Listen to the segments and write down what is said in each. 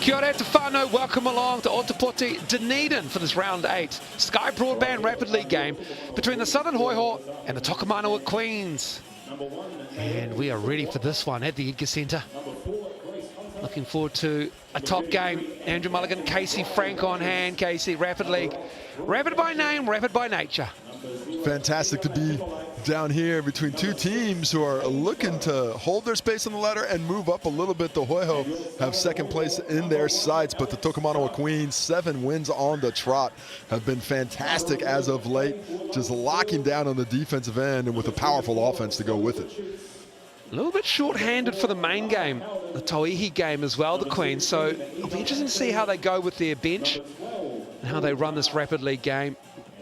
Kia ora te whānau, welcome along to Ōtepoti, Dunedin for this round 8 Sky Broadband Rapid League game between the Southern Hoiho and the Tokomanawa Queens. And we are ready for this one at the Edgar Centre. Looking forward to a top game. Andrew Mulligan, Casey Frank on hand. Casey, Rapid League. Rapid by name, rapid by nature. Fantastic to be down here between two teams who are looking to hold their space on the ladder and move up a little bit. The Hoiho have second place in their sights, but the Tokomanawa Queens, 7 wins on the trot, have been fantastic as of late, just locking down on the defensive end and with a powerful offense to go with it. A little bit short-handed for the main game, the Tauihi game as well, the Queens. So it'll be interesting to see how they go with their bench and how they run this Rapid League game.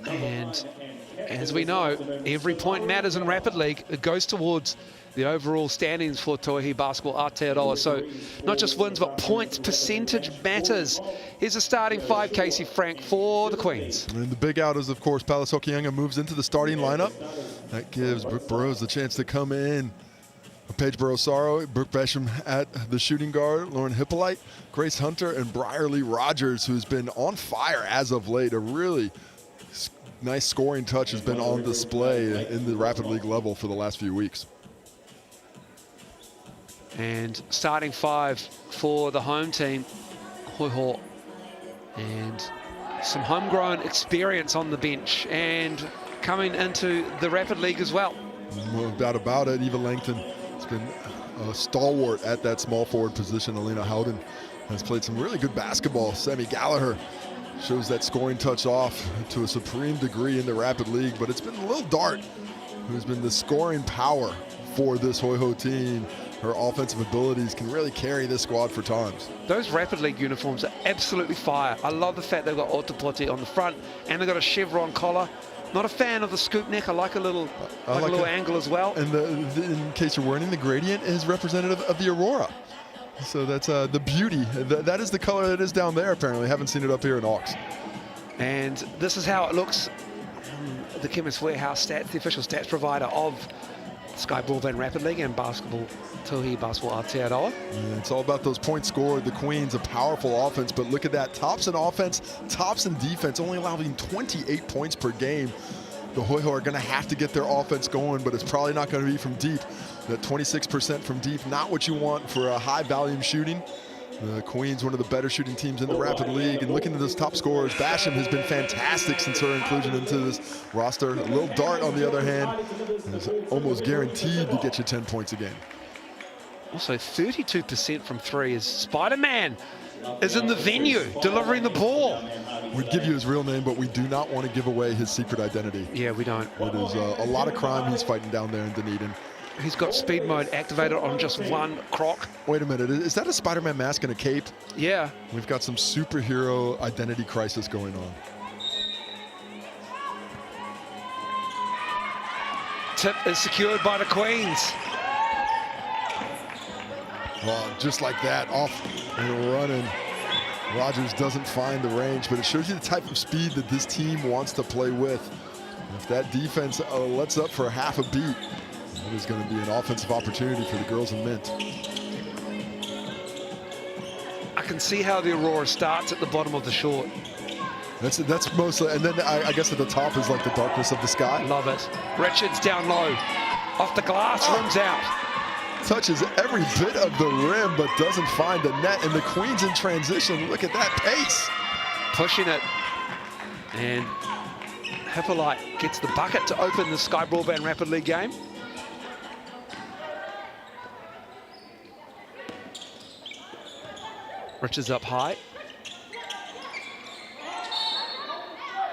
And as we know, every point matters in Rapid League. It goes towards the overall standings for Tauihi Basketball Aotearoa. So not just wins, but points percentage matters. Here's the starting 5, Casey Frank, for the Queens. And the big out is, of course, Palis Hokianga moves into the starting lineup. That gives Brooke Burrows the chance to come in. Paige Burrows-Saro, Brooke Besham at the shooting guard, Lauren Hippolyte, Grace Hunter, and Briarly Rogers, who's been on fire as of late. A really nice scoring touch has been on display in the Rapid League level for the last few weeks. And starting 5 for the home team, Hoiho, and some homegrown experience on the bench and coming into the Rapid League as well. No doubt about it. Eva Langton has been a stalwart at that small forward position. Alina Howden has played some really good basketball. Sammy Gallagher shows that scoring touch off to a supreme degree in the Rapid League, but it's been Lil Dart who's been the scoring power for this Hoiho team. Her offensive abilities can really carry this squad for times. Those Rapid League uniforms are absolutely fire. I love the fact they've got Ōtepoti on the front and they've got a chevron collar. Not a fan of the scoop neck. I like a little, angle as well. And in case you're wondering, the gradient is representative of the Aurora. So that's the beauty. That is the color that is down there, apparently. Haven't seen it up here in Ox. And this is how it looks. The Chemist Warehouse stats, the official stats provider of Sky Broadband Rapid League and Basketball, Tauihi Basketball Aotearoa. Yeah, it's all about those points scored. The Queens, a powerful offense, but look at that. Tops in offense, tops in defense, only allowing 28 points per game. The Hoiho are going to have to get their offense going, but it's probably not going to be from deep. That 26% from deep, not what you want for a high volume shooting. The Queens, one of the better shooting teams in the Rapid League. And looking at those top scorers, Basham has been fantastic since her inclusion into this roster. Lil Dart, on the other hand, is almost guaranteed to get you 10 points a game. Also, 32% from 3 is Spider-Man is in the venue, delivering the ball. We'd give you his real name, but we do not want to give away his secret identity. Yeah, we don't. It is a lot of crime he's fighting down there in Dunedin. He's got speed mode activated on just one croc. Wait a minute, is that a Spider-Man mask and a cape? Yeah. We've got some superhero identity crisis going on. Tip is secured by the Queens. Well, just like that, off and running. Rogers doesn't find the range, but it shows you the type of speed that this team wants to play with. If that defense lets up for half a beat, that is going to be an offensive opportunity for the girls in Mint. I can see how the Aurora starts at the bottom of the short. That's mostly, and then I guess at the top is like the darkness of the sky. Love it. Richards down low. Off the glass, rims out. Touches every bit of the rim, but doesn't find the net. And the Queens in transition, look at that pace. Pushing it. And Hippolyte gets the bucket to open the Sky Broadband Rapid League game. Richards up high.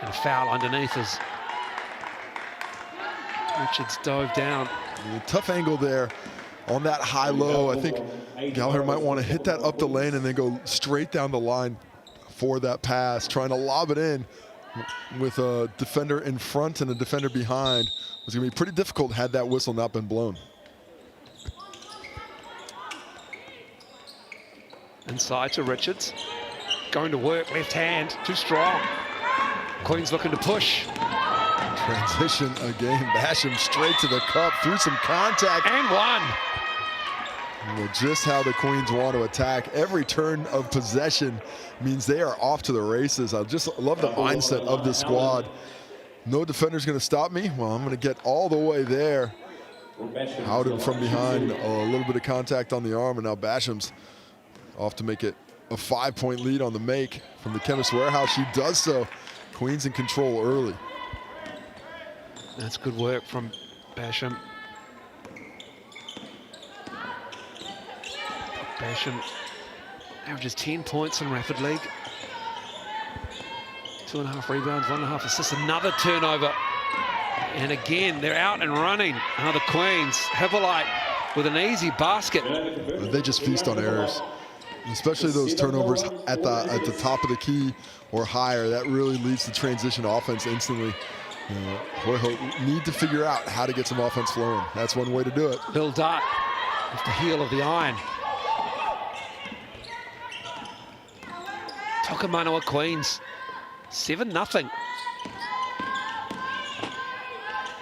And a foul underneath as Richards dove down. Tough angle there on that high-low. I think Gallagher might want to hit that up the lane and then go straight down the line for that pass, trying to lob it in with a defender in front and a defender behind. It was going to be pretty difficult had that whistle not been blown. Inside to Richards. Going to work, left hand, too strong. Queens looking to push. Transition again, Basham straight to the cup, through some contact. And one. Well, just how the Queens want to attack. Every turn of possession means they are off to the races. I just love the mindset of this squad. No defender's going to stop me. Well, I'm going to get all the way there. Howden from behind, a little bit of contact on the arm, and now Basham's off to make it a 5-point lead on the make from the Chemist Warehouse. She does so. Queens in control early. That's good work from Basham. Basham averages 10 points in Rapid League. 2.5 rebounds, 1.5 assists, another turnover. And again, they're out and running. Now the Queens, Hippolyte with an easy basket. They just feast on errors, especially those turnovers at the top of the key or higher. That really leads to transition offense instantly. Hoiho need to figure out how to get some offense flowing. That's one way to do it. Bill Dart with the heel of the iron. Tokomanawa Queens, 7-0.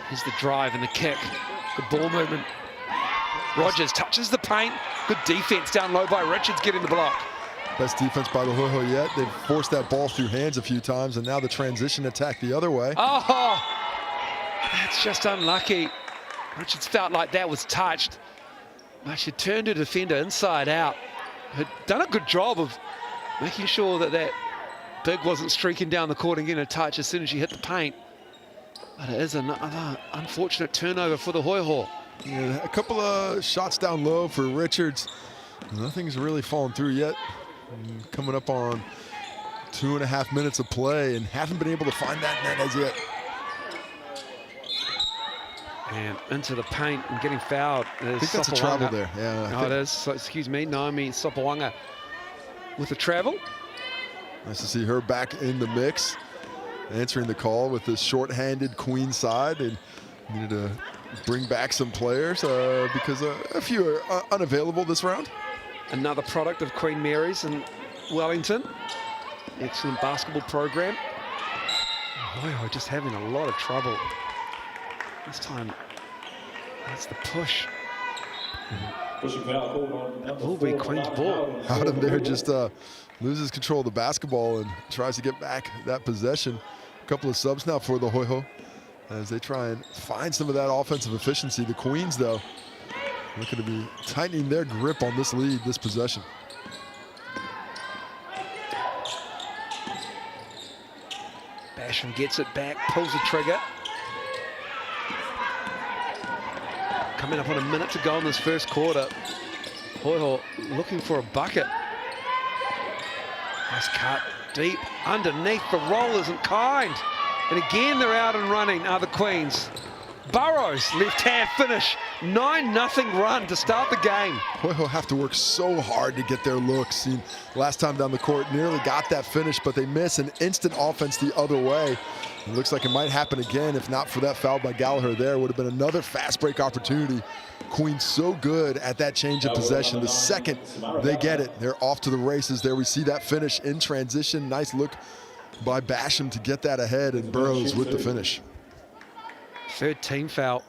Here's the drive and the kick. Good ball movement. Rogers touches the paint. Good defense down low by Richards getting the block. Best defense by the Hoiho yet. They've forced that ball through hands a few times, and now the transition attack the other way. Oh, that's just unlucky. Richards felt like that was touched. But she turned her defender inside out. Had done a good job of making sure that that big wasn't streaking down the court and getting a touch as soon as she hit the paint. But it is another unfortunate turnover for the Hoiho. Yeah, a couple of shots down low for Richards. Nothing's really fallen through yet. Coming up on 2.5 minutes of play and haven't been able to find that net as yet. And into the paint and getting fouled. I think that's a travel there. Yeah. Oh, it is. So, excuse me, Naomi Sopawanga with the travel. Nice to see her back in the mix, answering the call with this short-handed Queen side. And needed to bring back some players because a few are unavailable this round. Another product of Queen Mary's in Wellington. Excellent basketball program. Hoiho just having a lot of trouble. This time, that's the push. That will be Queen's ball. Howden there just loses control of the basketball and tries to get back that possession. A couple of subs now for the Hoiho as they try and find some of that offensive efficiency. The Queens, though, looking to be tightening their grip on this lead, this possession. Basham gets it back, pulls the trigger. Coming up on a minute to go in this first quarter. Hoiho looking for a bucket. Nice cut, deep, underneath. The roll isn't kind. And again, they're out and running, are the Queens. Burrows, left-hand finish. 9-0 run to start the game. Hoiho have to work so hard to get their looks. Seen last time down the court, nearly got that finish, but they miss an instant offense the other way. It looks like it might happen again. If not for that foul by Gallagher there, would have been another fast break opportunity. Queens so good at that change of possession. The second they get it, they're off to the races. There we see that finish in transition. Nice look by Basham to get that ahead, and Burrows with the finish. Third team foul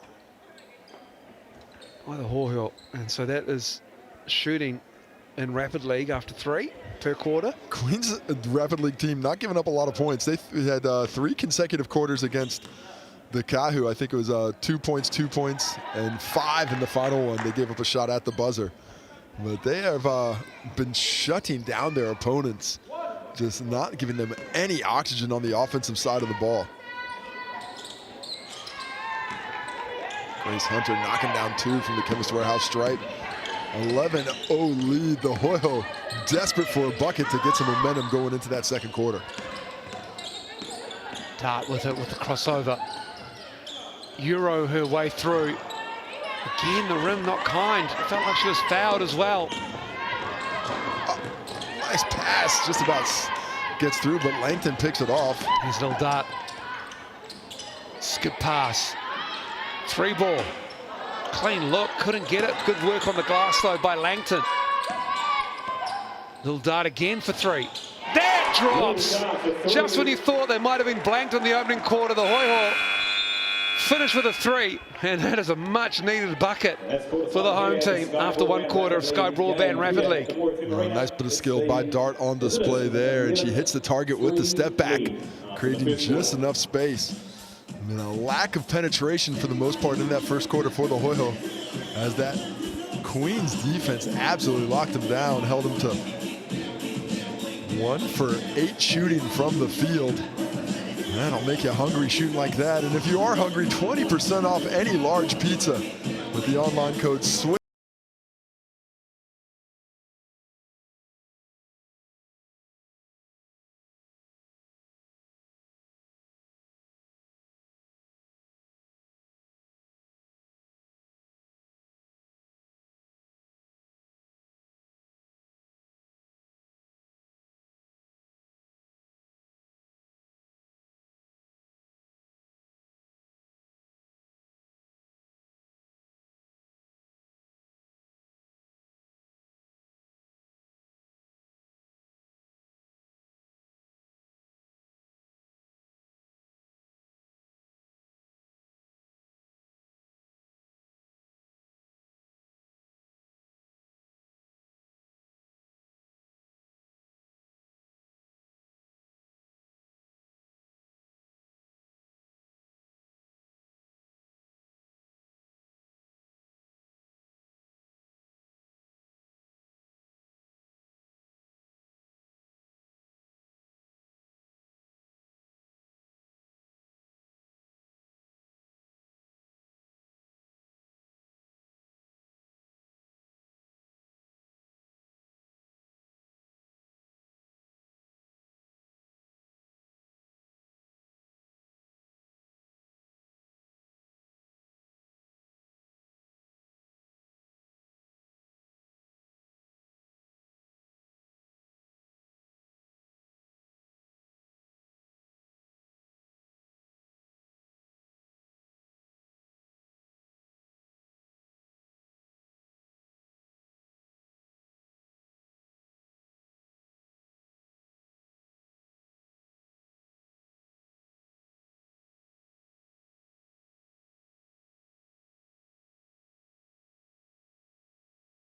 by the Hoiho. And so that is shooting in Rapid League after 3 per quarter. Queens Rapid League team not giving up a lot of points. They had 3 consecutive quarters against the Kahu. I think it was 2 points, 2 points, and 5 in the final one. They gave up a shot at the buzzer. But they have been shutting down their opponents, just not giving them any oxygen on the offensive side of the ball. Grace Hunter knocking down 2 from the Chemist Warehouse stripe. 11-0 lead. The Hoiho desperate for a bucket to get some momentum going into that second quarter. Dart with it with the crossover. Euro her way through. Again, the rim not kind. It felt like she was fouled as well. Nice pass, just about gets through, but Langton picks it off. Here's little Dart. Skip pass. 3 ball. Clean look, couldn't get it. Good work on the glass though by Langton. Little Dart again for 3. That drops! Just when you thought they might have been blanked in the opening quarter, the Hoiho finish with a 3, and that is a much-needed bucket for the home team after 1 quarter of Sky Broadband Rapid League. Nice bit of skill by Dart on display there, and she hits the target with the step back, creating just enough space. I mean, a lack of penetration for the most part in that first quarter for the Hoiho, as that Queens defense absolutely locked them down, held them to 1 for 8 shooting from the field. That'll make you hungry shooting like that. And if you are hungry, 20% off any large pizza with the online code SWITCH.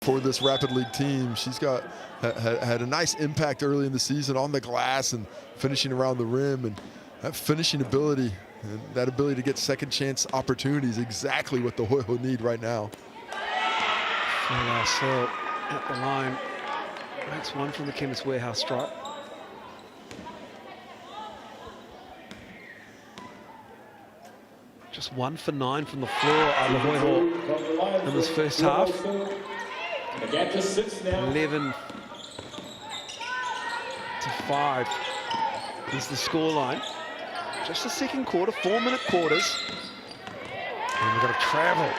For this Rapid League team, she's had a nice impact early in the season on the glass and finishing around the rim, and that finishing ability and that ability to get second chance opportunities, exactly what the Hoiho need right now. So at the line, makes 1 from the Chemist Warehouse stripe. Just 1 for 9 from the floor out of Hoiho in this first half. 11 to 5 is the scoreline. Just the second quarter, 4-minute quarters. And we've got to travel.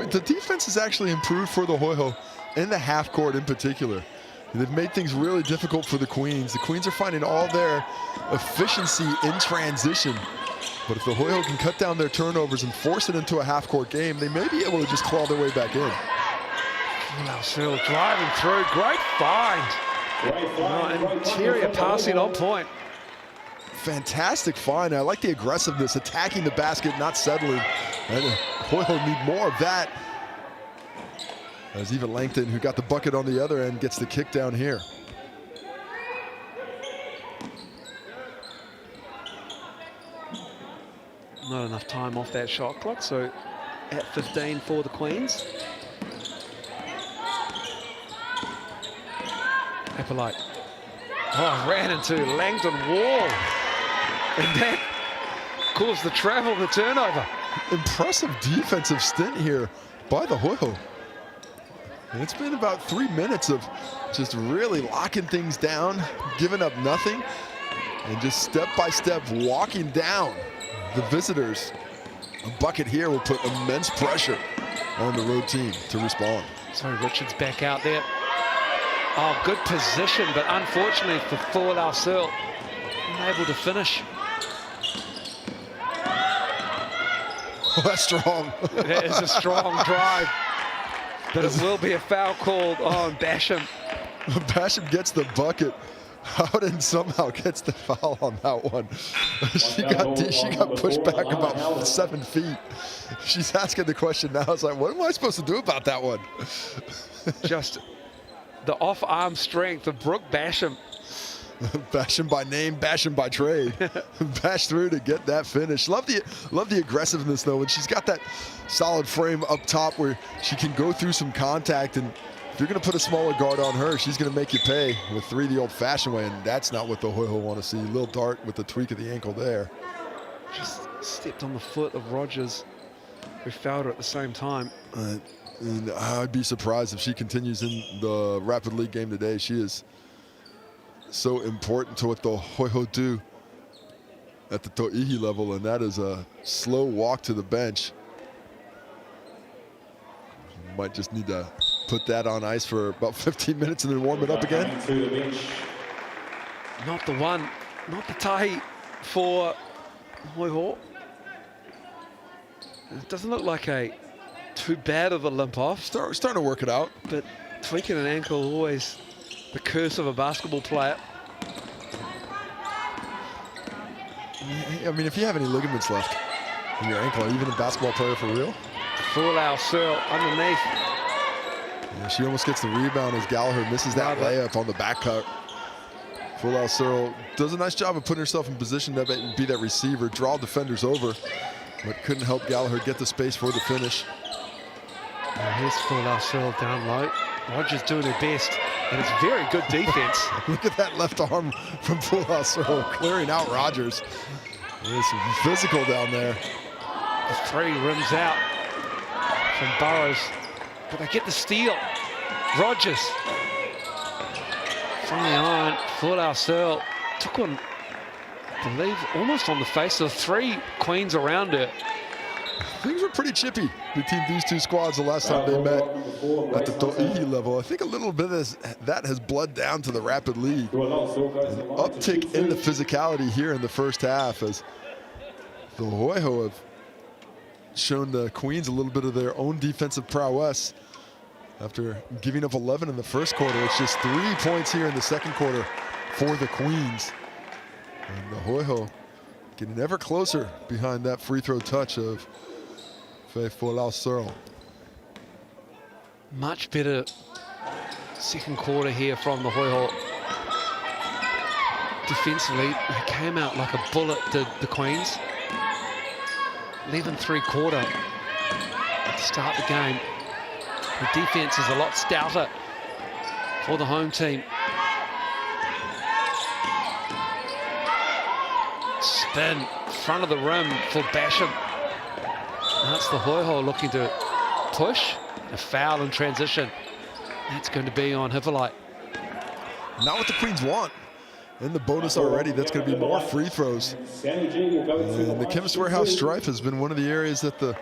The defense has actually improved for the Hoiho in the half court in particular. They've made things really difficult for the Queens. The Queens are finding all their efficiency in transition. But if the Hoiho can cut down their turnovers and force it into a half-court game, they may be able to just claw their way back in. Still driving through, great find. Interior passing on point. Fantastic find. I like the aggressiveness, attacking the basket, not settling. And Hoiho need more of that. As even Langton, who got the bucket on the other end, gets the kick down here. Not enough time off that shot clock, so at 15 for the Queens. Eppolite. Oh, ran into Langton wall. And that caused the travel, the turnover. Impressive defensive stint here by the Hoiho. And it's been about 3 minutes of just really locking things down, giving up nothing, and just step by step walking down the visitors. A bucket here will put immense pressure on the road team to respond. Sorry, Richards back out there. Oh, good position, but unfortunately for Full Searle, unable to finish. Oh, that's strong. That is a strong drive, but it will be a foul called on Basham. Basham gets the bucket, Howden somehow gets the foul on that one. she got pushed back about 7 feet. She's asking the question now. It's like, what am I supposed to do about that one? Just the off-arm strength of Brooke Basham. Basham by name, Basham by trade. Bash through to get that finish. Love the aggressiveness though, and she's got that solid frame up top where she can go through some contact, and if you're going to put a smaller guard on her, she's going to make you pay with 3 the old-fashioned way, and that's not what the Hoiho want to see. Lil Dart with the tweak of the ankle there. Just stepped on the foot of Rogers, who fouled her at the same time. And I'd be surprised if she continues in the Rapid League game today. She is so important to what the Hoiho do at the Tauihi level, and that is a slow walk to the bench. Might just need to put that on ice for about 15 minutes and then warm it up again. Not the one, not the tahi for Hoiho. It doesn't look like too bad of a limp off. Starting to work it out. But tweaking an ankle, always the curse of a basketball player. I mean, if you have any ligaments left in your ankle, are you even a basketball player for real? Full out Searle underneath. Yeah, she almost gets the rebound as Gallagher misses that layup on the back cut. Full out Searle does a nice job of putting herself in position to be that receiver, draw defenders over, but couldn't help Gallagher get the space for the finish. Here's Full out Searle down low. Rogers doing her best, and it's very good defense. Look at that left arm from Full out Searle clearing out Rogers. There's some physical down there. The 3 rims out from Burrows, but they get the steal. Rogers from the iron. Full out Searle took one, I believe, almost on the face of 3 queens around her. Things were pretty chippy between these 2 squads the last time they met at the Tauihi level. I think a little bit of that has bled down to the Rapid League. An uptick in the physicality here in the first half as the Hoiho have shown the Queens a little bit of their own defensive prowess. After giving up 11 in the first quarter, it's just 3 points here in the second quarter for the Queens. And the Hoiho getting ever closer behind that free throw touch of Full out Searle. Much better second quarter here from the Hoiho. Defensively, they came out like a bullet, did the Queens. 11-3 to start the game. The defense is a lot stouter for the home team. Spin, front of the rim for Basham. That's the Hoiho looking to push. A foul in transition. That's going to be on Hippolyte. Not what the Queens want. In the bonus already, that's going to be more free throws. And the Chemist Warehouse strife has been one of the areas that the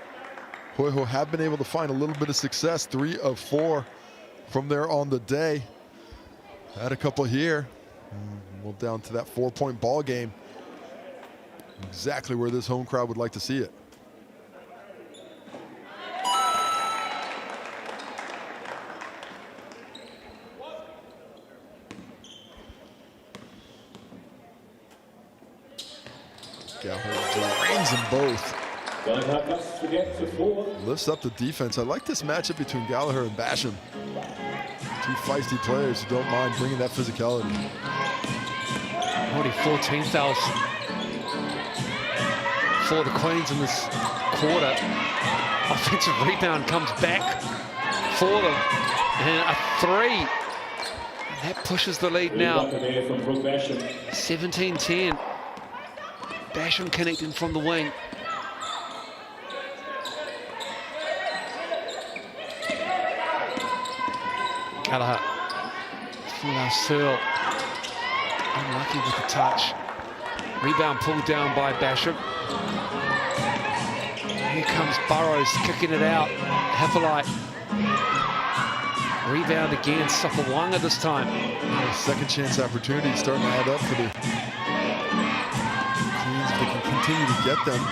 Hoiho have been able to find a little bit of success. 3 of 4 from there on the day. Had a couple here. Well, down to that 4-point ball game. Exactly where this home crowd would like to see it. Drains them both. Lifts up the defense. I like this matchup between Gallagher and Basham. 2 feisty players who don't mind bringing that physicality. Already 14 fouls for the Queens in this quarter. Offensive rebound comes back for them. And a 3. That pushes the lead now. 17-10. Basham connecting from the wing. Gallagher. Full Searle. Unlucky with the touch. Rebound pulled down by Basham. Here comes Burrows kicking it out. Hippolyte. Rebound again. Sapawanga this time. Second chance opportunity starting to add up for the Queens. They can continue to get them.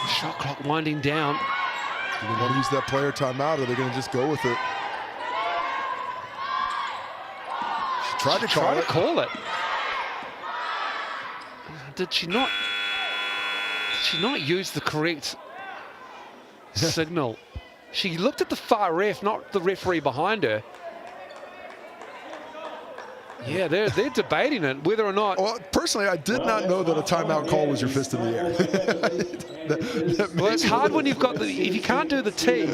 Shot clock winding down. Do they want to use that player timeout, or are they going to just go with it? She tried to call it. Did she not use the correct signal? She looked at the far ref, not the referee behind her. Yeah, they're debating it, whether or not... Well, personally, I did not know that a timeout call was your fist in the air. Well, it's hard when you've got if you can't do the T,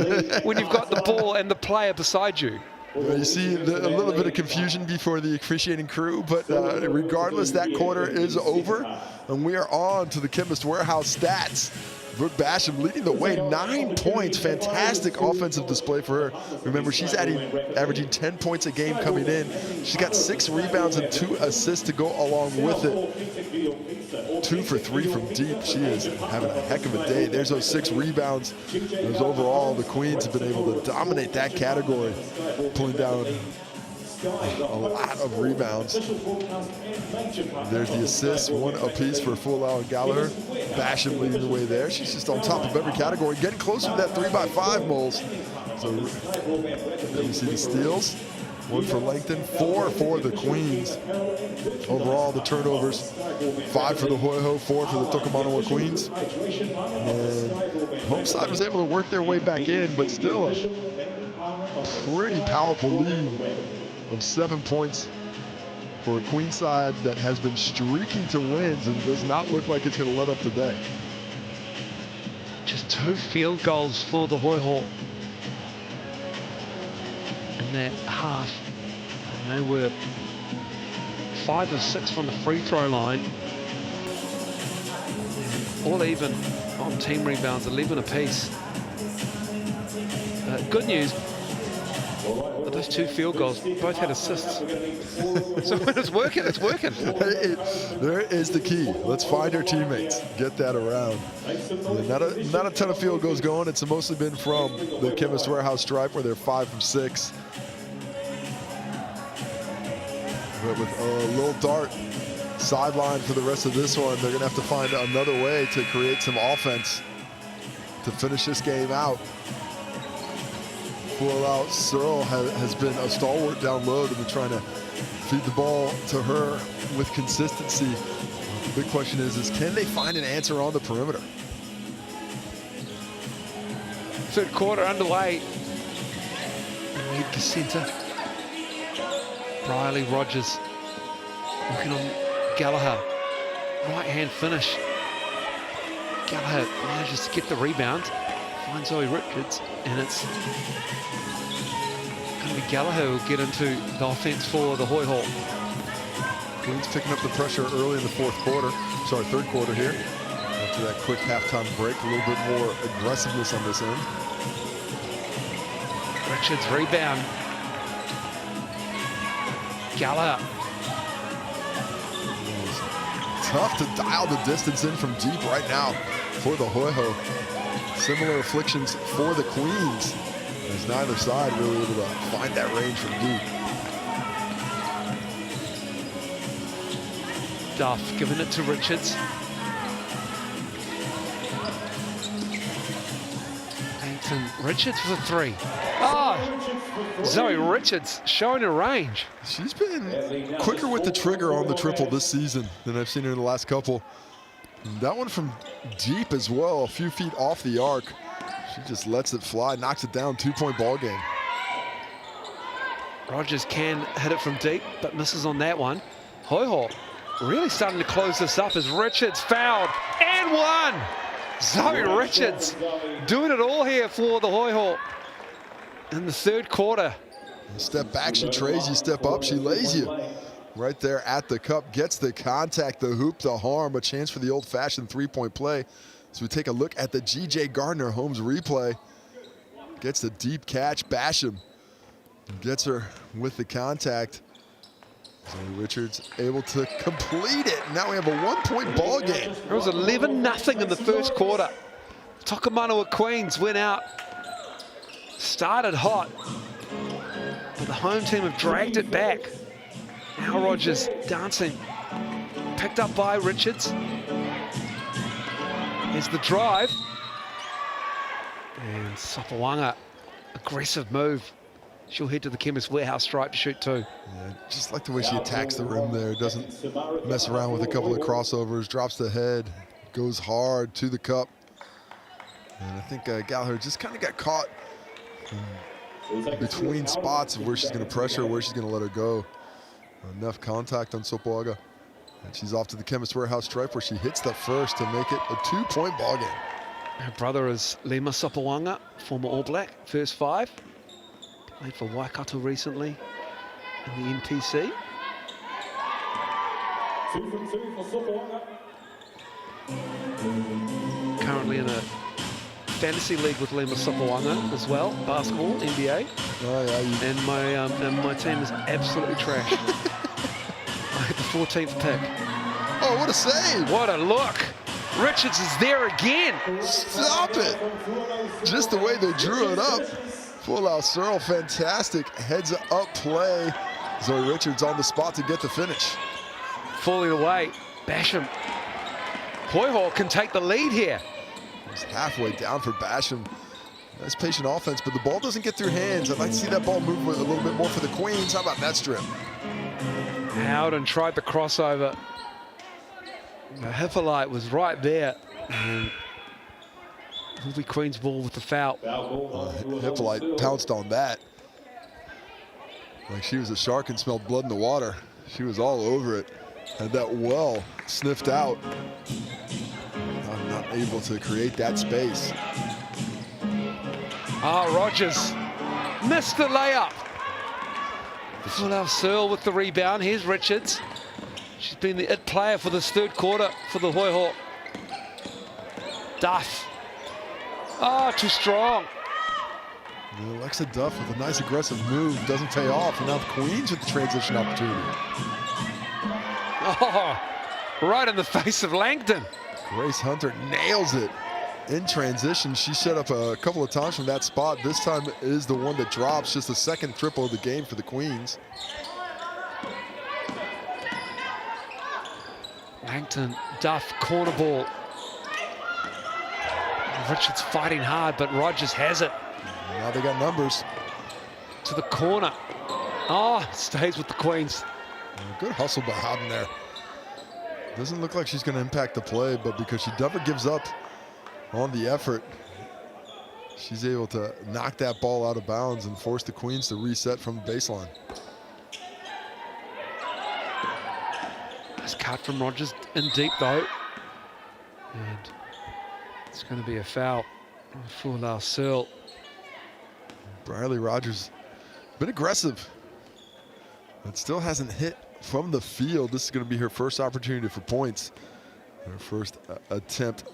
when you've got the ball and the player beside you. You see a little bit of confusion before the officiating crew, but regardless, that quarter is over, and we are on to the Chemist Warehouse stats. Brooke Basham leading the way, 9 points. Fantastic offensive display for her. Remember, she's averaging 10 points a game coming in. She's got 6 rebounds and 2 assists to go along with it. 2 for 3 from deep. She is having a heck of a day. There's those 6 rebounds. Those overall, the Queens have been able to dominate that category, pulling down a lot of rebounds. There's the assists, 1 apiece for Fulao and Gallagher. Basham leading the way there. She's just on top of every category, getting closer to that 3x5 moles. So then we see the steals, 1 for Langton, 4 for the Queens. Overall, the turnovers, 5 for the Hoiho, 4 for the Tokomanawa Queens. And home side was able to work their way back in, but still a pretty powerful lead of 7 points for a Queen side that has been streaking to wins and does not look like it's going to let up today. Just 2 field goals for the Hoiho in that half. They were 5 of 6 from the free throw line. All even on team rebounds, 11 apiece. Good news. But those 2 field goals both had assists. So when it's working, it's working. There is the key. Let's find our teammates. Get that around. Not a ton of field goals going. It's mostly been from the Chemist Warehouse stripe where they're 5 from 6. But with a little dart sideline for the rest of this one, they're going to have to find another way to create some offense to finish this game out. Out. Searle has been a stalwart down low. They've been trying to feed the ball to her with consistency. The big question is can they find an answer on the perimeter? Third quarter underway. Edgar Centre. Briley Rogers looking on Gallagher. Right hand finish. Gallagher manages to get the rebound. Finds Zoe Richards, and it's going to be Gallagher who will get into the offense for the Hoiho. Queens picking up the pressure early in the third quarter here. After that quick halftime break, a little bit more aggressiveness on this end. Richards rebound. Gallagher. Tough to dial the distance in from deep right now for the Hoiho. Similar afflictions for the Queens, as neither side really able to find that range from deep. Duff giving it to Richards. Langton Richards for the 3. Oh, Zoe Richards showing her range. She's been quicker with the trigger on the triple this season than I've seen her in the last couple. And that one from deep as well, a few feet off the arc. She just lets it fly, knocks it down, 2-point ball game. Rogers can hit it from deep, but misses on that one. Hoiho really starting to close this up as Richards fouled and one. Zoe Richards doing it all here for the Hoiho in the third quarter. Step back, she trays you. Step up, she lays you. Right there at the cup, gets the contact, the hoop, the harm, a chance for the old-fashioned 3-point play. So we take a look at the G.J. Gardner Holmes replay. Gets the deep catch, Basham gets her with the contact. So Richards able to complete it. Now we have a 1-point ball game. It was 11-0 in the first quarter. Tokomanawa Queens went out, started hot, but the home team have dragged it back. Now Rogers dancing, picked up by Richards. Here's the drive. And Sopawanga, aggressive move. She'll head to the Chemist Warehouse stripe to shoot two. Yeah, just like the way she attacks the rim there. Doesn't mess around with a couple of crossovers. Drops the head. Goes hard to the cup. And I think Gallagher just kind of got caught between spots of where she's going to pressure, where she's going to let her go. Enough contact on Sopawanga. And she's off to the Chemist Warehouse stripe where she hits the first to make it a 2-point ball game. Her brother is Lima Sopawanga, former All Black, first five. Played for Waikato recently in the NPC. 2 from 2 for Sopawanga. Currently in a fantasy league with Lima Sopawanga as well, basketball, NBA. Oh, yeah, And my team is absolutely trash. I had the 14th pick. Oh, what a save! What a look! Richards is there again. Stop it! Just the way they drew it up. Full out Searle, fantastic heads up play. Zoe Richards on the spot to get the finish. Falling away, Basham. Hoiho can take the lead here. He's halfway down for Basham. Nice patient offense, but the ball doesn't get through hands. I'd like to see that ball move a little bit more for the Queens. How about that strip? Howden tried the crossover. Hippolyte was right there. And it'll be Queen's ball with the foul. Hippolyte pounced on that. Like she was a shark and smelled blood in the water. She was all over it. Had that well sniffed out. I'm not able to create that space. Rogers missed the layup. Full Searle with the rebound. Here's Richards. She's been the it player for this third quarter for the Hoiho. Duff. Too strong. Alexa Duff with a nice aggressive move. Doesn't pay off. And now the Queens with the transition opportunity. Right in the face of Langton. Grace Hunter nails it in transition. She set up a couple of times from that spot. This time is the one that drops. Just the second triple of the game for the Queens. Langton, Duff, corner ball. Richards fighting hard, but Rogers has it. Now they got numbers. To the corner. Stays with the Queens. Good hustle by Howden there. Doesn't look like she's going to impact the play, but because she never gives up on the effort, she's able to knock that ball out of bounds and force the Queens to reset from the baseline. Nice cut from Rogers in deep though. And it's going to be a foul for Searle. Briley Rogers, been aggressive, but still hasn't hit from the field. This is going to be her first opportunity for points. Her first attempt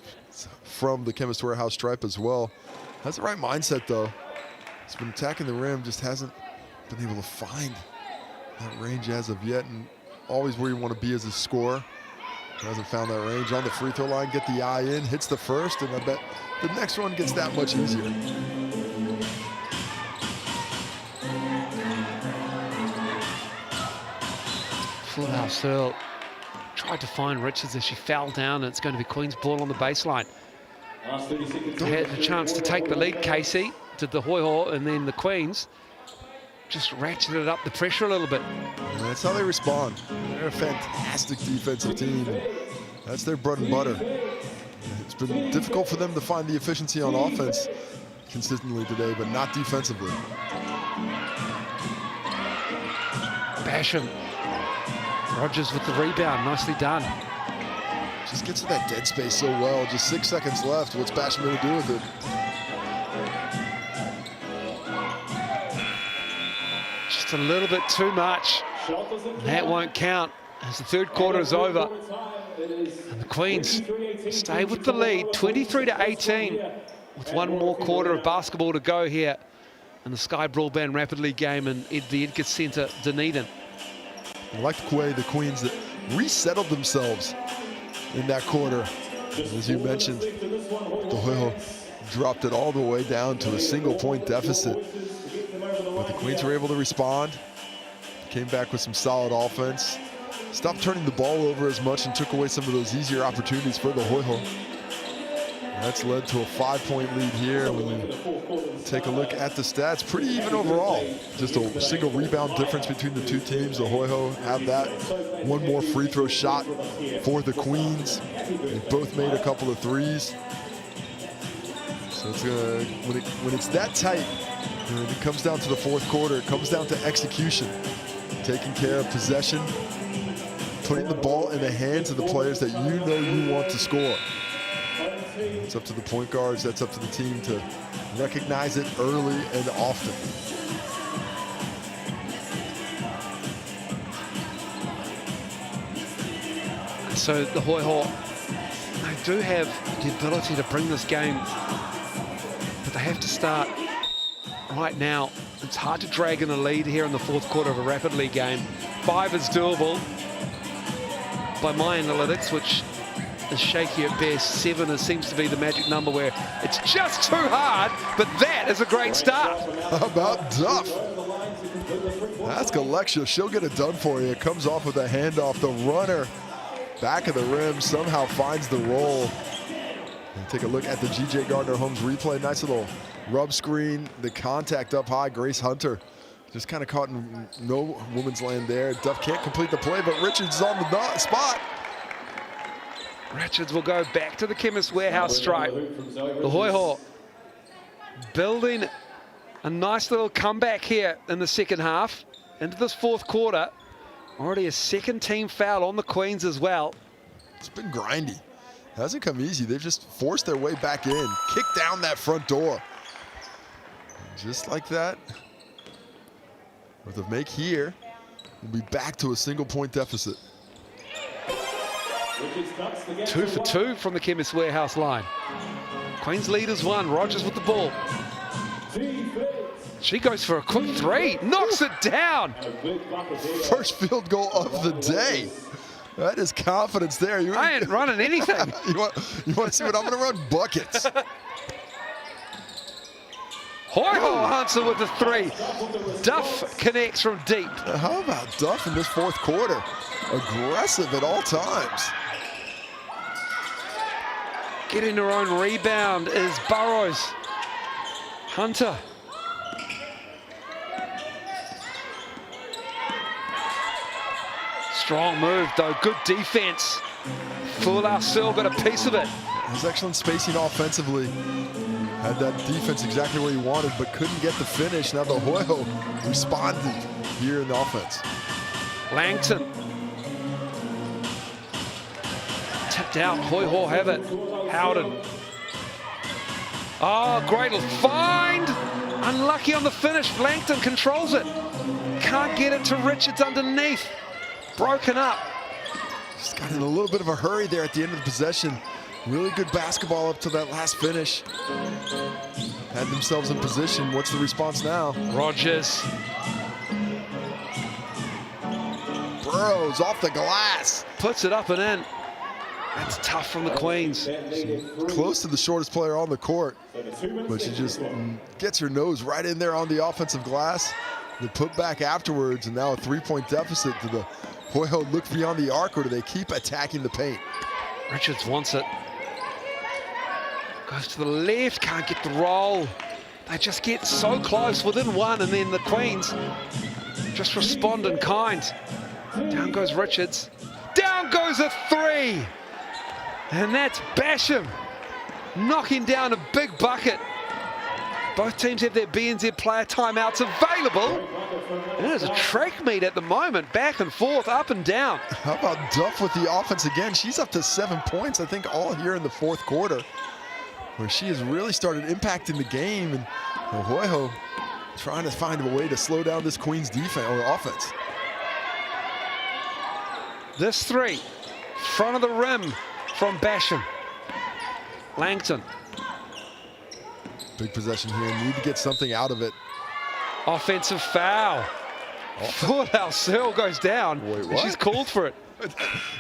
from the Chemist Warehouse stripe as well. Has the right mindset though. He's been attacking the rim, just hasn't been able to find that range as of yet, and always where you want to be as a scorer. Hasn't found that range on the free throw line. Get the eye in, hits the first, and I bet the next one gets that much easier. Full Searle tried to find Richards as she fell down, and it's going to be Queen's ball on the baseline. Had a chance to take the lead, Casey, did the Hoiho, and then the Queens just ratcheted up the pressure a little bit. And that's how they respond. They're a fantastic defensive team. That's their bread and butter. It's been difficult for them to find the efficiency on offense consistently today, but not defensively. Basham. Rogers with the rebound, nicely done. Just gets to that dead space so well. Just 6 seconds left. What's Basham going to do with it? Just a little bit too much. That won't count as the third quarter is over. And the Queens stay with the lead, 23-18, with one more quarter of basketball to go here in the Sky Broadband Rapid League game in the Edgar Centre, Dunedin. I like the way the Queens that resettled themselves in that quarter. As you mentioned, the Hoiho dropped it all the way down to a single-point deficit. But the Queens were able to respond, came back with some solid offense, stopped turning the ball over as much, and took away some of those easier opportunities for the Hoiho. That's led to a 5-point lead here. When you take a look at the stats, pretty even overall. Just a single rebound difference between the two teams. The Hoiho have that. One more free throw shot for the Queens. They both made a couple of threes. So it's when it's that tight, it comes down to the fourth quarter. It comes down to execution, taking care of possession, putting the ball in the hands of the players that you know you want to score. It's up to the point guards, that's up to the team to recognize it early and often. So the Hoiho, they do have the ability to bring this game, but they have to start right now. It's hard to drag in a lead here in the fourth quarter of a rapidly game. 5 is doable by my analytics, which is shaky at best. 7 seems to be the magic number where it's just too hard, but that is a great start. How about Duff? Ask Alexia, she'll get it done for you. It comes off with a handoff. The runner, back of the rim, somehow finds the roll. And take a look at the G.J. Gardner-Holmes replay. Nice little rub screen. The contact up high. Grace Hunter just kind of caught in no woman's land there. Duff can't complete the play, but Richards is on the spot. Richards will go back to the Chemist Warehouse stripe. The Hoiho building a nice little comeback here in the second half into this fourth quarter. Already a second team foul on the Queens as well. It's been grindy. Hasn't come easy. They've just forced their way back in, kicked down that front door. Just like that. With a make here, we'll be back to a single-point deficit. 2 for 2 from the Chemist Warehouse line. Queens leaders 1. Rogers with the ball. She goes for a quick 3, knocks it down. First field goal of the day. That is confidence there. I ain't running anything. you want to see what I'm going to run? Buckets. Hoiho answer with the 3. Duff connects from deep. How about Duff in this fourth quarter? Aggressive at all times. Getting her own rebound is Burrows. Hunter. Strong move though, good defense. Full-Arcel got a piece of it. There's excellent spacing offensively. Had that defense exactly where he wanted, but couldn't get the finish. Now the Hoiho responded here in the offense. Langton. Tipped out, Hoiho have it. Howden. Oh, great little find. Unlucky on the finish. Langton controls it. Can't get it to Richards underneath. Broken up. Just got in a little bit of a hurry there at the end of the possession. Really good basketball up to that last finish. Had themselves in position. What's the response now? Rogers. Burrows off the glass. Puts it up and in. That's tough from the Queens. Close to the shortest player on the court, but she just gets her nose right in there on the offensive glass. They put back afterwards, and now a 3-point deficit. Do the Hoiho look beyond the arc, or do they keep attacking the paint? Richards wants it. Goes to the left, can't get the roll. They just get so close within 1, and then the Queens just respond in kind. Down goes Richards. Down goes a 3. And that's Basham knocking down a big bucket. Both teams have their BNZ player timeouts available. And there's a track meet at the moment, back and forth, up and down. How about Duff with the offense again? She's up to 7 points, I think, all here in the fourth quarter, where she has really started impacting the game. And Hoiho trying to find a way to slow down this Queens defense or offense. This 3, front of the rim from Basham. Langton. Big possession here, need to get something out of it. Offensive foul. Full-Arcel goes down. Wait, and she's called for it.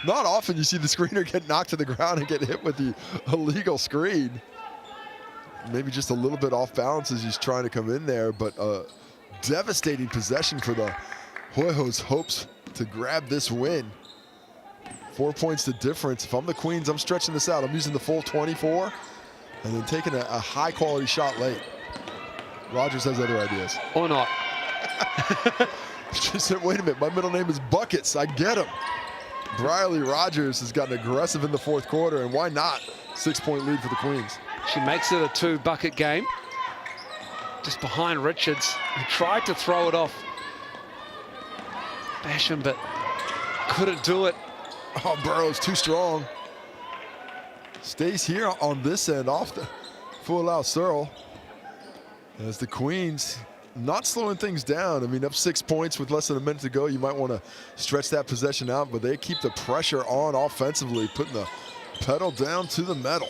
Not often you see the screener get knocked to the ground and get hit with the illegal screen. Maybe just a little bit off balance as he's trying to come in there, but a devastating possession for the Hoiho's hopes to grab this win. 4 points the difference. If I'm the Queens, I'm stretching this out. I'm using the full 24. and then taking a high-quality shot late. Rogers has other ideas. Or not. She said, wait a minute, my middle name is Buckets. I get him. Briley Rogers has gotten aggressive in the fourth quarter, and why not? 6-point lead for the Queens. She makes it a 2-bucket game. Just behind Richards, who tried to throw it off Basham, but couldn't do it. Oh, Burrow's too strong. Stays here on this end off the full allow Searle. As the Queens not slowing things down. I mean, up 6 points with less than a minute to go. You might want to stretch that possession out, but they keep the pressure on offensively, putting the pedal down to the metal.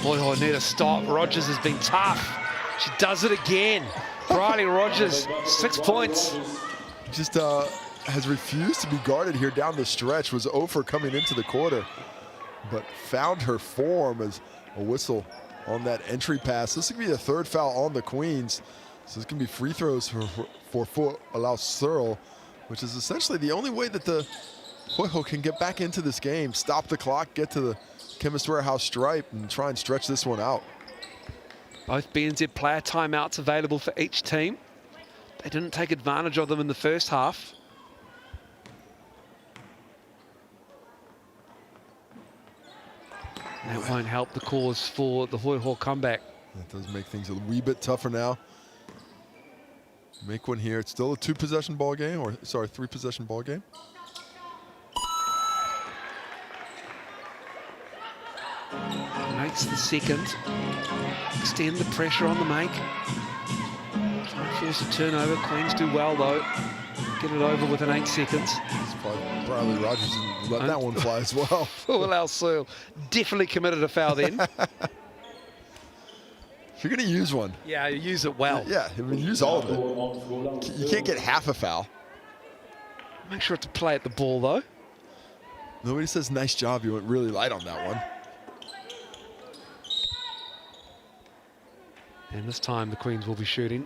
Hoiho need a stop. Rogers has been tough. She does it again. Briley Rogers, 6 points. Just has refused to be guarded here down the stretch. Was 0 for coming into the quarter, but found her form as a whistle on that entry pass. This could be the 3rd foul on the Queens. So this can be free throws for allow Searle, which is essentially the only way that the Hoiho can get back into this game. Stop the clock, get to the Chemist Warehouse stripe, and try and stretch this one out. Both BNZ player timeouts available for each team. They didn't take advantage of them in the first half. That won't help the cause for the Hoiho comeback. That does make things a wee bit tougher now. Make one here. It's still a 2-possession ball game, or sorry, 3-possession ball game. Makes the second. Extend the pressure on the make. Try and force a turnover. Queens do well though. Get it over within 8 seconds. It's probably Briley Rogers didn't let that one fly as well. Full Al Searle definitely committed a foul then. If you're going to use one. Yeah, you use it well. Yeah, I mean, use all of it. You can't get half a foul. Make sure to play at the ball though. Nobody says nice job. You went really light on that one. And this time the Queens will be shooting.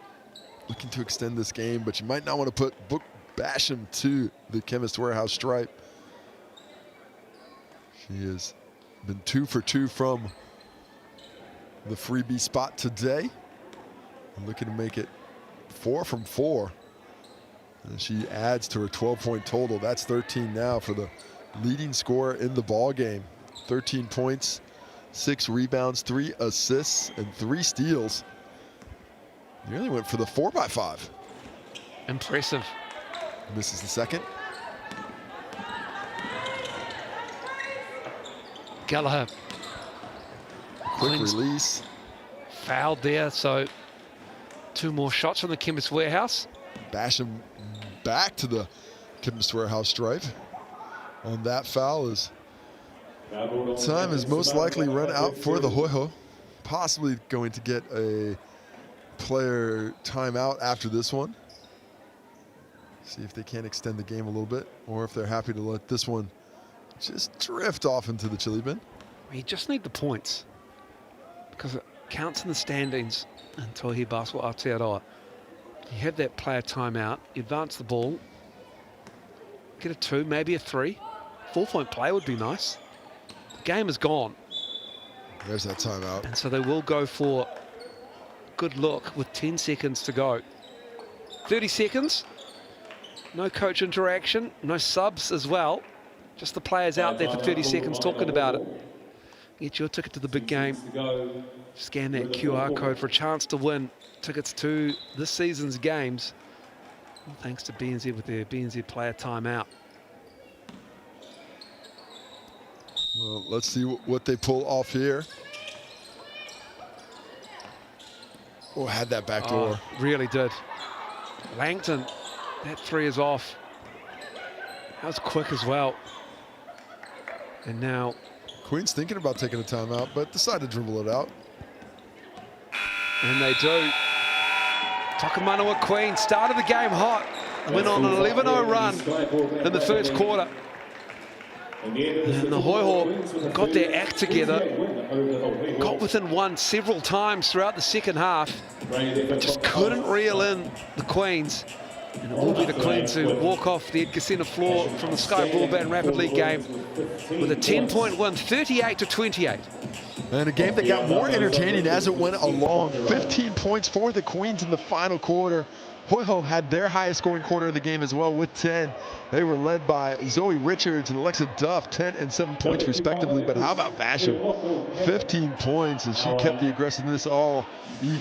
Looking to extend this game, but you might not want to put Basham to the Chemist Warehouse stripe. She has been 2 for 2 from the freebie spot today. And looking to make it 4 from 4. And she adds to her 12-point total. That's 13 now for the leading scorer in the ball game. 13 points, 6 rebounds, 3 assists, and 3 steals. Nearly went for the 4x5. Impressive. Misses the second. Gallagher. Quick Queens release. fouled there, so 2 more shots from the Chemist Warehouse. Basham back to the Chemist Warehouse stripe. On that foul is time is most likely run out for the Hoiho. Possibly going to get a player timeout after this one. See if they can extend the game a little bit, or if they're happy to let this one just drift off into the chili bin. You just need the points because it counts in the standings in Tauihi Basketball Aotearoa. You have that player timeout, you advance the ball, get a 2, maybe a 3. 4-point play would be nice. The game is gone. There's that timeout. And so they will go for good look with 10 seconds to go. 30 seconds. No coach interaction, no subs as well. Just the players out there for 30 seconds talking about it. Get your ticket to the big game. Scan that QR code for a chance to win tickets to this season's games. Thanks to BNZ with their BNZ player timeout. Well, let's see what they pull off here. Oh, had that back door. Really did. Langton, that 3 is off. That was quick as well. And now Queen's thinking about taking a timeout, but decided to dribble it out. and they do. Tokomanawa Queens started the game hot. Went on an 11-0 run in the first quarter. And the Hoiho got their act together, got within 1 several times throughout the second half, but just couldn't reel in the Queens. And it will be the Queens who walk off the Edgar Centre floor from the Sky Broadband Rapid League game with a 10-point win, 38-28. And a game that got more entertaining as it went along. 15 points for the Queens in the final quarter. Hoiho had their highest scoring quarter of the game as well with 10. They were led by Zoe Richards and Alexa Duff, 10 and 7 points respectively. But how about Basham? 15 points as she kept the aggressiveness all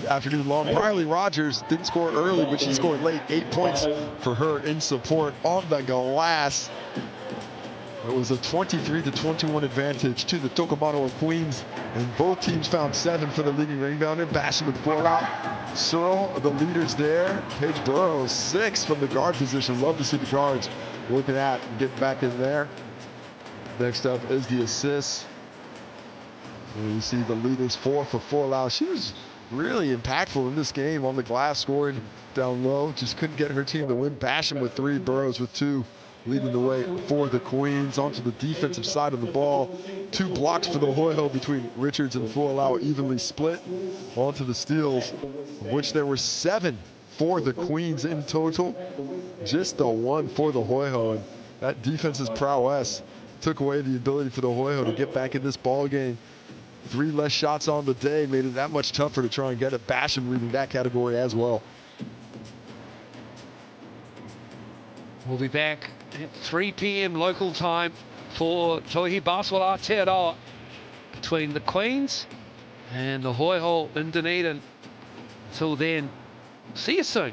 afternoon long. Briley Rogers didn't score early, but she scored late. 8 points for her in support on the glass. It was a 23-21 advantage to the Tokomanawa Queens, and both teams found 7 for the leading rebounder. Basham and 4 out. So the leaders there, Paige Burrows, 6 from the guard position. Love to see the guards looking at and getting back in there. Next up is the assists. And you see the leaders 4 for 4 out. She was really impactful in this game on the glass, scoring down low. Just couldn't get her team to win. Basham with 3, Burrows with 2. Leading the way for the Queens. Onto the defensive side of the ball. 2 blocks for the Hoiho between Richards and Fualau, evenly split. Onto the steals, of which there were 7 for the Queens in total. Just the 1 for the Hoiho. And that defense's prowess took away the ability for the Hoiho to get back in this ball game. 3 less shots on the day made it that much tougher to try and get it. Basham leading that category as well. We'll be back at 3 p.m. local time for Tauihi Basketball Aotearoa between the Queens and the Hoiho in Dunedin. Until then, see you soon.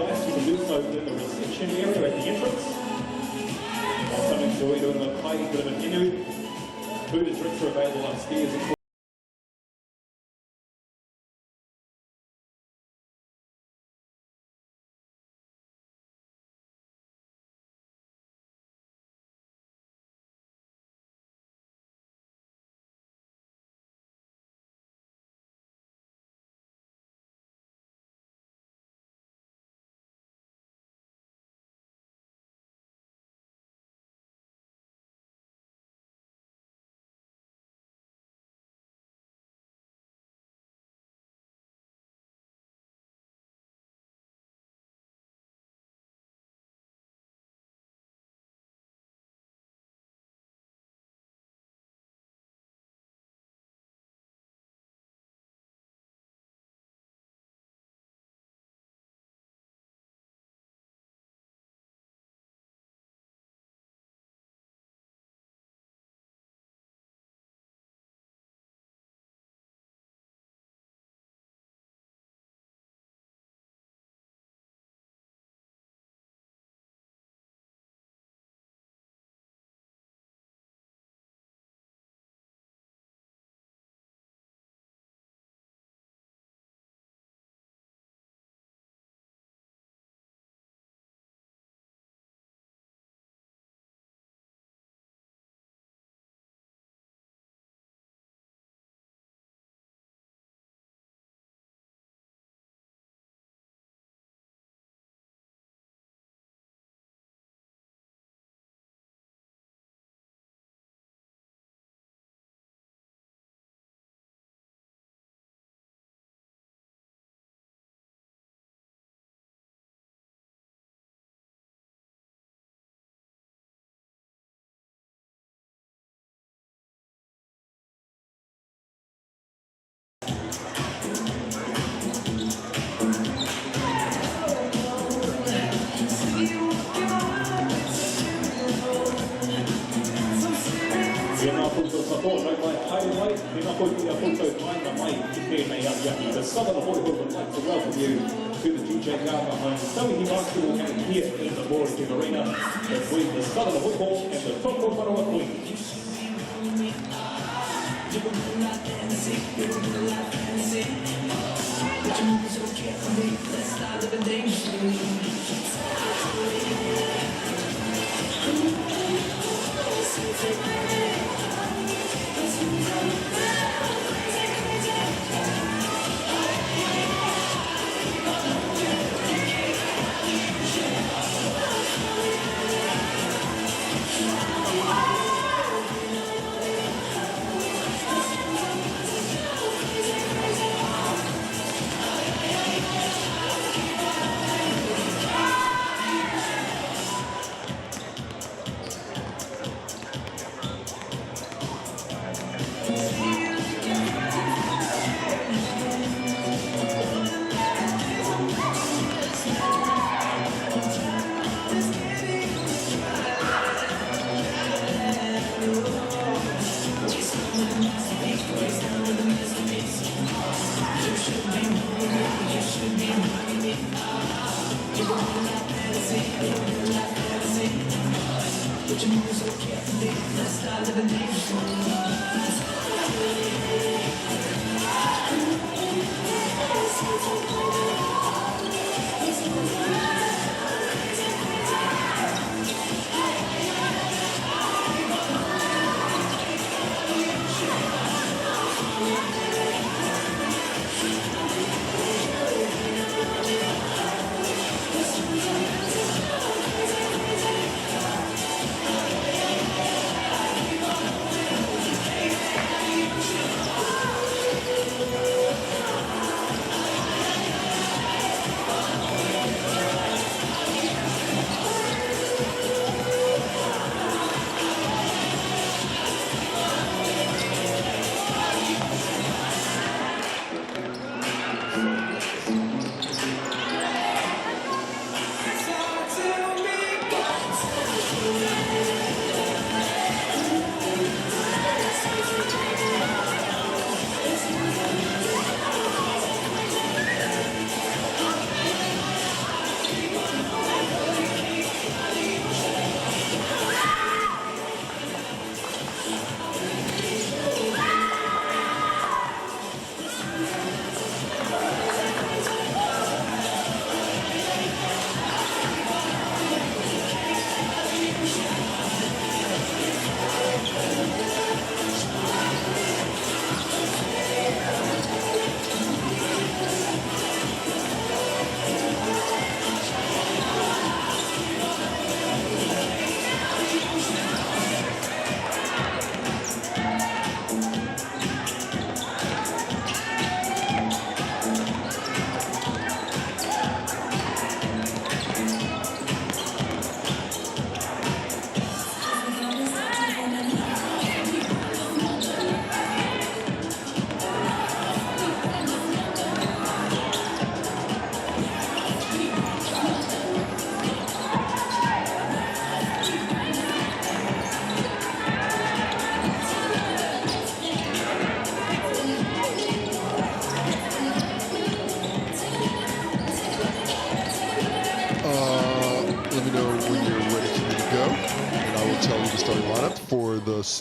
gas, you can do so in the reception area at the entrance. While some enjoy doing a play, bit of an inu. Food and drinks are available upstairs. The Southern Hoiho would like to welcome you to the DJ Garden home Tauihi Basketball game here in the Boring Arena between the Southern Hoiho and the Tokomanawa Queens.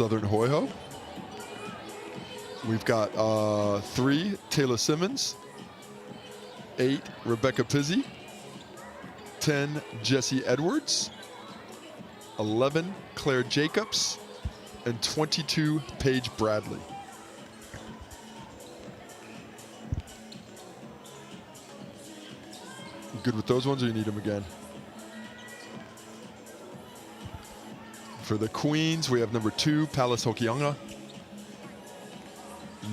Southern Hoiho. We've got 3, Taylor Simmons. 8, Rebecca Pizzi. 10, Jessie Edwards. 11, Claire Jacobs. And 22, Paige Bradley. You good with those ones, or you need them again? For the Queens, we have number 2, Palace Hokianga.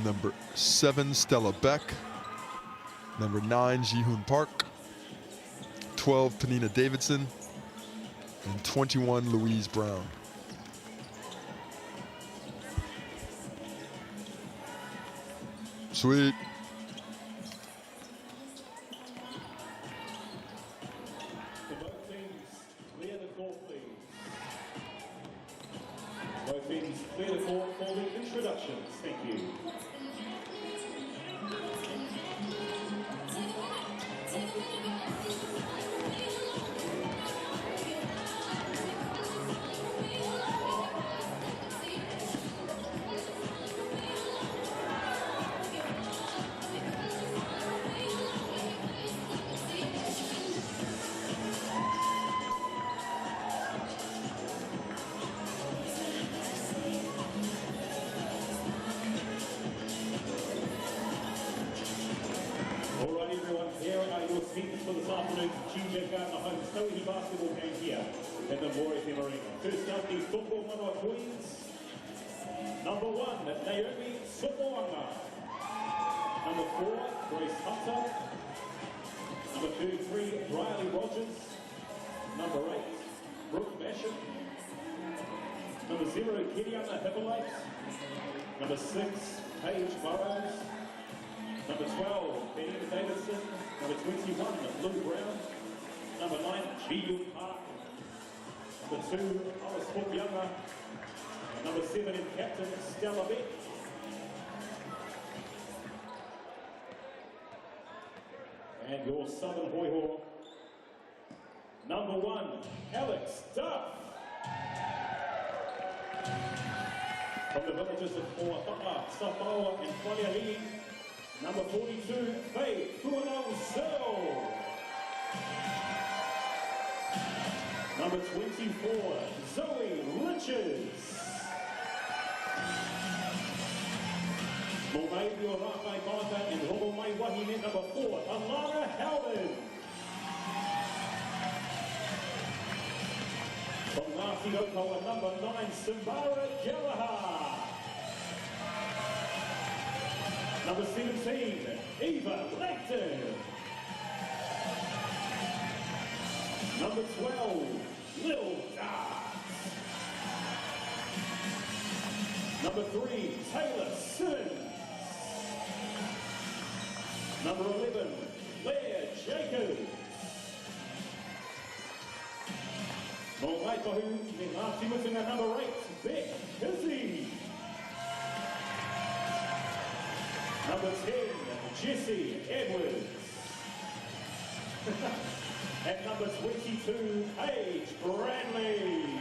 Number 7, Stella Beck. Number 9, Ji-Hoon Park. 12, Panina Davidson. And 21, Louise Brown. Sweet. Both teams, clear the court, please. Both teams, clear the court for the introductions. Thank you. For this afternoon's GJ Gardner home Tauihi basketball game here in the Aotearoa. First up, the Tokomanawa Queens. Number 1, Naomi Sopoanga. Number 4, Grace Hunter. Number 33, Riley Rogers. Number 8, Brooke Basham. Number 0, Kiriana Hippolyte. Number 6, Paige Burrows. Number 12, Benita Davidson. Number 21, Lou Brown. Number 9, Ji-Hoon Park. Number 2, Alice Hokianga. And number 7 in captain, Stella Beck. And your Southern Hoiho. Number 1, Alex Duff. From the villages of Moapapa, Sapaua and Whalealii. Number 42, Faye Tuanau-Searle. Number 24, Zoe Richards. Momaibio Rafai Mata and Robo Mai Wahine. Number 4, Alana Howard. From Ngāti Okoa, number 9, Simbara Gallagher. Number 17, Eva Lecter. Number 12, Lil Darts. Number 3, Taylor Simmons. Number 11, Claire Jacobs. Momaitohu, Ngāti Mutunga, number 8, Beck Pizzi. Number 10, Jessie Edwards. And number 22, Paige Bradley.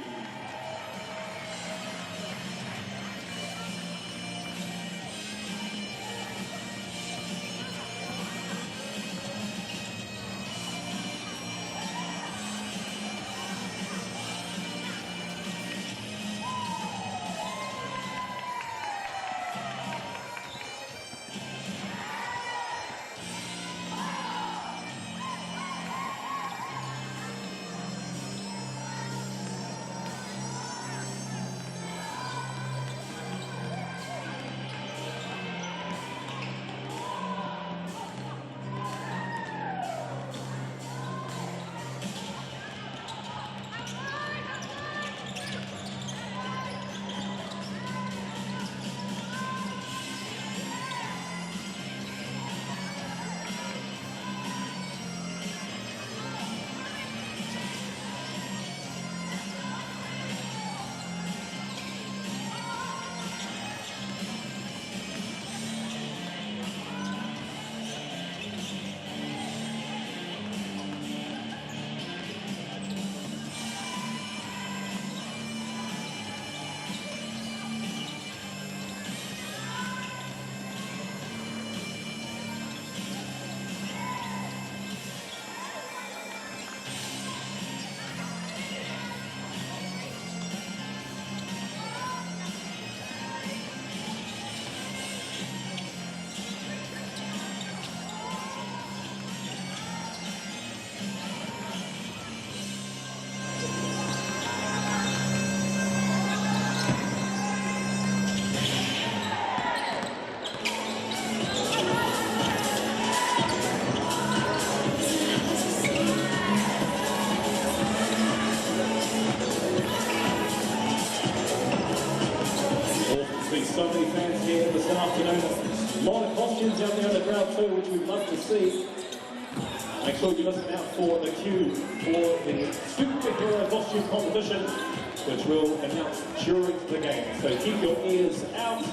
so many fans here this afternoon. A lot of costumes out there in the crowd too, which we'd love to see. Make sure you listen out for the cue for the superhero costume competition, which we'll announce during the game. So keep your ears out,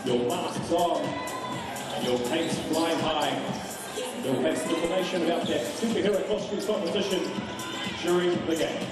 your masks on, and your capes flying high. We'll have some information about that superhero costume competition during the game.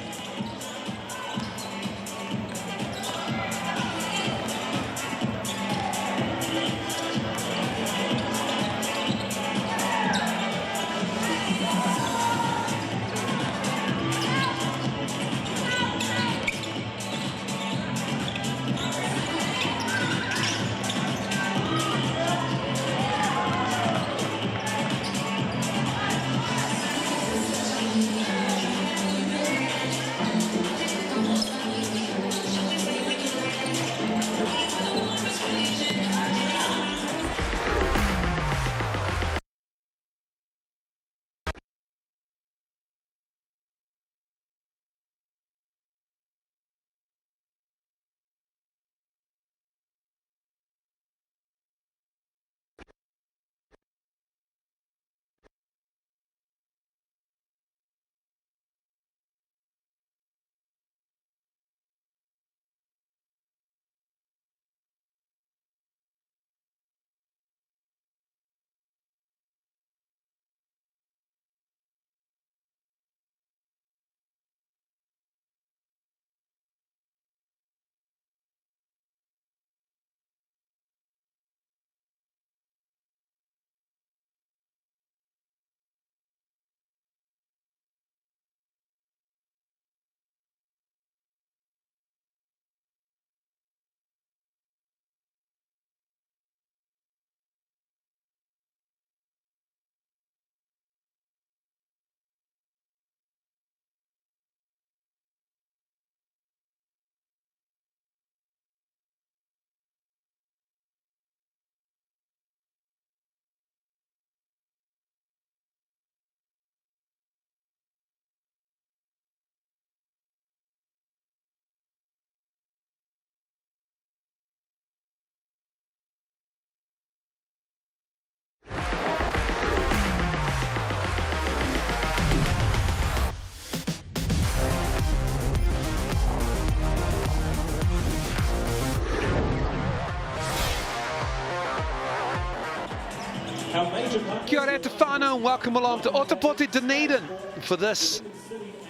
Kia ora te whānau and welcome along to Ōtepoti Dunedin for this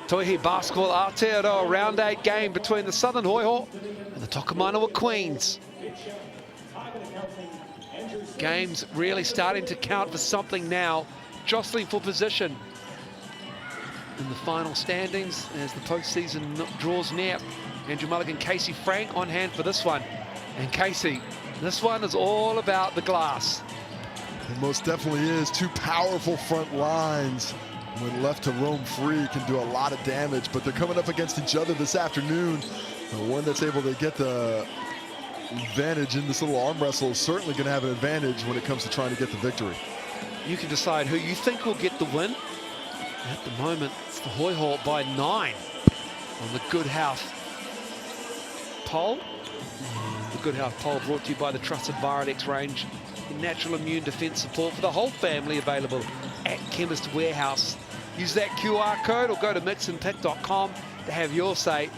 Tauihi Basketball Aotearoa Round 8 game between the Southern Hoiho and the Tokomanawa Queens. Game's really starting to count for something now, jostling for position in the final standings as the postseason draws near. Andrew Mulligan, Casey Frank on hand for this one. And Casey, this one is all about the glass. It most definitely is. Two powerful front lines, when left to roam free, can do a lot of damage, but they're coming up against each other this afternoon. The one that's able to get the advantage in this little arm wrestle is certainly going to have an advantage when it comes to trying to get the victory. You can decide who you think will get the win. At the moment, it's the Hoiho by 9 on the Good Health poll. And the Good Health poll brought to you by the trusted Varadex range. Natural immune defense support for the whole family available at Chemist Warehouse. Use that QR code or go to mixandpick.com to have your say.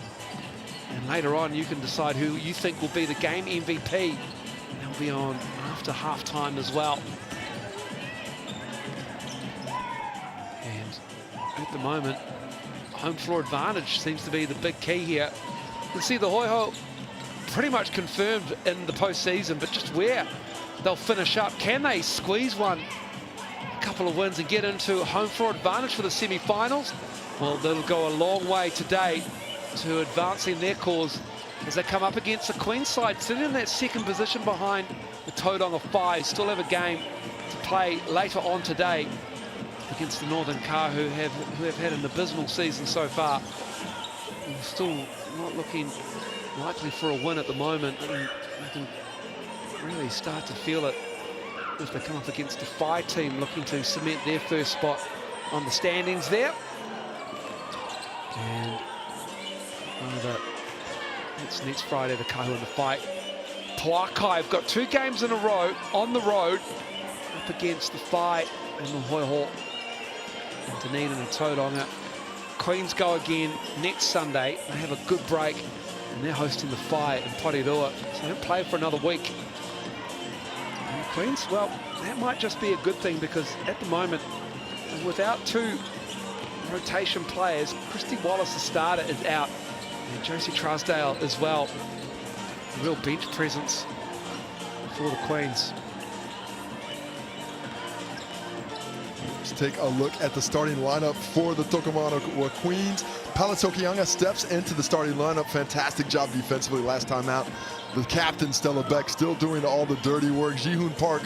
And later on, you can decide who you think will be the game MVP. They'll be on after halftime as well. And at the moment, home floor advantage seems to be the big key here. You can see the Hoiho pretty much confirmed in the postseason, but just where they'll finish up. Can they squeeze one, a couple of wins and get into home floor advantage for the semi-finals? Well, they'll go a long way today to advancing their cause as they come up against the Queens side, sitting in that second position behind the Tauranga 5. Still have a game to play later on today against the Northern Car, who have had an abysmal season so far. And still not looking likely for a win at the moment. And they can really start to feel it if they come up against the Phi team looking to cement their first spot on the standings there. And it's next Friday, the Kahu and the Phi Pauakai have got 2 games in a row on the road up against the Whai and the Hoiho and Dunedin and Tauranga. Queens go again next Sunday. They have a good break and they're hosting the Whai in Porirua, so they don't play for another week. And the Queens, well, that might just be a good thing, because at the moment, without 2 rotation players, Christy Wallace, the starter, is out, and Josie Trusdale as well. A real bench presence for the Queens. Let's take a look at the starting lineup for the Tokomanawa Queens. Pala Tokianga steps into the starting lineup. Fantastic job defensively last time out. The captain, Stella Beck, still doing all the dirty work. Jihoon Park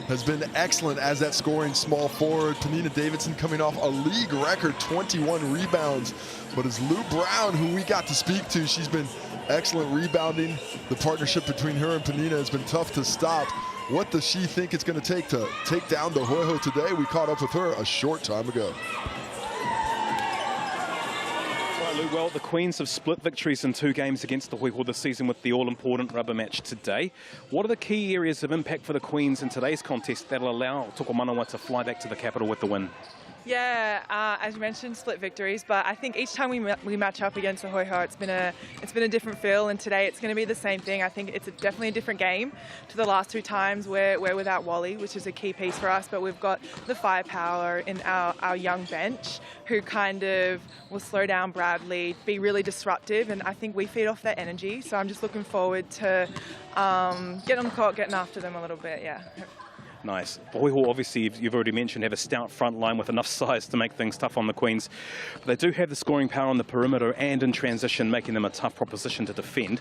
has been excellent as that scoring small forward. Panina Davidson coming off a league record 21 rebounds. But it's Lou Brown, who we got to speak to. She's been excellent rebounding. The partnership between her and Panina has been tough to stop. What does she think it's going to take down the Hoiho today? We caught up with her a short time ago. Right, Lou, well, the Queens have split victories in 2 games against the Hoiho this season with the all-important rubber match today. What are the key areas of impact for the Queens in today's contest that'll allow Tokomanawa to fly back to the capital with the win? Yeah, as you mentioned, split victories, but I think each time we match up against the Hoiho, it's been a different feel, and today it's going to be the same thing. I think it's definitely a different game to the last 2 times where we're without Wally, which is a key piece for us, but we've got the firepower in our young bench who kind of will slow down Bradley, be really disruptive, and I think we feed off that energy, so I'm just looking forward to getting on the court, getting after them a little bit, yeah. Nice. Hoiho, obviously, you've already mentioned, have a stout front line with enough size to make things tough on the Queens. But they do have the scoring power on the perimeter and in transition, making them a tough proposition to defend.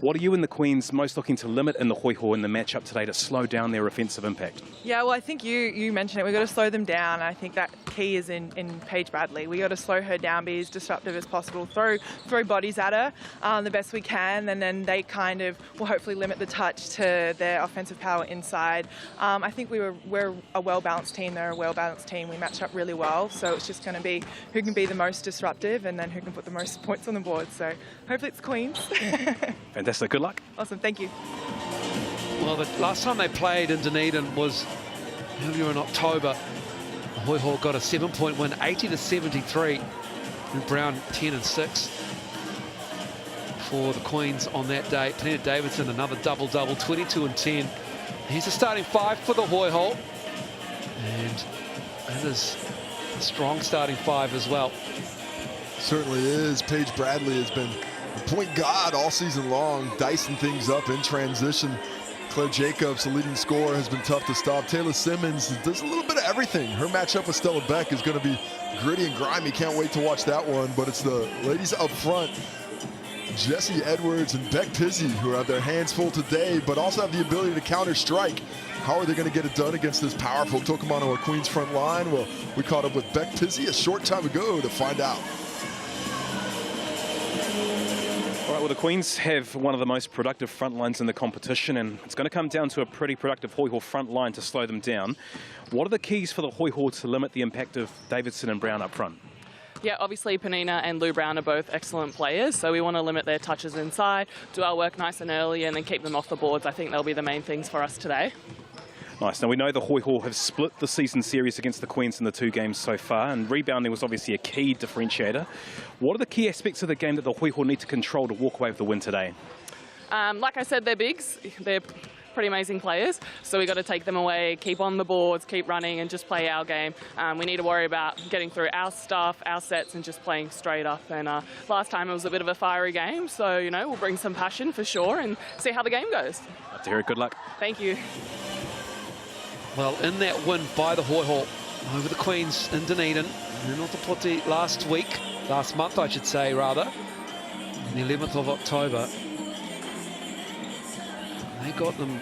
What are you and the Queens most looking to limit in the Hoiho in the matchup today to slow down their offensive impact? Yeah, well, I think you mentioned it. We've got to slow them down. I think that key is in Paige Bradley. We got to slow her down, be as disruptive as possible, throw bodies at her the best we can, and then they kind of will hopefully limit the touch to their offensive power inside. I think we're a well-balanced team. They're a well-balanced team. We match up really well, so it's just going to be who can be the most disruptive and then who can put the most points on the board. So hopefully it's Queens. Fantastic. Good luck. Awesome. Thank you. Well, the last time they played in Dunedin was earlier in October. Hoiho got a 7-point win, 80-73. And Brown 10-6 for the Queens on that day. Panina Davidson, another double-double, 22-10. He's the starting 5 for the Hoiho. And that is a strong starting 5 as well. Certainly is. Paige Bradley has been the point guard all season long, dicing things up in transition. Claire Jacobs, the leading scorer, has been tough to stop. Taylor Simmons does a little bit of everything. Her matchup with Stella Beck is going to be gritty and grimy. Can't wait to watch that one. But it's the ladies up front, Jessie Edwards and Beck Pizzi, who have their hands full today, but also have the ability to counter-strike. How are they going to get it done against this powerful Tokomanawa Queens front line? Well, we caught up with Beck Pizzi a short time ago to find out. All right, well, the Queens have one of the most productive front lines in the competition, and it's going to come down to a pretty productive Hoiho front line to slow them down. What are the keys for the Hoiho to limit the impact of Davidson and Brown up front? Yeah, obviously Panina and Lou Brown are both excellent players, so we want to limit their touches inside, do our work nice and early, and then keep them off the boards. I think they'll be the main things for us today. Nice. Now, we know the Hoiho have split the season series against the Queens in the 2 games so far, and rebounding was obviously a key differentiator. What are the key aspects of the game that the Hoiho need to control to walk away with the win today? Like I said, they're bigs. They're pretty amazing players, so we got to take them away, keep on the boards, keep running, and just play our game. We need to worry about getting through our stuff, our sets, and just playing straight up. And last time it was a bit of a fiery game, so you know, we'll bring some passion for sure and see how the game goes. Love to hear it. Good luck. Thank you. Well, in that win by the Hoiho over the Queens in Dunedin, in Otapoti last month I should say rather, on the 11th of October, they got them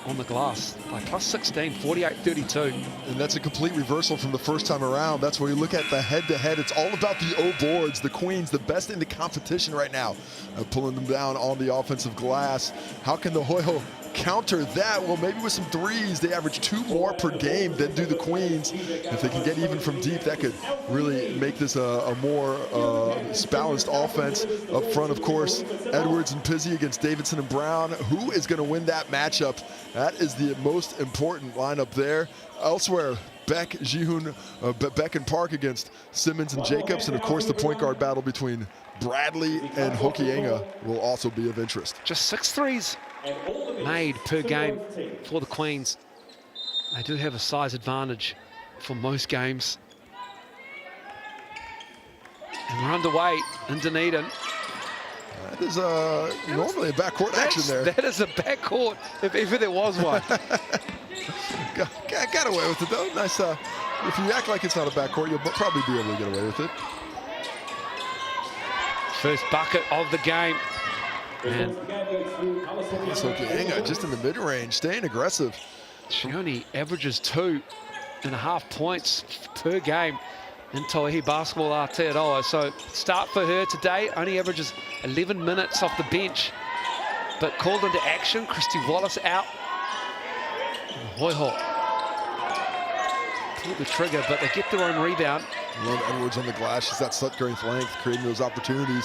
on the glass by plus 16, 48-32. And that's a complete reversal from the first time around. That's where you look at the head-to-head. It's all about the O boards. The Queens, the best in the competition right now, pulling them down on the offensive glass. How can the Hoiho counter that? Well, maybe with some threes. They average 2 more per game than do the Queens. If they can get even from deep, that could really make this a more balanced offense. Up front, of course, Edwards and Pizzi against Davidson and Brown. Who is going to win that matchup? That is the most important lineup there. Elsewhere, Beck, Jihoon, Beck and Park against Simmons and Jacobs. And, of course, the point guard battle between Bradley and Hokianga will also be of interest. Just 6 threes made per game for the Queens. They do have a size advantage for most games. And we're underway in Dunedin. That is normally a backcourt action there. That is a backcourt, if ever there was one. Got away with it, though. Nice. If you act like it's not a backcourt, you'll probably be able to get away with it. First bucket of the game. And Hokianga just in the mid-range, staying aggressive. she only averages 2.5 points per game in Tauihi Basketball Aotearoa. So start for her today, only averages 11 minutes off the bench, but called into action. Christy Wallace out. Hoiho pulled the trigger, but they get their own rebound. Love Edwards on the glass. She's got such great length, creating those opportunities.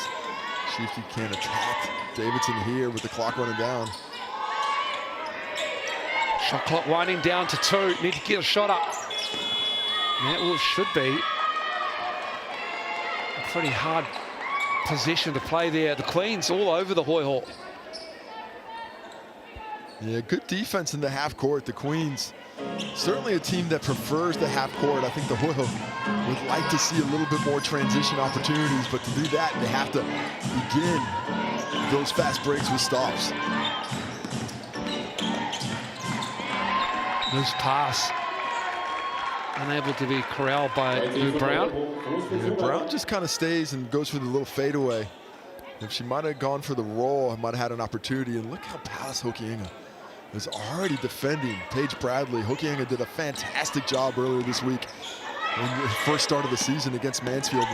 See if you can attack Davidson here with the clock running down. Shot clock winding down to 2. Need to get a shot up. And that should be a pretty hard possession to play there. The Queens all over the Hoiho. Yeah, good defense in the half court. The Queens, certainly a team that prefers the half court. I think the Hoiho would like to see a little bit more transition opportunities, but to do that, they have to begin those fast breaks with stops. Loose pass. Unable to be corralled by Brown. Yeah, Brown just kind of stays and goes for the little fadeaway. If she might have gone for the roll, I might have had an opportunity. And look how Palace Hokianga is already defending Paige Bradley. Hokianga did a fantastic job earlier this week in the first start of the season against Mansfield.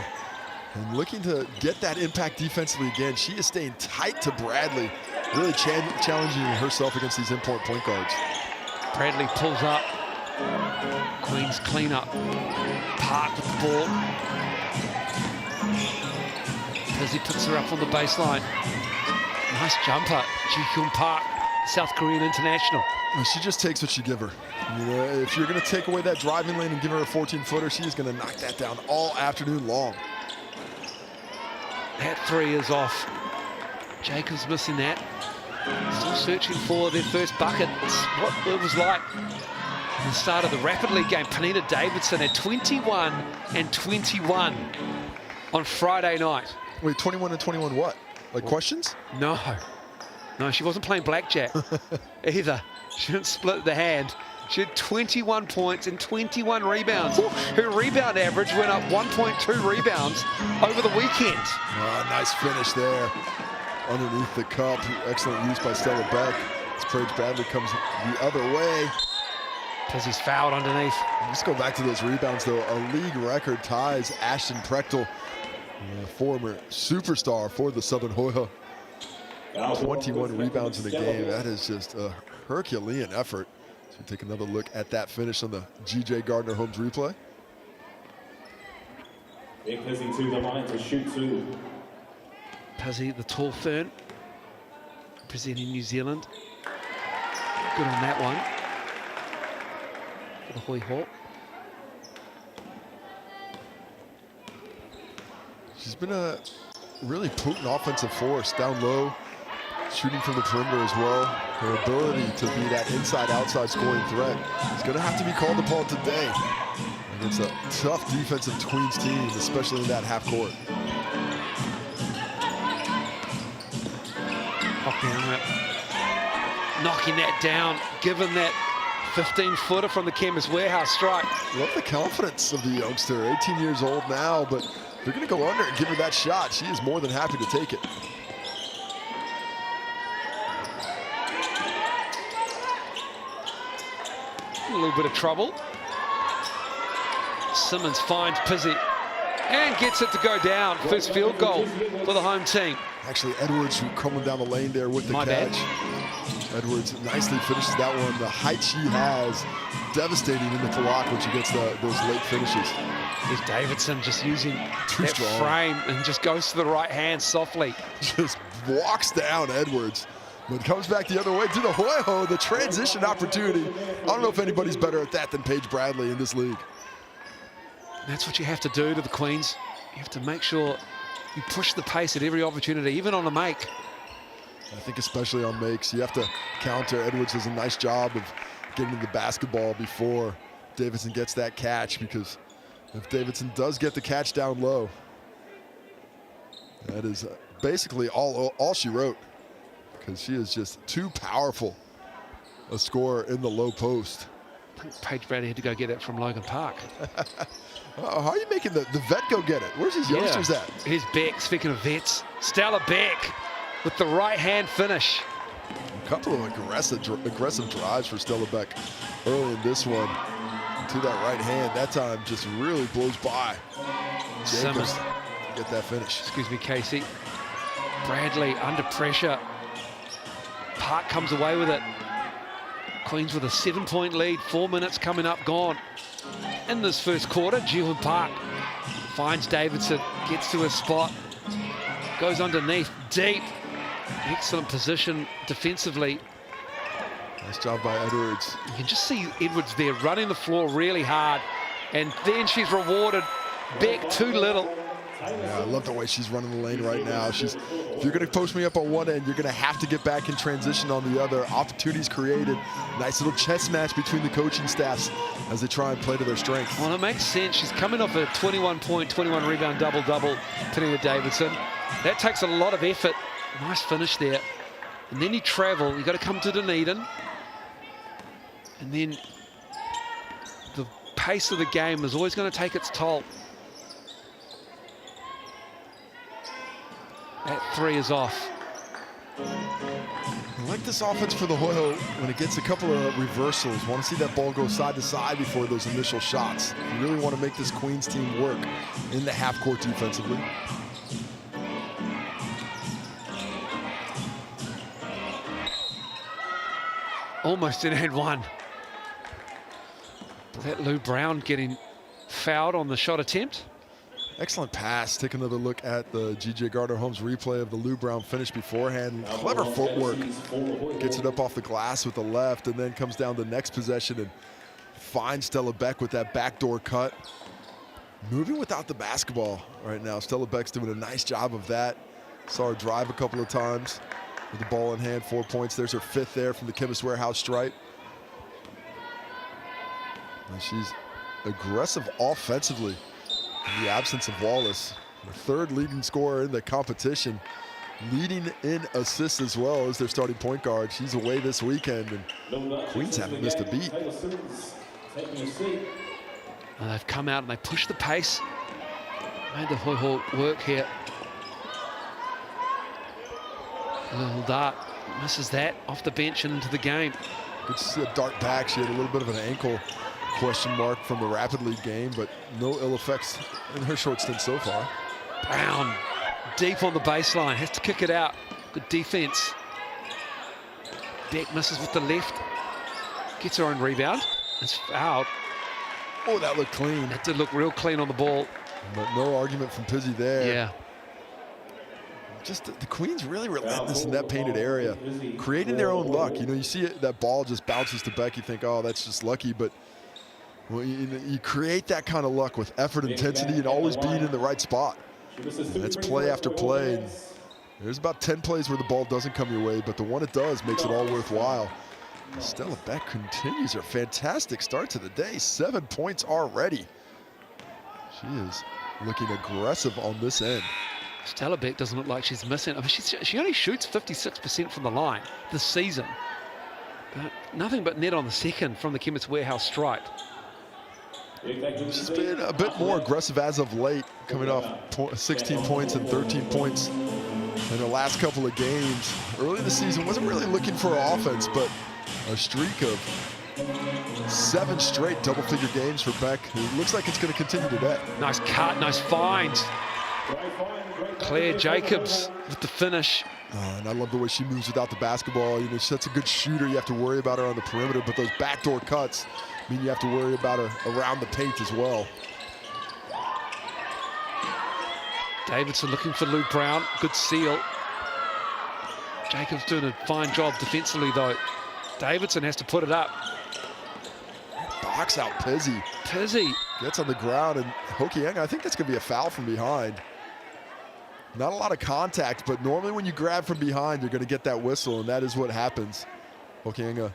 And looking to get that impact defensively again. She is staying tight to Bradley, really challenging herself against these important point guards. Bradley pulls up. Queens clean up. Park with the ball. Pizzi puts her up on the baseline. Nice jumper. Ji-Hyun Park, South Korean international. Well, she just takes what you give her. You know, if you're going to take away that driving lane and give her a 14-footer, she is going to knock that down all afternoon long. That 3 is off. Jacobs missing that. Still searching for their first bucket. It's what it was like at the start of the Rapid League game. Panina Davidson at 21 and 21 on Friday night. Wait, 21 and 21 what? Like questions? No. No, she wasn't playing blackjack either. She didn't split the hand. She had 21 points and 21 rebounds. Her rebound average went up 1.2 rebounds over the weekend. Oh, nice finish there. Underneath the cup. Excellent use by Stella Beck. As Paige Bradley comes the other way. Pizzi's fouled underneath. Let's go back to those rebounds, though. A league record ties Ashton Prechtel, former superstar for the Southern Hoiho. 21 rebounds in the game. That is just a Herculean effort. So take another look at that finish on the G.J. Gardner Holmes replay. Pizzi to the line to shoot 2. Pizzi, the tall fern, representing New Zealand. Good on that one. For the Hoiho. She's been a really potent offensive force down low, shooting from the perimeter as well. Her ability to be that inside-outside scoring threat is going to have to be called upon today against a tough defensive Queens team, especially in that half court. Knocking that down, given that 15-footer from the Chemist Warehouse strike. Love the confidence of the youngster, 18 years old now, but they're going to go under and give her that shot. She is more than happy to take it. A little bit of trouble. Simmons finds Pizzi and gets it to go down. First field goal for the home team. Actually, Edwards coming down the lane there with the catch. Bad. Edwards nicely finishes that one. The height she has, devastating in the clock when she gets those late finishes. There's Davidson just using Too that strong. frame and just goes to the right hand softly. Just walks down Edwards. But comes back the other way to the Hoiho, the transition opportunity. I don't know if anybody's better at that than Paige Bradley in this league. That's what you have to do to the Queens. You have to make sure you push the pace at every opportunity, even on a make. I think especially on makes, you have to counter. Edwards does a nice job of getting the basketball before Davidson gets that catch, because if Davidson does get the catch down low, that is basically all she wrote, because she is just too powerful a scorer in the low post. I think Paige Bradley had to go get it from Logan Park. How are you making the vet go get it? Where's his youngsters at? Here's Beck, speaking of vets. Stella Beck with the right hand finish. A couple of aggressive drives for Stella Beck early in this one. To that right hand, that time just really blows by. Jacobs get that finish. Excuse me, Casey. Bradley under pressure. Park comes away with it. Queens with a 7-point lead, 4 minutes coming up, gone. In this first quarter, Jihoon Park finds Davidson, gets to his spot, goes underneath, deep. Excellent position defensively. Nice job by Edwards. You can just see Edwards there running the floor really hard, and then she's rewarded. Beck too little. Yeah, I love the way she's running the lane right now. If you're going to post me up on one end, you're going to have to get back in transition on the other. Opportunities created. Nice little chess match between the coaching staffs as they try and play to their strengths. Well, it makes sense. She's coming off a 21-point, 21-rebound double-double, Tanika Davidson. That takes a lot of effort. Nice finish there. And then you travel. You've got to come to Dunedin. And then the pace of the game is always going to take its toll. That three is off. I like this offense for the Hoiho when it gets a couple of reversals. Want to see that ball go side to side before those initial shots. You really want to make this Queens team work in the half court defensively. Almost in and one. That Lou Brown getting fouled on the shot attempt. Excellent pass. Take another look at the G.J. Gardner-Holmes replay of the Lou Brown finish beforehand. Clever footwork. Gets it up off the glass with the left, and then comes down the next possession and finds Stella Beck with that backdoor cut. Moving without the basketball right now. Stella Beck's doing a nice job of that. Saw her drive a couple of times with the ball in hand. 4 points. There's her fifth there from the Chemist Warehouse stripe. And she's aggressive offensively. In the absence of Wallace, the third leading scorer in the competition, leading in assists as well as their starting point guard. She's away this weekend, and Queens haven't missed a beat. And they've come out and they push the pace. Made the Hoiho work here. A little dart misses that off the bench and into the game. Good to see a dart back. She had a little bit of an ankle question mark from the Rapid League game, but no ill effects in her short stint so far. Brown deep on the baseline, has to kick it out. Good defense. Beck misses with the left, gets her own rebound. It's fouled. Oh, that looked clean. That did look real clean on the ball. But no argument from Pizzy there. Yeah. Just the Queens really relentless in that painted area, creating their own luck. You know, you see it, that ball just bounces to Beck, you think, oh, that's just lucky, but well, you create that kind of luck with effort, intensity, and always being in the right spot. And that's play after play. And there's about 10 plays where the ball doesn't come your way, but the one it does makes it all worthwhile. Stella Beck continues her fantastic start to the day. 7 points already. She is looking aggressive on this end. Stella Beck doesn't look like she's missing. I mean, she only shoots 56% from the line this season. But nothing but net on the second from the Chemist Warehouse stripe. She's been a bit more aggressive as of late, coming off 16 points and 13 points in the last couple of games. Early in the season, wasn't really looking for offense, but a streak of 7 straight double-figure games for Beck. It looks like it's going to continue today. Nice cut, nice find. Claire Jacobs with the finish. And I love the way she moves without the basketball. You know, she's such a good shooter. You have to worry about her on the perimeter, but those backdoor cuts mean you have to worry about her around the paint as well. Davidson looking for Lou Brown. Good seal. Jacobs doing a fine job defensively, though. Davidson has to put it up. Box out Pizzi. Pizzi Gets on the ground, and Hokianga, I think that's going to be a foul from behind. Not a lot of contact, but normally when you grab from behind, you're going to get that whistle, and that is what happens. Hokianga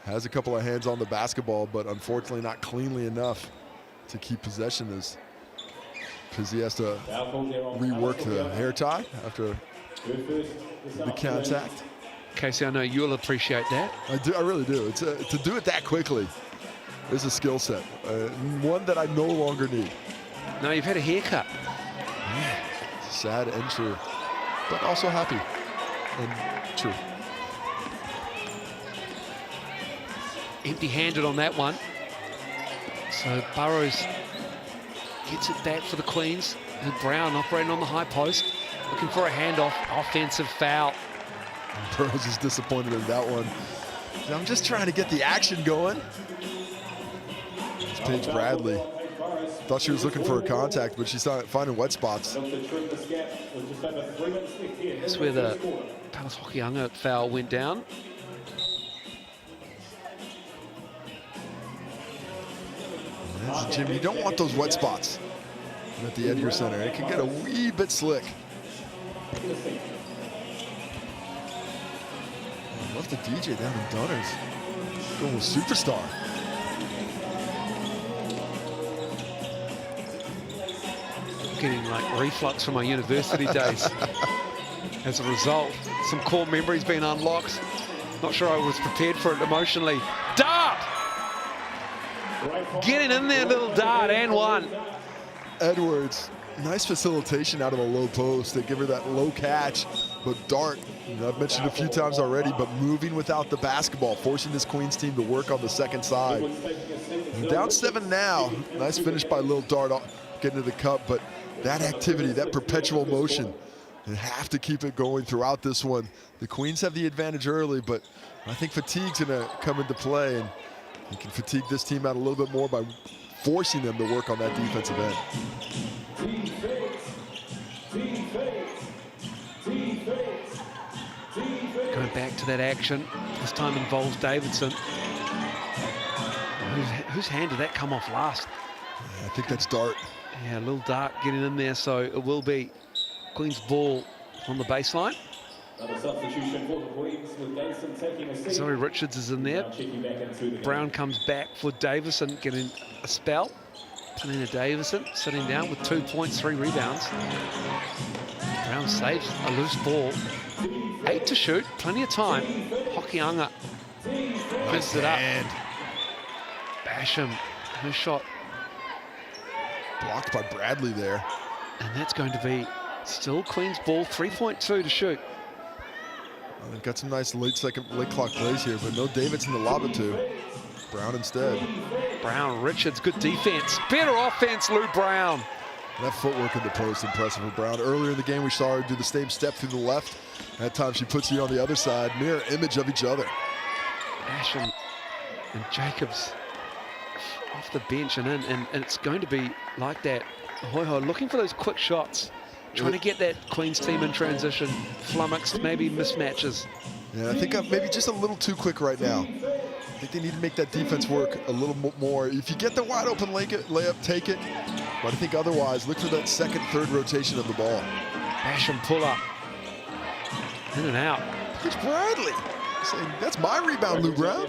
has a couple of hands on the basketball, but unfortunately not cleanly enough to keep possession, as Pizzi has to rework the hair tie after the contact. Casey, I know you'll appreciate that. I really do. It's to do it that quickly is a skill set, one that I no longer need. No, you've had a haircut. Sad and true, but also happy and true. Empty-handed on that one. So Burrows gets it back for the Queens. And Brown operating on the high post, looking for a handoff. Offensive foul. Burrows is disappointed in that one. I'm just trying to get the action going. It's Paige Bradley. Thought she was looking for a contact, but she's finding wet spots. That's where the Palace Hokianga foul went down. Jim, you don't want those wet spots at the Edgar Centre. It can get a wee bit slick. I love the DJ down in Dunners. Going with Superstar. Getting like reflux from my university days. As a result, some core memories being unlocked. Not sure I was prepared for it emotionally. Dart! Getting in there, little dart, and one. Edwards, nice facilitation out of the low post. They give her that low catch, but Dart, you know, I've mentioned a few times already, but moving without the basketball, forcing this Queens team to work on the second side. And down 7 now. Nice finish by Lil Dart getting to the cup, but that activity, that perpetual motion, they have to keep it going throughout this one. The Queens have the advantage early, but I think fatigue's gonna come into play, and you can fatigue this team out a little bit more by forcing them to work on that defensive end. Going back to that action, this time involves Davidson. Whose hand did that come off last? I think that's Dart. Yeah, a little Dart getting in there, so it will be Queen's ball on the baseline. Substitution for the Queens with Davison taking a seat. Zoe Richards is in there. Brown comes back for Davison, getting a spell. Talina Davison sitting down with 2 points, 3 rebounds. Brown saves a loose ball. 8 to shoot, plenty of time. Hokianga picks it up. Basham, her shot. Blocked by Bradley there. And that's going to be still Queen's ball, 3.2 to shoot. They've got some nice late clock plays here, but no Davidson to lob it to. Brown instead. Brown, Richards, good defense. Better offense, Lou Brown. That footwork in the post, impressive for Brown. Earlier in the game, we saw her do the same step through the left. That time she puts you on the other side, mirror image of each other. Asham and Jacobs off the bench and in, and it's going to be like that. Hoiho looking for those quick shots, trying to get that Queens team in transition, flummoxed, maybe mismatches. Yeah, I think I'm maybe just a little too quick right now. I think they need to make that defense work a little more. If you get the wide open layup, take it. But I think otherwise, look for that second, third rotation of the ball. Basham pull up. In and out. It's Bradley. Saying, that's my rebound, Lou Brown.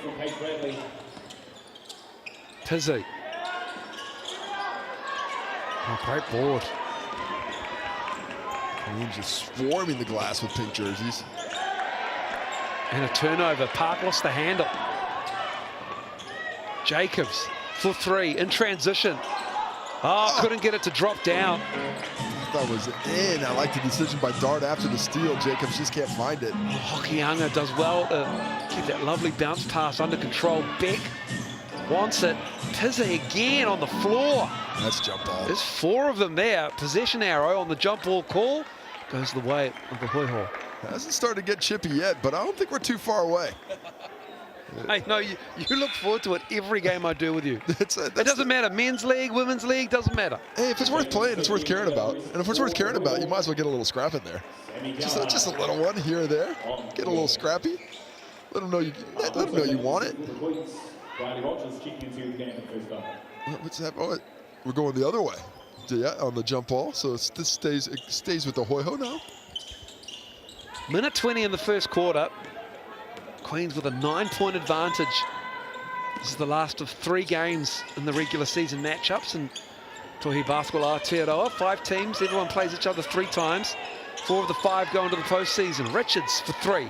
Pizzi. Oh, great board. Queens just swarming the glass with pink jerseys. And a turnover. Park lost the handle. Jacobs for 3 in transition. Oh, couldn't get it to drop down. That was in. I like the decision by Dart after the steal. Jacobs just can't find it. Oh, Hokianga does well to keep that lovely bounce pass under control. Beck wants it. Pizzi again on the floor. That's jump ball. There's 4 of them there. Possession arrow on the jump ball call. Goes the way of the Hoiho. Hasn't started to get chippy yet, but I don't think we're too far away. Hey, no, you look forward to it every game I do with you. It doesn't matter. Men's league, women's league, doesn't matter. Hey, if it's worth playing, it's worth caring about. And if it's worth caring about, you might as well get a little scrap in there. Just a little one here or there. Get a little scrappy. Let them know you want it. What's that? Oh, we're going the other way. Yeah, on the jump ball. So this stays with the Hoiho now. Minute 20 in the first quarter. Queens with a 9-point advantage. This is the last of 3 games in the regular season matchups. And Tauihi Basketball Aotearoa, 5 teams. Everyone plays each other 3 times. 4 of the 5 go into the postseason. Richards for 3.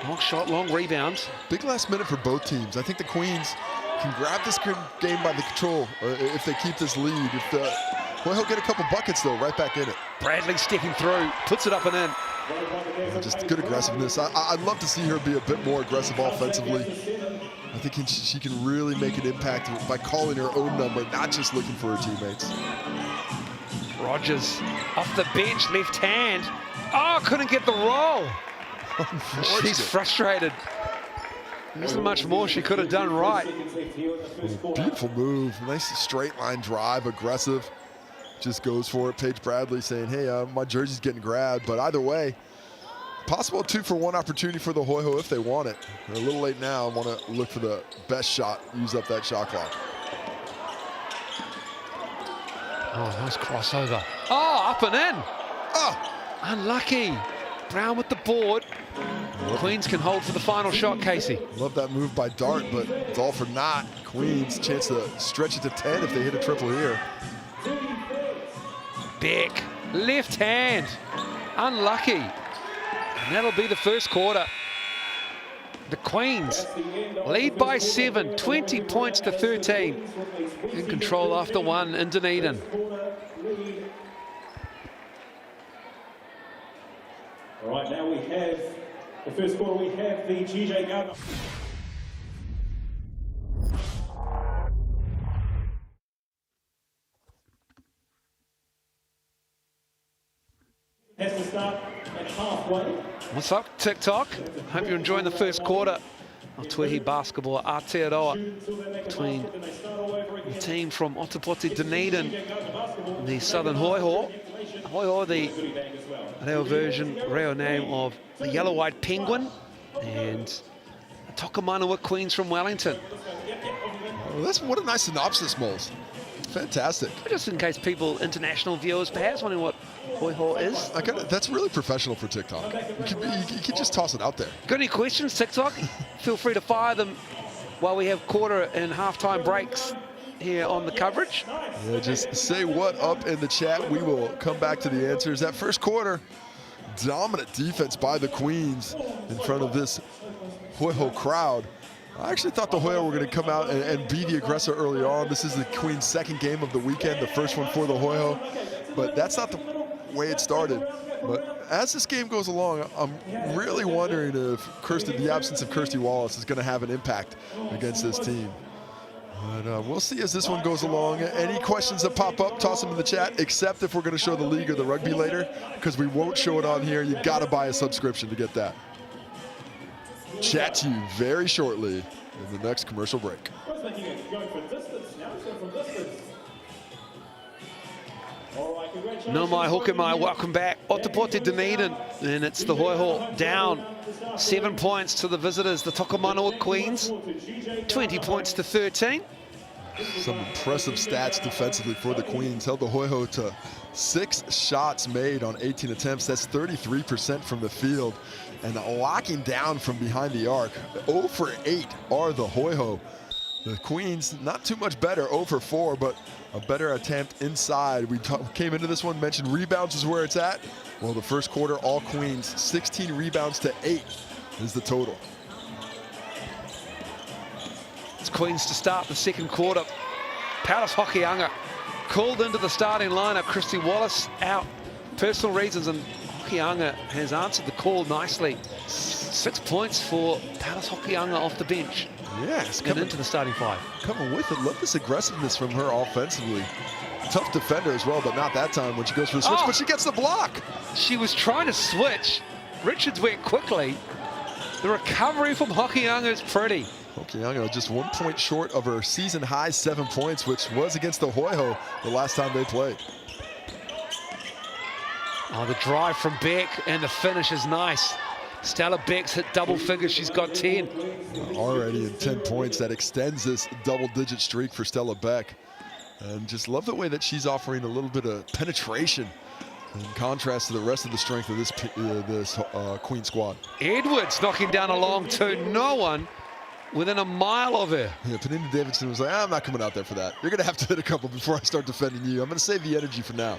Long shot, long rebound. Big last minute for both teams. I think the Queens can grab this game by the control if they keep this lead. If the Hoiho get a couple buckets, though, right back in it. Bradley stepping through, puts it up and in. Just good aggressiveness. I'd love to see her be a bit more aggressive offensively. I think she can really make an impact by calling her own number, not just looking for her teammates. Rogers off the bench, left hand. Oh, couldn't get the roll. She's frustrated. There isn't much more she could have done right. Beautiful move. Nice straight line drive, aggressive. Just goes for it. Paige Bradley saying, hey, my jersey's getting grabbed. But either way, possible 2-for-1 opportunity for the Hoiho if they want it. They're a little late now. Want to look for the best shot, use up that shot clock. Oh, nice crossover. Oh, up and in. Oh, unlucky. Brown with the board. Queens can hold for the final shot, Casey. Love that move by Dart, but it's all for naught. Queens chance to stretch it to 10 if they hit a triple here. Beck, left hand, unlucky. And that'll be the first quarter. The Queens lead by 7, 20 points to 13. In control after 1 in Dunedin. All right, now we have the first quarter. We have the GJ Gardner. Has to start at halfway. What's up, TikTok? Hope you're enjoying the first quarter of Tauihi Basketball Aotearoa between the team from Otapoti Dunedin and the Southern Hoiho. Hoiho, the reo version, reo name of the yellow-eyed penguin, and the Tokomanawa Queens from Wellington. Oh, what a nice synopsis, Moles. Fantastic. Just in case people, international viewers, perhaps wondering what Hoiho is. That's really professional for TikTok. You can just toss it out there. Got any questions, TikTok? Feel free to fire them while we have quarter and halftime breaks here on the coverage. Yeah, just say what up in the chat. We will come back to the answers. That first quarter, dominant defense by the Queens in front of this Hoiho crowd. I actually thought the Hoiho were going to come out and be the aggressor early on. This is the Queens' second game of the weekend, the first one for the Hoiho. But that's not the way it started. But as this game goes along, I'm really wondering if the absence of Kirsty Wallace is going to have an impact against this team. But we'll see as this one goes along. Any questions that pop up, toss them in the chat, except if we're going to show the league or the rugby later, because we won't show it on here. You've got to buy a subscription to get that. Chat to you very shortly in the next commercial break. No mai hoke mai, welcome back. Otapoti Dunedin, and it's the Hoiho down 7 points to the visitors, the Tokomanawa Queens, 20 points to 13. Some impressive stats defensively for the Queens. Held the Hoiho to 6 shots made on 18 attempts. That's 33% from the field. And locking down from behind the arc. 0 for 8 are the Hoiho. The Queens, not too much better, 0 for 4, but a better attempt inside. We came into this one, mentioned rebounds is where it's at. Well, the first quarter, all Queens, 16 rebounds to 8 is the total. It's Queens to start the second quarter. Paulus Hokianga called into the starting lineup. Christy Wallace out, personal reasons, and Hokianga has answered the call nicely. 6 points for Dallas Hokianga off the bench. Yes, And into the starting 5. coming with it. Love this aggressiveness from her offensively. Tough defender as well, but not that time when she goes for the switch, but she gets the block. She was trying to switch. Richards went quickly. The recovery from Hokianga is pretty. Hokianga just 1 point short of her season high 7 points, which was against the Hoiho the last time they played. Oh, the drive from Beck and the finish is nice. Stella Beck's hit double figures. She's got 10. Already in 10 points. That extends this double-digit streak for Stella Beck. And just love the way that she's offering a little bit of penetration in contrast to the rest of the strength of this Queen squad. Edwards knocking down a long two. No one within a mile of her. Yeah, Panina Davidson was like, I'm not coming out there for that. You're going to have to hit a couple before I start defending you. I'm going to save the energy for now.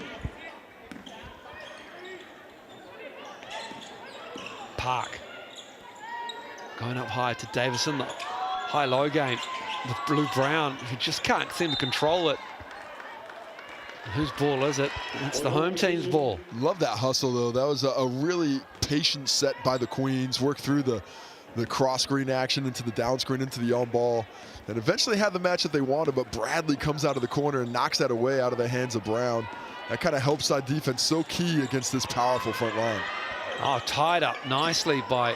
Park going up high to Davison. The high-low game with Blue-Brown, who just can't seem to control it. Whose ball is it? It's the home team's ball. Love that hustle, though. That was a really patient set by the Queens. Worked through the cross-screen action into the down screen, into the on-ball, and eventually had the match that they wanted, but Bradley comes out of the corner and knocks that away out of the hands of Brown. That kind of help side defense, so key against this powerful front line. Oh, tied up nicely by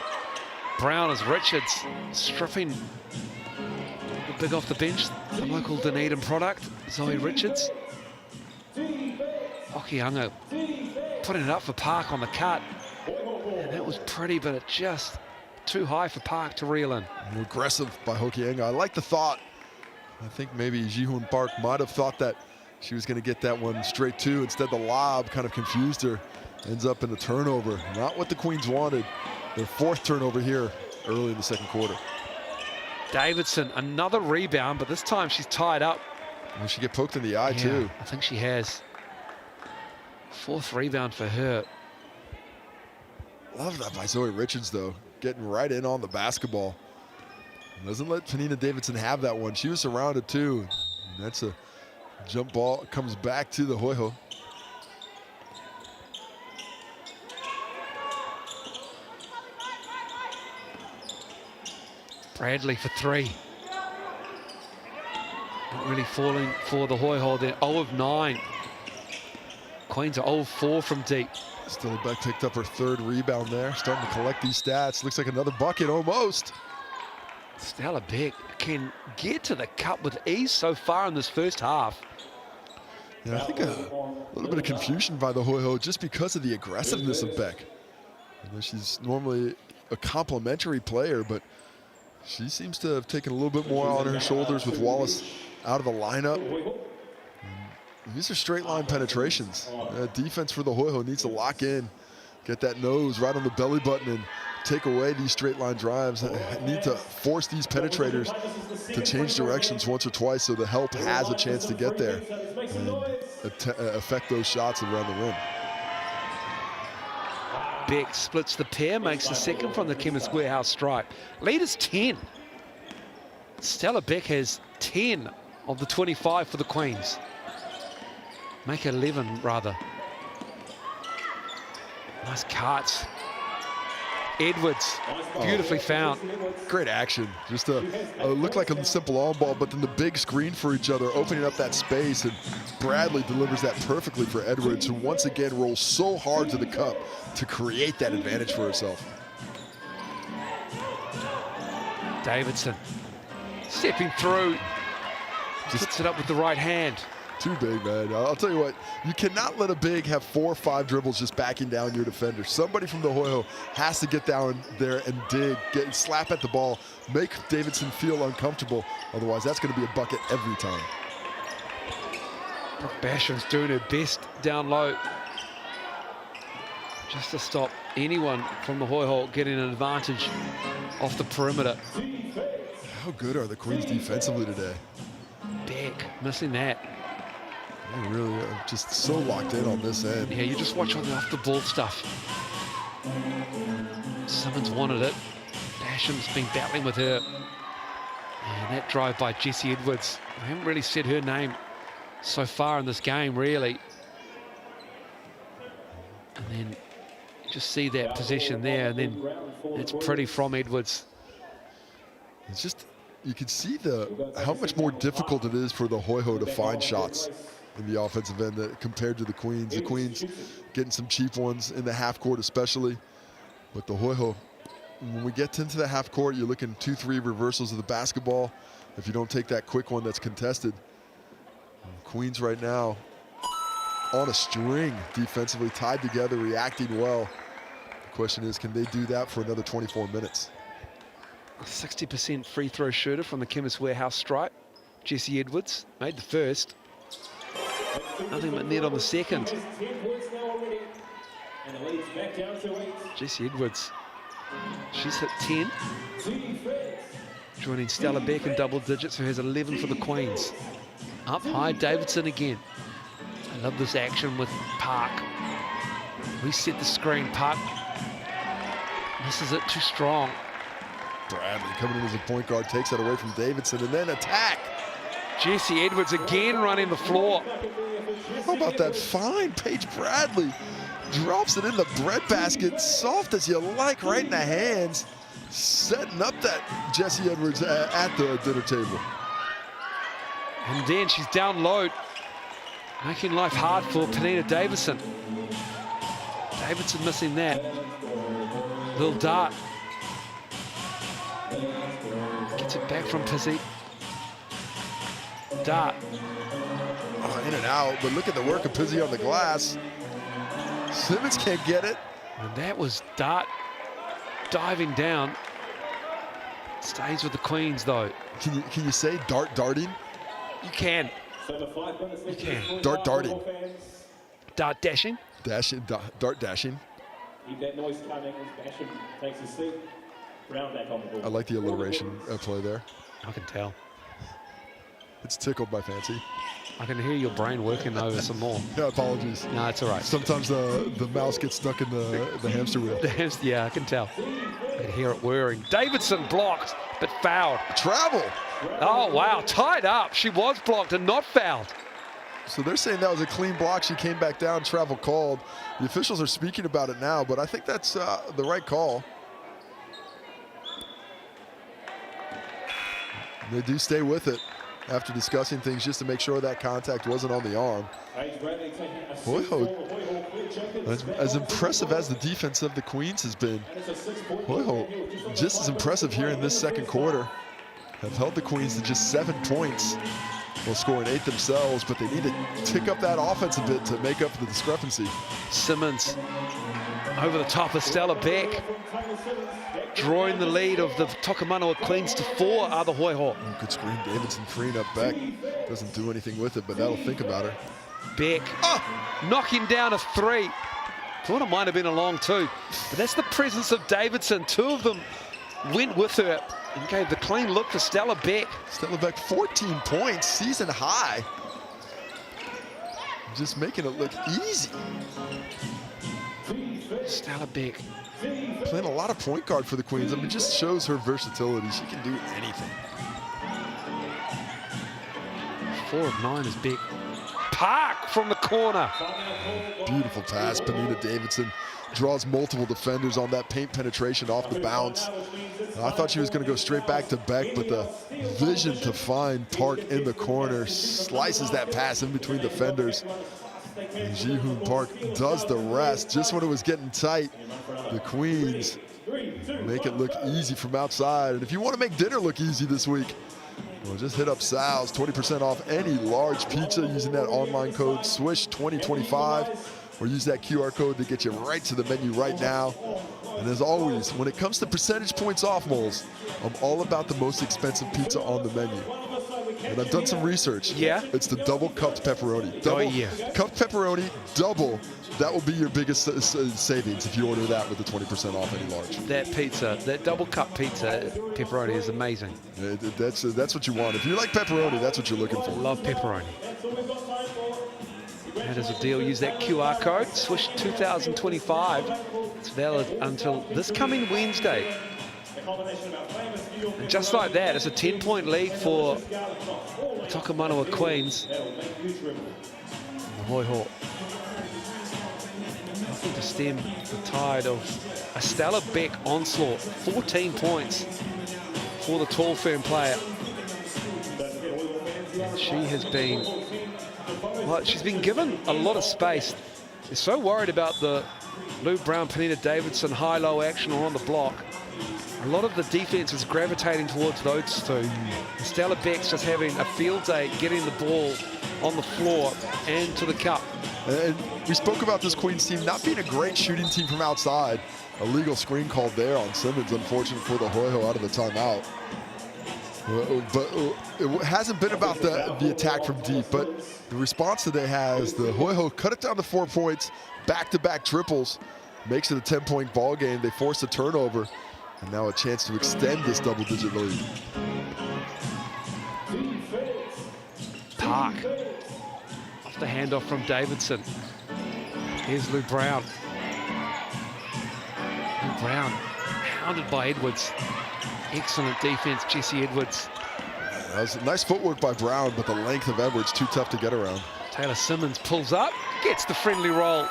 Brown as Richards stripping the big off the bench, the local Dunedin product, Zoe Richards. Hokianga putting it up for Park on the cut. And that was pretty, but it just too high for Park to reel in. Aggressive by Hokianga. I like the thought. I think maybe Jihoon Park might have thought that she was going to get that one straight to. Instead, the lob kind of confused her. Ends up in the turnover. Not what the Queens wanted. Their 4th turnover here early in the 2nd quarter. Davidson, another rebound, but this time she's tied up. Will she get poked in the eye, too? I think she has. 4th rebound for her. Love that by Zoe Richards, though. Getting right in on the basketball. Doesn't let Panina Davidson have that one. She was surrounded, too. And that's a jump ball. Comes back to the Hoiho. Bradley for 3. Not really falling for the Hoiho. They're 0 of 9. Queens are 0 of 4 from deep. Stella Beck picked up her 3rd rebound there. Starting to collect these stats. Looks like another bucket almost. Stella Beck can get to the cup with ease so far in this first half. Yeah, I think a little bit of confusion by the Hoiho just because of the aggressiveness of Beck. I know she's normally a complimentary player, but she seems to have taken a little bit more on her shoulders with Wallace out of the lineup. And these are straight line penetrations. Defense for the Hoiho needs to lock in, get that nose right on the belly button and take away these straight line drives. Need to force these penetrators to change directions once or twice so the help has a chance to get there and affect those shots around the rim. Beck splits the pair, makes the 2nd from the Chemist Warehouse stripe. Lead is 10. Stella Beck has 10 of the 25 for the Queens. Make 11, rather. Nice cuts. Edwards, beautifully found. Great action. Just looked like a simple on-ball, but then the big screen for each other, opening up that space, and Bradley delivers that perfectly for Edwards, who once again rolls so hard to the cup to create that advantage for herself. Davidson stepping through, just puts it up with the right hand. Too big, man. I'll tell you what, you cannot let a big have 4 or 5 dribbles just backing down your defender. Somebody from the Hoiho has to get down there and dig, slap at the ball, make Davidson feel uncomfortable. Otherwise, that's going to be a bucket every time. Brooke Basham's doing her best down low just to stop anyone from the Hoiho getting an advantage off the perimeter. How good are the Queens defensively today? Beck missing that. They really are just so locked in on this end. Yeah, you just watch all the off-the-ball stuff. Simmons wanted it. Basham's been battling with her. And that drive by Jessie Edwards. I haven't really said her name so far in this game, really. And then Just see that possession there, and then it's pretty from Edwards. It's just, you can see how much more difficult it is for the Hoiho to find shots in the offensive end compared to the Queens. The Queens getting some cheap ones in the half court especially, but the Hoiho, when we get into the half court, you're looking 2-3 reversals of the basketball if you don't take that quick one that's contested. Queens right now on a string defensively, tied together, reacting well. The question is, can they do that for another 24 minutes? 60% free throw shooter from the Chemist Warehouse stripe. Jesse Edwards made the first. Nothing but net on the second. Jesse Edwards, she's hit 10. Joining Stella Beck in double digits, who has 11 for the Queens. Up high, Davidson again. I love this action with Park. Reset the screen, Park. Misses it too strong. Bradley coming in as a point guard, takes that away from Davidson, and then attack. Jesse Edwards again running the floor. How about that fine Paige Bradley? Drops it in the breadbasket, soft as you like, right in the hands. Setting up that Jesse Edwards at the dinner table. And then she's down low, making life hard for Penina Davidson. Davidson missing that. Little dart. Gets it back from Pizzy. Dart. Oh, in and out, but look at the work of Pizzy on the glass. Simmons can't get it. And that was Dart diving down. Stays with the Queens though. Can you say darting? You can. You can. Darting. Dart dashing. Dart dashing. Keep that noise coming as Basham takes his seat. Brown back on the board. I like the alliteration play there. I can tell. It's tickled my fancy. I can hear your brain working over some more. Yeah, apologies. No, it's all right. Sometimes the mouse gets stuck in the hamster wheel. Yeah, I can tell. I can hear it whirring. Davidson blocked, but fouled. Travel. Oh, wow. Tied up. She was blocked and not fouled. So they're saying that was a clean block. She came back down, travel called. The officials are speaking about it now, but I think that's the right call. They do stay with it after discussing things just to make sure that contact wasn't on the arm. Hoiho, as impressive as the defense of the Queens has been, Hoiho, just as impressive here in this second quarter, have held the Queens to just 7 points while scoring 8 themselves, but they need to tick up that offense a bit to make up for the discrepancy. Simmons over the top of Stella Beck, drawing the lead of the Tokomanawa Queens to 4 are the Hoiho. Oh, good screen, Davidson freeing up Beck. Doesn't do anything with it, but that'll think about her. Beck knocking down a 3. Thought it might have been a long 2, but that's the presence of Davidson. 2 of them went with her and gave the clean look for Stella Beck. Stella Beck, 14 points, season high. Just making it look easy. Stella Beck playing a lot of point guard for the Queens. I mean, just shows her versatility. She can do anything. 4 of 9 is Beck. Park from the corner. Beautiful pass. Penina Davidson draws multiple defenders on that paint penetration off the bounce. I thought she was going to go straight back to Beck, but the vision to find Park in the corner slices that pass in between defenders. And Ji-Hoon Park does the rest. Just when it was getting tight, the Queens make it look easy from outside. And if you want to make dinner look easy this week, well, just hit up Sal's, 20% off any large pizza using that online code SWISH2025, or use that QR code to get you right to the menu right now. And as always, when it comes to percentage points off, Moles, I'm all about the most expensive pizza on the menu. And I've done some research. Yeah? It's the double cupped pepperoni. Double cupped pepperoni, double. That will be your biggest savings if you order that with the 20% off any large. That pizza, that double cup pizza, pepperoni is amazing. That's what you want. If you like pepperoni, that's what you're looking for. Love pepperoni. That is a deal. Use that QR code, Swish 2025. It's valid until this coming Wednesday. And just like that, it's a 10-point lead for Tokomanawa Queens. The Hoiho nothing to stem the tide of a Stella Beck onslaught. 14 points for the tall, firm player. And she has been, well, she's been given a lot of space. They're so worried about the Lou Brown, Penina Davidson high-low action or on the block. A lot of the defense is gravitating towards those two. And Stella Beck's just having a field day getting the ball on the floor and to the cup. And we spoke about this Queens team not being a great shooting team from outside. A legal screen called there on Simmons, unfortunate for the Hoiho out of the timeout. But it hasn't been about the attack from deep, but the response that they have is the Hoiho cut it down to 4 points, back-to-back triples, makes it a 10-point ball game. They force a turnover, and now a chance to extend this double-digit lead. Park. Off the handoff from Davidson. Here's Lou Brown. Lou Brown, hounded by Edwards. Excellent defense, Jesse Edwards. That was nice footwork by Brown, but the length of Edwards too tough to get around. Taylor Simmons pulls up, gets the friendly roll.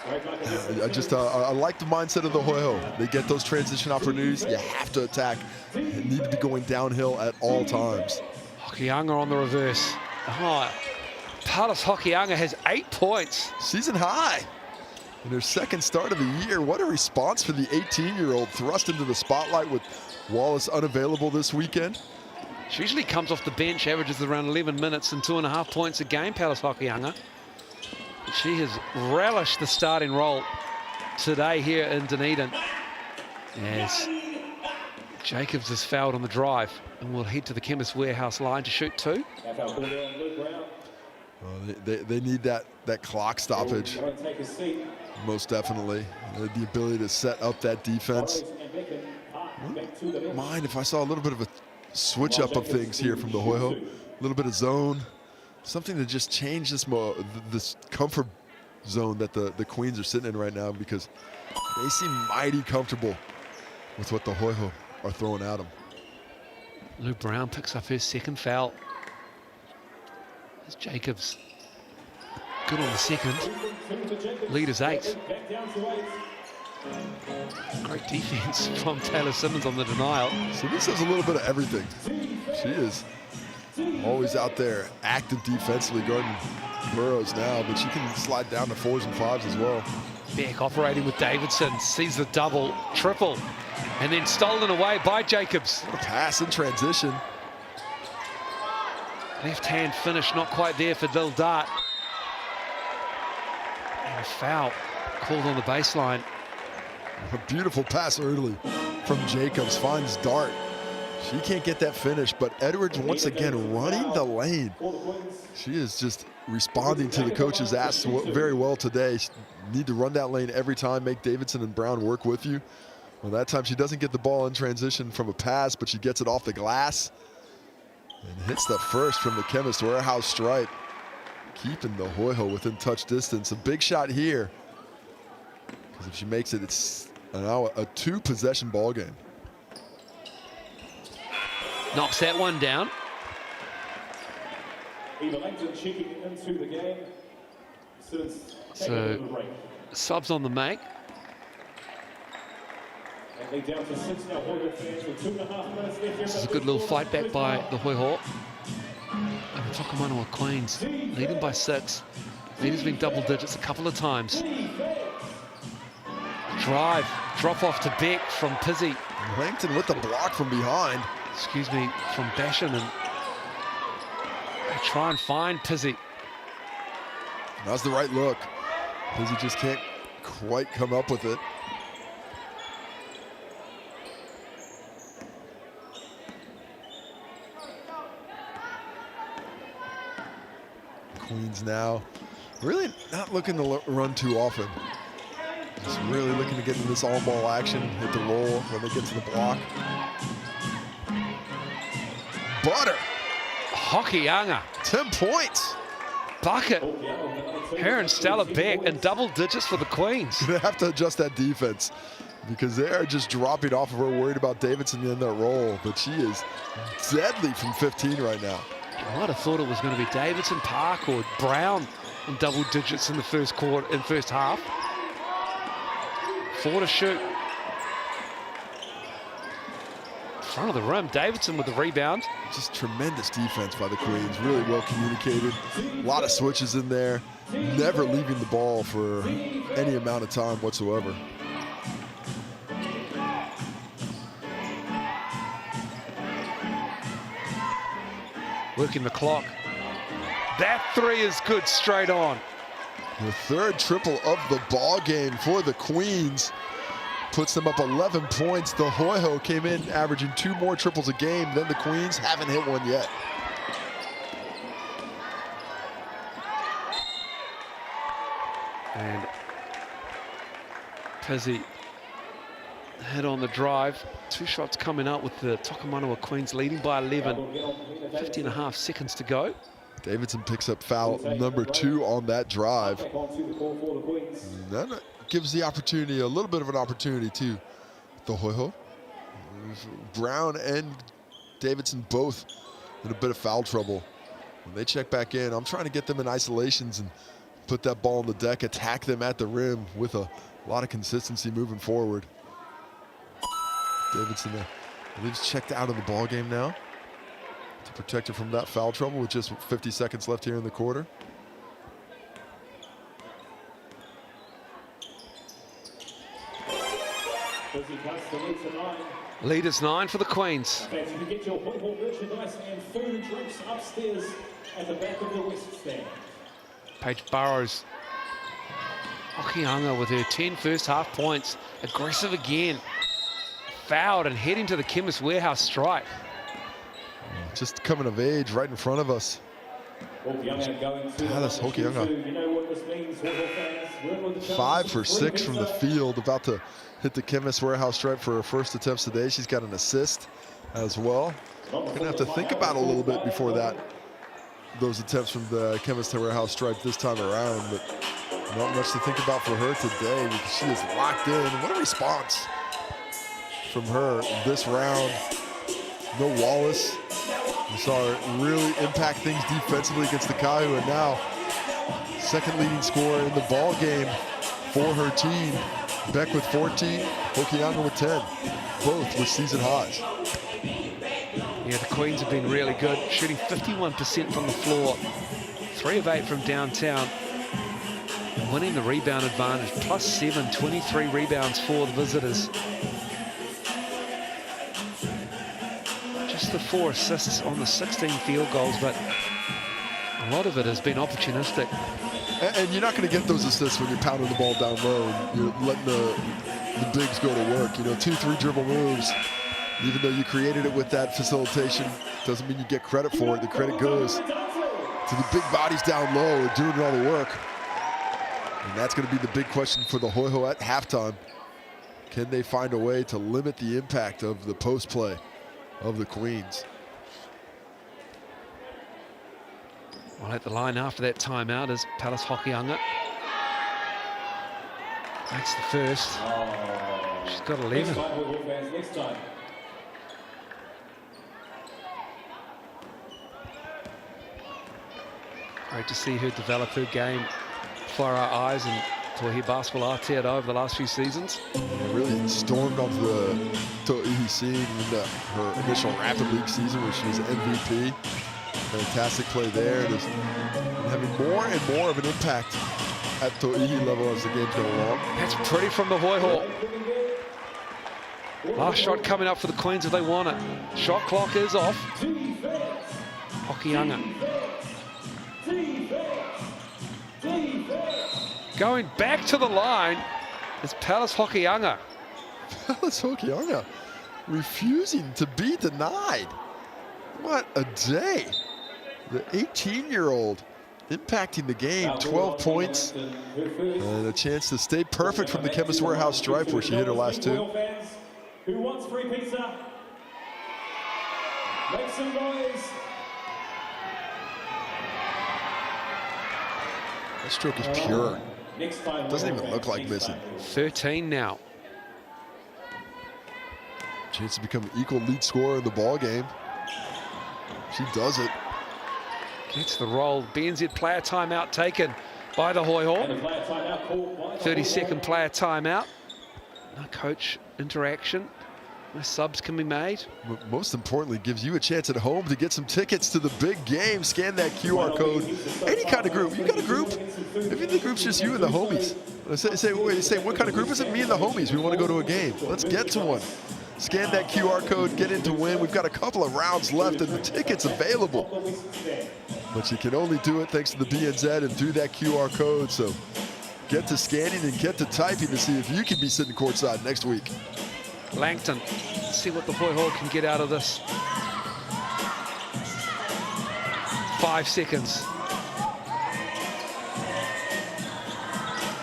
I like the mindset of the Hoiho. They get those transition opportunities, you have to attack. You need to be going downhill at all times. Hokianga on the reverse. Oh, Paulus Hokianga has 8 points. Season high. In her second start of the year, what a response for the 18-year-old thrust into the spotlight with Wallace unavailable this weekend. She usually comes off the bench, averages around 11 minutes and 2.5 points a game, Paulus Hokianga. She has relished the starting role today here in Dunedin as Jacobs has fouled on the drive and will head to the Chemist Warehouse line to shoot 2. They need that clock stoppage, most definitely. The ability to set up that defense. Wouldn't mind if I saw a little bit of a switch up of things here from the Hoiho. A little bit of zone, something to just change this comfort zone that the Queens are sitting in right now, because they seem mighty comfortable with what the Hoiho are throwing at them. Lou Brown picks up his second foul. There's Jacobs. Good on the second. Lead is 8. Great defense from Taylor Simmons on the denial. Simmons does a little bit of everything. She is always out there active defensively guarding Burrows now, but she can slide down to 4s and 5s as well. Beck operating with Davidson, sees the double, triple, and then stolen away by Jacobs. What a pass in transition. Left hand finish, not quite there for Lil Dart. And a foul called on the baseline. A beautiful pass early from Jacobs, finds Dart. She can't get that finish, but Edwards once again running the lane. She is just responding to the coach's ask very well today. She need to run that lane every time, make Davidson and Brown work with you. Well, that time she doesn't get the ball in transition from a pass, but she gets it off the glass and hits the first from the Chemist Warehouse stripe, keeping the Hoiho within touch distance. A big shot here, because if she makes it, it's now a 2-possession ball game. Knocks that one down. So subs on the make. This is a good little fight back by the Hoiho. And the Tokomanawa Queens leading by 6. Lead has been double digits a couple of times. Drive, drop off to Beck from Pizzy. Langton with the block from behind. Excuse me, from Bashan, and they try and find Pizzy. That's the right look. Pizzy just can't quite come up with it. Queens now really not looking to run too often. Just really looking to get into this all-ball action, hit the roll when they get to the block. Butter. Hokianga. 10 points. Bucket. Her and Stella Beck in double digits for the Queens. They have to adjust that defense because they are just dropping off of her, worried about Davidson in that role. But she is deadly from 15 right now. I might have thought it was going to be Davidson, Park, or Brown in double digits in the first quarter, in first half. 4 to shoot. Front of the rim, Davidson with the rebound. Just tremendous defense by the Queens, really well communicated. A lot of switches in there, never leaving the ball for any amount of time whatsoever. Working the clock. That 3 is good, straight on. The 3rd triple of the ball game for the Queens. Puts them up 11 points. The Hoiho came in averaging 2 more triples a game than the Queens. Haven't hit one yet. And Pizzi head on the drive. 2 shots coming up with the Tokomanawa Queens leading by 11. 50.5 seconds to go. Davidson picks up foul number 2 on that drive. That gives the opportunity, a little bit of an opportunity to the Hoiho. Brown and Davidson both in a bit of foul trouble. When they check back in, I'm trying to get them in isolations and put that ball on the deck, attack them at the rim with a lot of consistency moving forward. Davidson, I believe, is checked out of the ball game now to protect her from that foul trouble with just 50 seconds left here in the quarter. Lead is 9 for the Queens. You can get your Hoiho merchandise and food and drinks upstairs at the back of the West stand. Paige Burrows. Hokianga with her 10 first half points. Aggressive again. Fouled and heading to the Chemist Warehouse stripe. Just coming of age right in front of us. Palace Hokianga. 5 for 6 from the field. About to hit the Chemist Warehouse stripe for her first attempts today. She's got an assist as well. Gonna have to think about it a little bit before that. Those attempts from the Chemist Warehouse stripe this time around, but not much to think about for her today because she is locked in. What a response from her this round. No Wallace. We saw her really impact things defensively against the Kaihu, and now second leading scorer in the ball game for her team. Beck with 14, Hokianga with 10, both with season highs. Yeah, the Queens have been really good, shooting 51% from the floor, 3 of 8 from downtown, and winning the rebound advantage, +7, 23 rebounds for the visitors. Just the 4 assists on the 16 field goals, but a lot of it has been opportunistic. And you're not going to get those assists when you're pounding the ball down low and you're letting the bigs go to work. You know, 2-3 dribble moves. Even though you created it with that facilitation, doesn't mean you get credit for it. The credit goes to the big bodies down low and doing all the work. And that's going to be the big question for the Hoiho at halftime. Can they find a way to limit the impact of the post play of the Queens? Well, at the line after that timeout is Palace Hokianga. That's the first. She's got 11. Next time. Great to see her develop her game before our eyes in Tauihi Basketball Aotearoa over the last few seasons. Really stormed off the Tauihi scene in her initial Rapid League season where she was MVP. Fantastic play there. Just having more and more of an impact at Tauihi level as the game's going along. That's pretty from the Hoiho. Last shot coming up for the Queens if they want it. Shot clock is off. Hokianga. Going back to the line is Palace Hokianga. Palace Hokianga refusing to be denied. What a day. The 18-year-old impacting the game, 12 points, and a chance to stay perfect from the Chemist Warehouse stripe where she hit her last 2. Who wants free pizza? Make some noise. That stroke is pure. Doesn't even look like missing. 13 now. Chance to become equal lead scorer in the ball game. She does it. Gets the roll. BNZ player timeout taken by the Hoiho. 30-second player timeout. coach interaction. The subs can be made. Most importantly, gives you a chance at home to get some tickets to the big game. Scan that QR code. Any kind of group. You got a group? Maybe the group's just you and the homies. Say, what kind of group is it? Me and the homies. We want to go to a game. Let's get to one. Scan that QR code, get in to win. We've got a couple of rounds left and the tickets available. But you can only do it thanks to the BNZ and through that QR code. So get to scanning and get to typing to see if you can be sitting courtside next week. Langton, let's see what the Hoiho can get out of this. 5 seconds.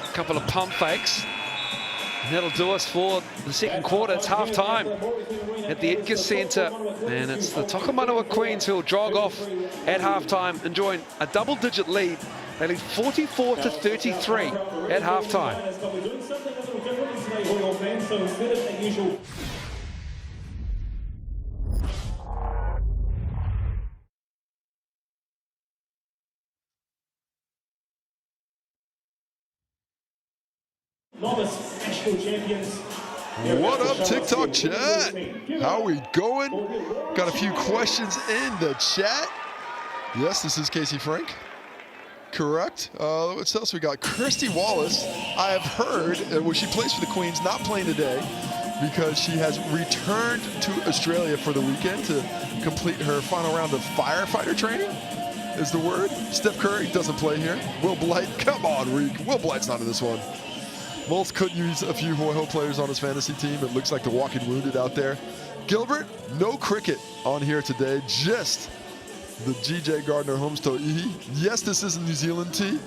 A couple of pump fakes. And that'll do us for the second quarter. It's half-time at the Edgar Centre. And it's the Tokomanawa Queens who'll jog off at half-time, enjoying a double-digit lead. They lead 44-33 at half-time. What up, TikTok chat? How are we going? Got a few questions in the chat. Yes, this is Casey Frank. Correct. What else we got? Christy Wallace, I have heard, well, she plays for the Queens, not playing today because she has returned to Australia for the weekend to complete her final round of firefighter training, is the word. Steph Curry doesn't play here. Will Blight, come on, Reek. Will Blight's not in this one. Moles could use a few Hoiho players on his fantasy team. It looks like the walking wounded out there. Gilbert, no cricket on here today, just the GJ Gardner Holmes Tauihi. Yes, this is a New Zealand tee.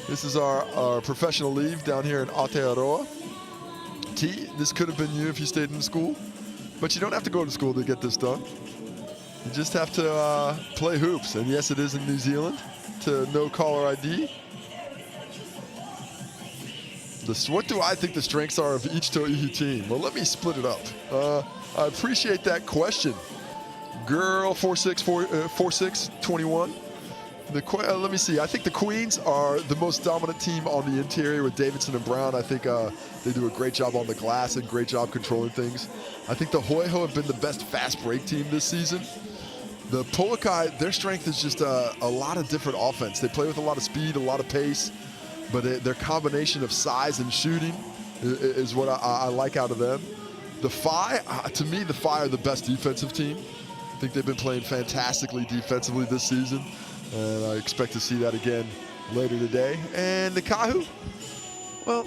This is our professional leave down here in Aotearoa. T, this could have been you if you stayed in school, but you don't have to go to school to get this done. You just have to play hoops, and yes, it is in New Zealand to no caller ID. What do I think the strengths are of each Tauihi team? Well, let me split it up. I appreciate that question. Girl 4621. Let me see. I think the Queens are the most dominant team on the interior with Davidson and Brown. I think they do a great job on the glass and great job controlling things. I think the Hoiho have been the best fast break team this season. The Poakai, their strength is just a lot of different offense. They play with a lot of speed, a lot of pace, but their combination of size and shooting is what I like out of them. The Phi, to me, the Phi are the best defensive team. I think they've been playing fantastically defensively this season, and I expect to see that again later today. And the Kahu, well,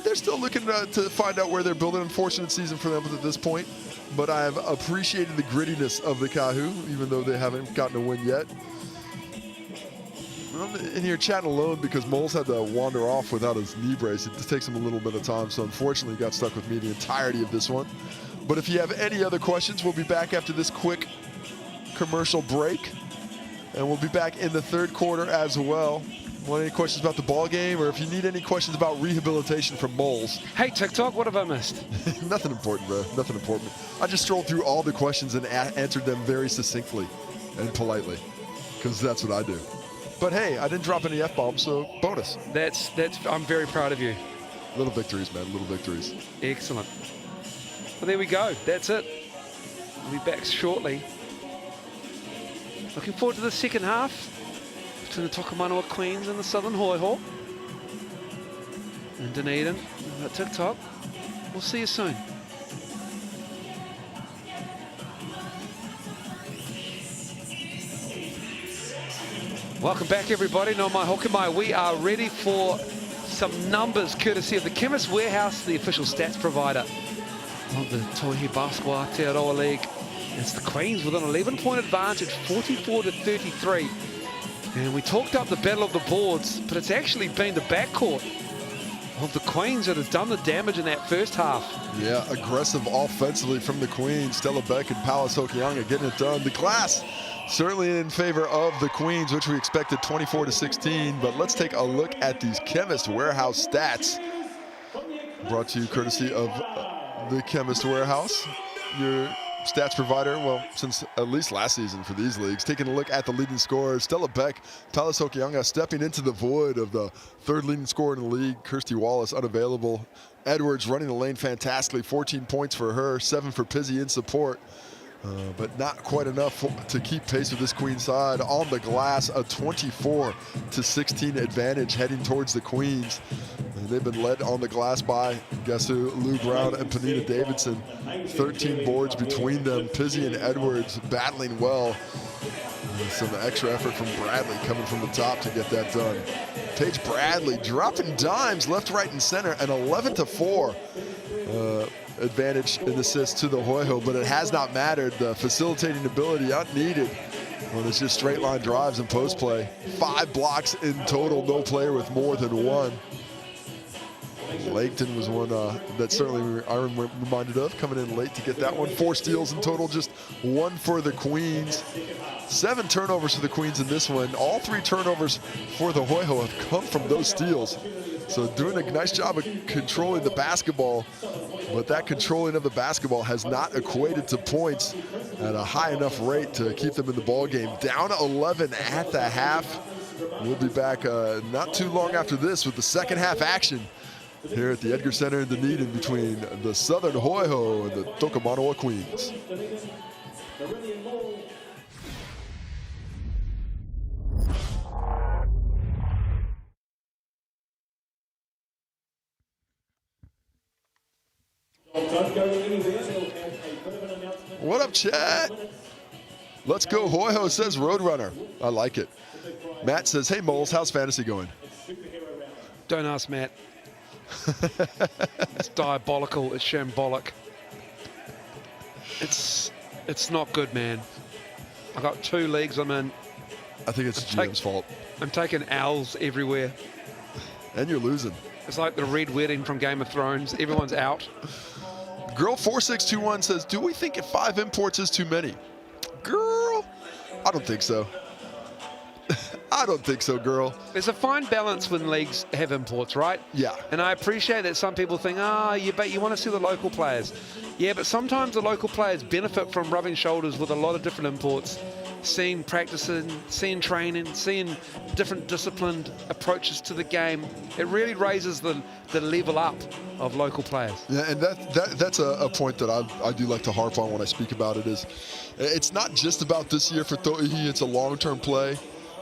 they're still looking to find out where they're building. Unfortunate season for them at this point, but I've appreciated the grittiness of the Kahu, even though they haven't gotten a win yet. I'm in here chatting alone because Moles had to wander off without his knee brace. It just takes him a little bit of time, so unfortunately he got stuck with me the entirety of this one. But if you have any other questions, we'll be back after this quick commercial break, and we'll be back in the third quarter as well. Want any questions about the ball game, or if you need any questions about rehabilitation from Moles? Hey, TikTok, what have I missed? Nothing important, bro. Nothing important. I just strolled through all the questions and answered them very succinctly and politely, because that's what I do. But hey, I didn't drop any F-bombs, so bonus. That's. I'm very proud of you. Little victories, man. Little victories. Excellent. Well, there we go. That's it. We'll be back shortly. Looking forward to the second half between the Tokomanawa Queens and the Southern Hoiho. And Dunedin, TikTok. We'll see you soon. Welcome back, everybody. No mai hoka mai. We are ready for some numbers courtesy of the Chemist Warehouse, the official stats provider of the Tauihi Basketball Aotearoa League. It's the Queens with an 11-point advantage, 44-33. And we talked up the battle of the boards, but it's actually been the backcourt of the Queens that has done the damage in that first half. Yeah, aggressive offensively from the Queens. Stella Beck and Palace Hokianga getting it done. The glass certainly in favor of the Queens, which we expected 24-16. But let's take a look at these Chemist Warehouse stats. Brought to you courtesy of the Chemist Warehouse, your stats provider, well, since at least last season for these leagues. Taking a look at the leading scorers, Stella Beck, Palace Hokianga stepping into the void of the third leading scorer in the league. Kirsty Wallace unavailable Edwards running the lane fantastically. 14 points for her, 7 for Pizzi in support. But not quite enough to keep pace with this Queen side. On the glass, a 24-16 advantage heading towards the Queens. And they've been led on the glass by, guess who, Lou Brown and Panita Davidson. 13 boards between them. Pizzi and Edwards battling well. And some extra effort from Bradley coming from the top to get that done. Paige Bradley dropping dimes left, right, and center. An 11-4 advantage in assists to the Hoiho, but it has not mattered. The facilitating ability unneeded when it's just straight line drives and post play. 5 blocks in total, no player with more than 1. Laketon was one that certainly I'm reminded of, coming in late to get that one. 4 steals in total, just 1 for the Queens. 7 turnovers for the Queens in this one. All 3 turnovers for the Hoiho have come from those steals. So doing a nice job of controlling the basketball, but that controlling of the basketball has not equated to points at a high enough rate to keep them in the ball game. Down 11 at the half. We'll be back not too long after this with the second half action here at the Edgar Centre in Dunedin between the Southern Hoiho and the Tokomanawa Queens. What up, Chad? Let's go Hoiho, says Roadrunner. I like it. Matt says, hey, Moles, how's fantasy going? Don't ask Matt. It's diabolical. It's shambolic. It's not good, man. I got 2 leagues I'm in. I think it's GM's fault. I'm taking L's everywhere. And you're losing. It's like the Red Wedding from Game of Thrones. Everyone's out. Girl 4621 says, do we think 5 imports is too many? Girl, I don't think so. I don't think so, girl. There's a fine balance when leagues have imports, right? Yeah. And I appreciate that some people think, but you want to see the local players. Yeah, but sometimes the local players benefit from rubbing shoulders with a lot of different imports, seeing practicing, seeing training, seeing different disciplined approaches to the game. It really raises the level up of local players. Yeah, and that's a point that I do like to harp on when I speak about it. Is it's not just about this year for Tauihi, it's a long-term play.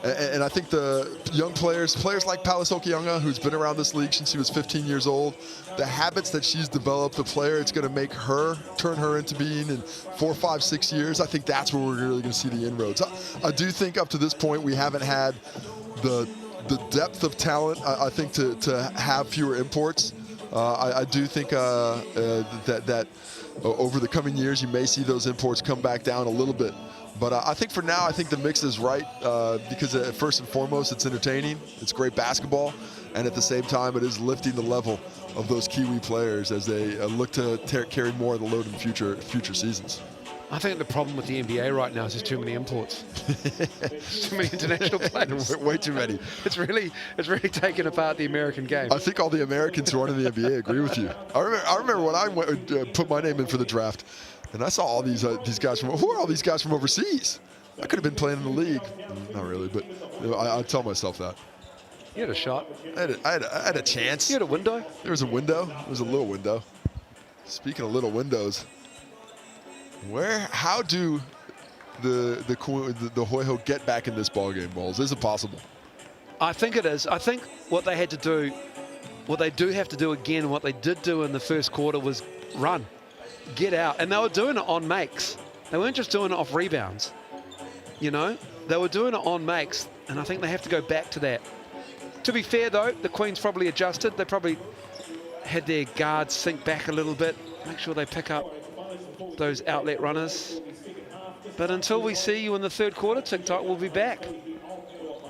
And I think the young players like Palis Okianga, who's been around this league since he was 15 years old, the habits that she's developed, the player it's going to make her, turn her into being in 4, 5, 6 years, I think that's where we're really going to see the inroads. I do think up to this point we haven't had the depth of talent, I think, to have fewer imports. I do think that over the coming years you may see those imports come back down a little bit. But I think for now, I think the mix is right because first and foremost, it's entertaining, it's great basketball, and at the same time, it is lifting the level of those Kiwi players as they look to carry more of the load in future seasons. I think the problem with the NBA right now is there's too many imports. Too many international players. Way too many. It's really taken apart the American game. I think all the Americans who aren't in the NBA agree with you. I remember when I put my name in for the draft, and I saw all these guys from, who are all these guys from overseas? I could have been playing in the league. Not really, but I tell myself that. You had a shot. I had a chance. You had a window. There was a window. There was a little window. Speaking of little windows, how do the Hoiho get back in this ballgame, Balls? Is it possible? I think it is. I think what they had to do, what they do have to do again, what they did do in the first quarter was run. Get out. And they were doing it on makes. They weren't just doing it off rebounds. You know, they were doing it on makes, and I think they have to go back to that. To be fair, though, the Queens probably adjusted. They probably had their guards sink back a little bit, make sure they pick up those outlet runners. But until we see you in the third quarter, TikTok will be back.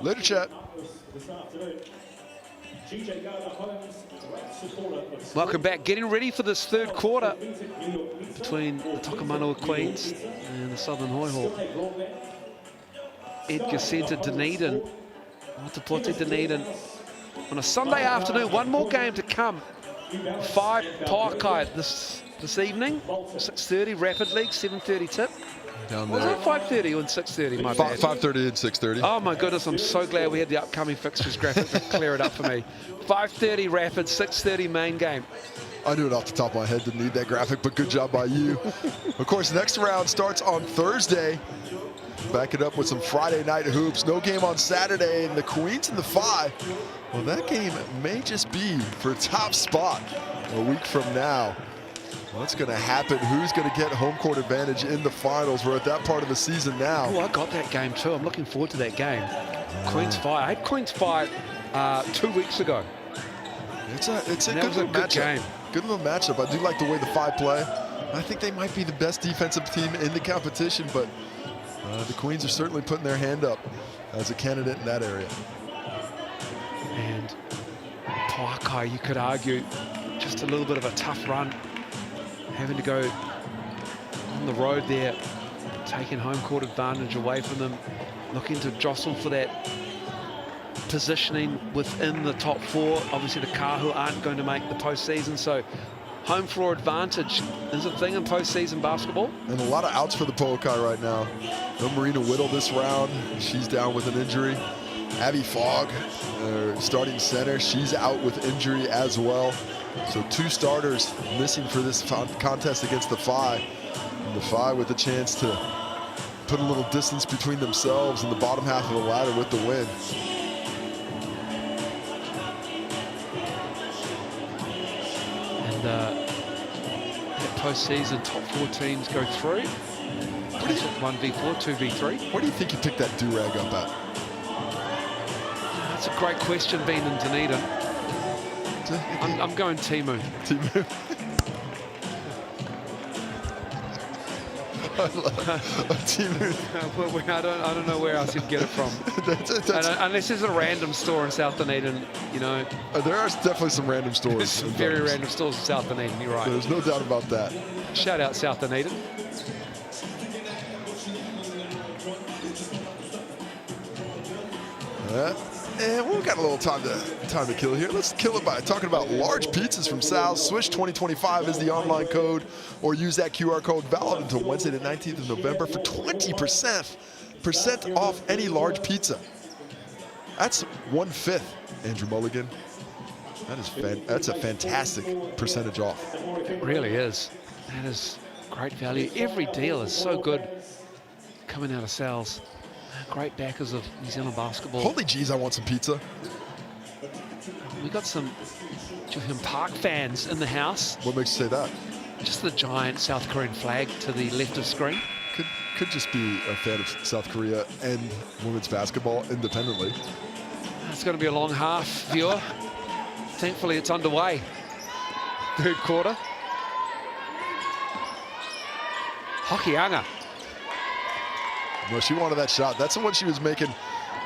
Later, chat. Welcome back. Getting ready for this third quarter between the Tokomanawa Queens and the Southern Hoiho. Edgar Centre, Dunedin. Matapote, Dunedin. On a Sunday afternoon, one more game to come. 5 Pākai this evening. 6:30 Rapid League, 7:30 tip. Down Was there. it 5:30 or 6:30? My bad. 5:30 and 6:30. Oh my goodness, I'm so glad we had the upcoming fixtures graphic to clear it up for me. 5:30 Rapid, 6:30 main game. I knew it off the top of my head, didn't need that graphic, but good job by you. Of course, next round starts on Thursday. Back it up with some Friday night hoops. No game on Saturday, and the Queens in the 5. Well, that game may just be for top spot a week from now. What's going to happen? Who's going to get home court advantage in the finals? We're at that part of the season now. Oh, I got that game too. I'm looking forward to that game. Queens 5. I had Queens 5 2 weeks ago. It's a good little matchup. Good little matchup. I do like the way the 5 play. I think they might be the best defensive team in the competition, but the Queens are certainly putting their hand up as a candidate in that area. And Pauakai, you could argue, just a little bit of a tough run, having to go on the road there, taking home court advantage away from them, looking to jostle for that positioning within the top 4. Obviously, the Kahu aren't going to make the postseason, so home floor advantage is a thing in postseason basketball. And a lot of outs for the Pauakai right now. No Marina Whittle this round. She's down with an injury. Abby Fogg, starting center, she's out with injury as well. So 2 starters missing for this contest against the 5. And the 5 with a chance to put a little distance between themselves and the bottom half of the ladder with the win. And that postseason top 4 teams go through. What is it, 1v4, 2v3? Where do you think you picked that do-rag up at? That's a great question, being in Dunedin. I'm going Timu. Timu. Timu. I don't know where else you'd get it from. Unless there's a random store in South Dunedin, you know. There are definitely some random stores. There's some very random stores in South Dunedin, you're right. There's no doubt about that. Shout out South Dunedin. And we've got a little time to kill here. Let's kill it by talking about large pizzas from Sal's. Swish 2025 is the online code, or use that QR code valid until Wednesday the 19th of November for 20% off any large pizza. That's 1/5, Andrew Mulligan. That's a fantastic percentage off. It really is. That is great value. Every deal is so good coming out of Sal's. Great backers of New Zealand basketball. Holy jeez, I want some pizza. We got some Juhyun Park fans in the house. What makes you say that? Just the giant South Korean flag to the left of screen. Could just be a fan of South Korea and women's basketball independently. It's going to be a long half, viewer. Thankfully, it's underway. 3rd quarter. Hokianga. No, she wanted that shot. That's the one she was making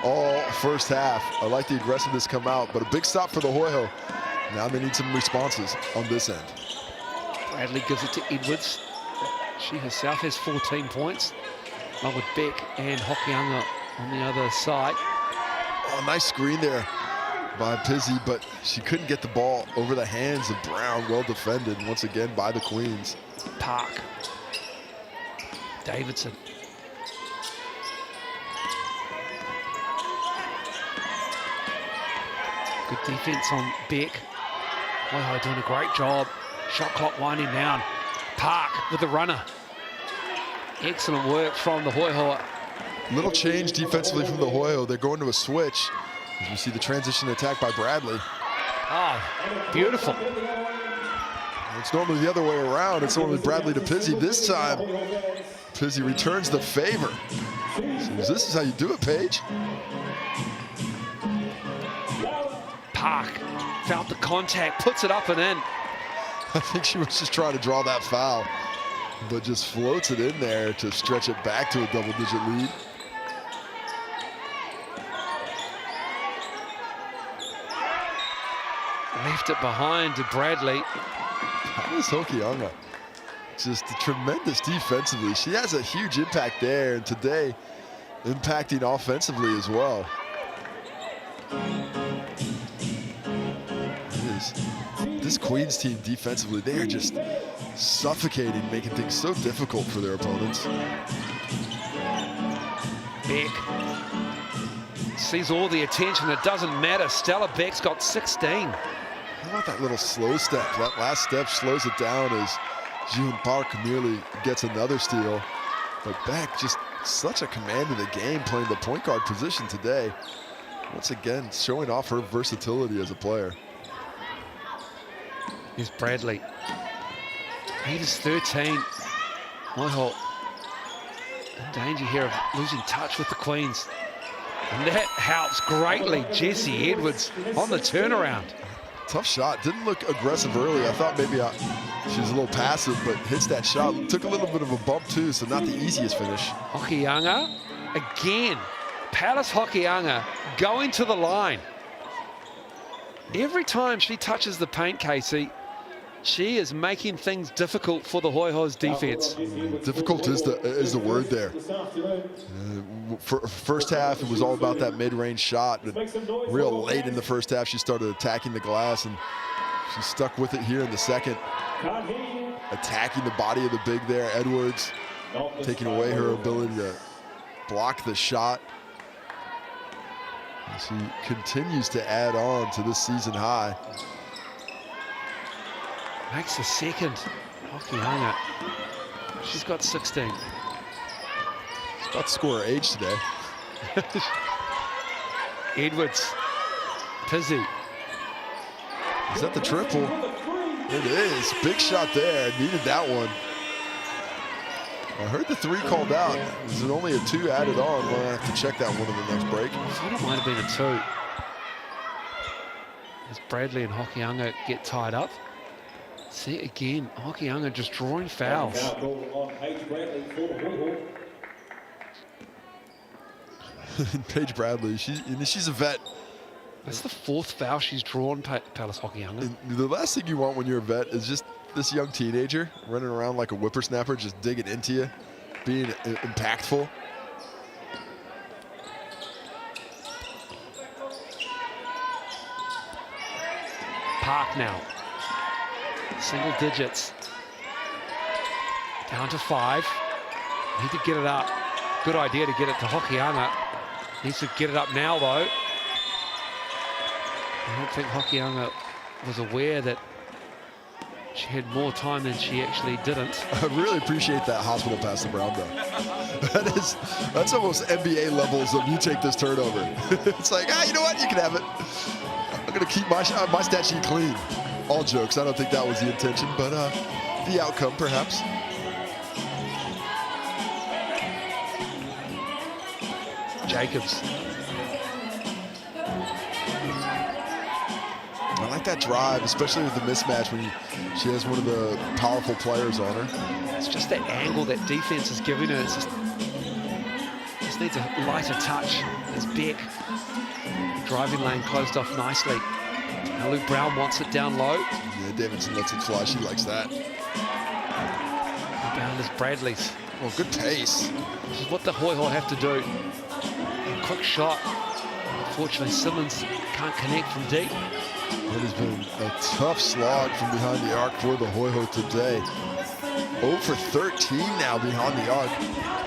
all first half. I like the aggressiveness come out, but a big stop for the Hoiho. Now they need some responses on this end. Bradley gives it to Edwards. She herself has 14 points. Along with Beck and Hokianga on the other side. Oh, nice screen there by Pizzi, but she couldn't get the ball over the hands of Brown. Well defended once again by the Queens. Park. Davidson. Good defense on Beck. Hoiho doing a great job. Shot clock winding down. Park with the runner. Excellent work from the Hoiho. Little change defensively from the Hoiho. They're going to a switch. As we see the transition attack by Bradley. Oh, beautiful. It's normally the other way around. It's normally Bradley to Pizzi. This time, Pizzi returns the favor. So this is how you do it, Paige. Park felt the contact, puts it up and in. I think she was just trying to draw that foul, but just floats it in there to stretch it back to a double-digit lead. Left it behind to Bradley. That was Hokianga. Just tremendous defensively. She has a huge impact there, and today impacting offensively as well. This Queens team defensively, they are just suffocating, making things so difficult for their opponents. Beck sees all the attention. It doesn't matter. Stella Beck's got 16. How about that little slow step? That last step slows it down as June Park nearly gets another steal. But Beck just such a command of the game, playing the point guard position today. Once again, showing off her versatility as a player. Here's Bradley. 8-13. Hoiho in danger here of losing touch with the Queens. And that helps greatly. Jessie Edwards on the turnaround. Tough shot. Didn't look aggressive early. I thought maybe she was a little passive, but hits that shot. Took a little bit of a bump too, so not the easiest finish. Hokianga again. Palace Hokianga going to the line. Every time she touches the paint, Casey, she is making things difficult for the Hoiho's defense. Difficult is the word there. First half, it was all about that mid-range shot. But real late in the first half, she started attacking the glass, and she stuck with it here in the second. Attacking the body of the big there, Edwards, taking away her ability to block the shot. And she continues to add on to this season high. Makes the second. Hokianga. She's got 16. She's about to score her age today. Edwards. Pizzy. Is that the triple? It is. Big shot there. Needed that one. I heard the 3 called out. Is it only a 2 added on? We'll have to check that one in the next break. I thought it might have been a 2. As Bradley and Hokianga get tied up. See again, Hokianga just drawing fouls. Paige Bradley, she's a vet. That's the 4th foul she's drawn, Palace Hokianga. And the last thing you want when you're a vet is just this young teenager running around like a whippersnapper, just digging into you, being impactful. Park now. Single digits. Down to 5. Need to get it up. Good idea to get it to Hokianga. Needs to get it up now, though. I don't think Hokianga was aware that she had more time than she actually didn't. I really appreciate that hospital pass to Brown, though. That's almost NBA levels of you take this turnover. It's like, you know what? You can have it. I'm going to keep my stat sheet clean. All jokes. I don't think that was the intention, but the outcome, perhaps. Jacobs. I like that drive, especially with the mismatch when she has one of the powerful players on her. It's just that angle that defense is giving her. It's just needs a lighter touch. As Beck, the driving lane closed off nicely. Now Luke Brown wants it down low. Yeah, Davidson lets it fly. She likes that. Rebound is Bradley's. Oh, good pace. This is what the Hoiho have to do. A quick shot. Unfortunately, Simmons can't connect from deep. It has been a tough slog from behind the arc for the Hoiho today. 0 for 13 now behind the arc.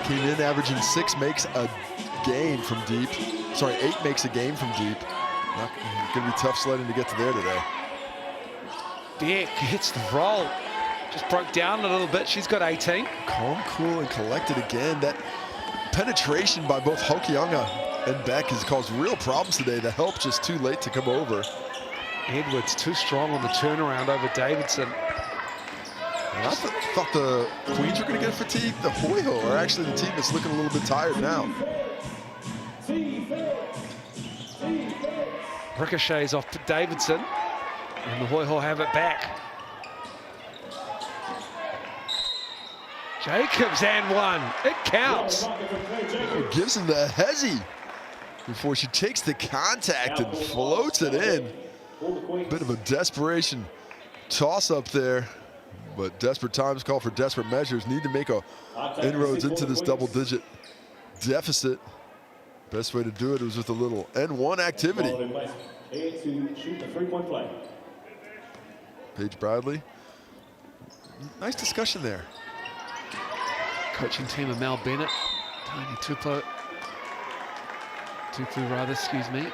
Came in averaging 6 makes a game from deep. Sorry, 8 makes a game from deep. Not going to be tough sledding to get to there today. Beck hits the roll. Just broke down a little bit. She's got 18. Calm, cool, and collected again. That penetration by both Hokianga and Beck has caused real problems today. The help just too late to come over. Edwards too strong on the turnaround over Davidson. And I thought the Queens were going to get fatigued. The Hoiho are actually the team that's looking a little bit tired now. Ricochets off to Davidson, and the Hoiho have it back. Jacobs and 1. It counts. It gives him the hezzy before she takes the contact and floats it in. Bit of a desperation toss up there, but desperate times call for desperate measures. Need to make inroads into this double-digit deficit. Best way to do it was with a little N1 activity. Paige Bradley. Nice discussion there. Coaching team of Mel Bennett, Tony Tupu rather, excuse me.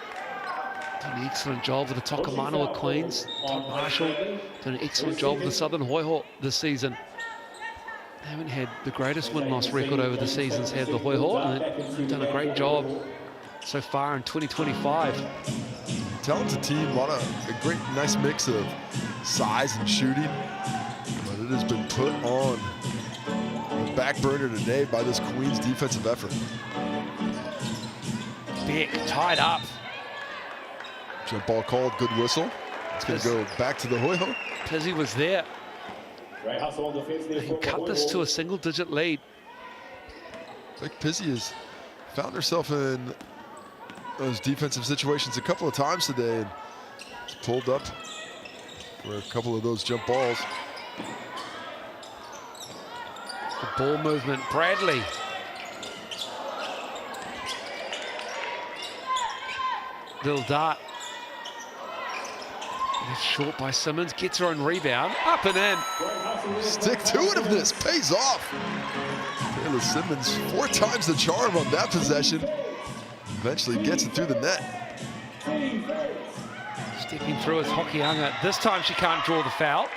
Doing an excellent job with the Tokomanawa Queens. Todd Marshall doing an excellent job with the Southern Hoiho this season. They haven't had the greatest win-loss record over the seasons, had the Hoiho, and they've done a great job so far in 2025. Talented team, a great, nice mix of size and shooting, but it has been put on the back burner today by this Queens defensive effort. Beck tied up. Jump ball called, good whistle. It's going to go back to the Hoiho. Pizzy was there. They can cut this to a single-digit lead. Like Pizzy has found herself in those defensive situations a couple of times today and pulled up for a couple of those jump balls. The ball movement, Bradley. Little dart. Left short by Simmons, gets her own rebound, up and in. Stick-to-itiveness pays off. Taylor Simmons, 4 times the charm on that possession. Eventually gets it through the net. Stepping through is Hokianga. This time she can't draw the foul,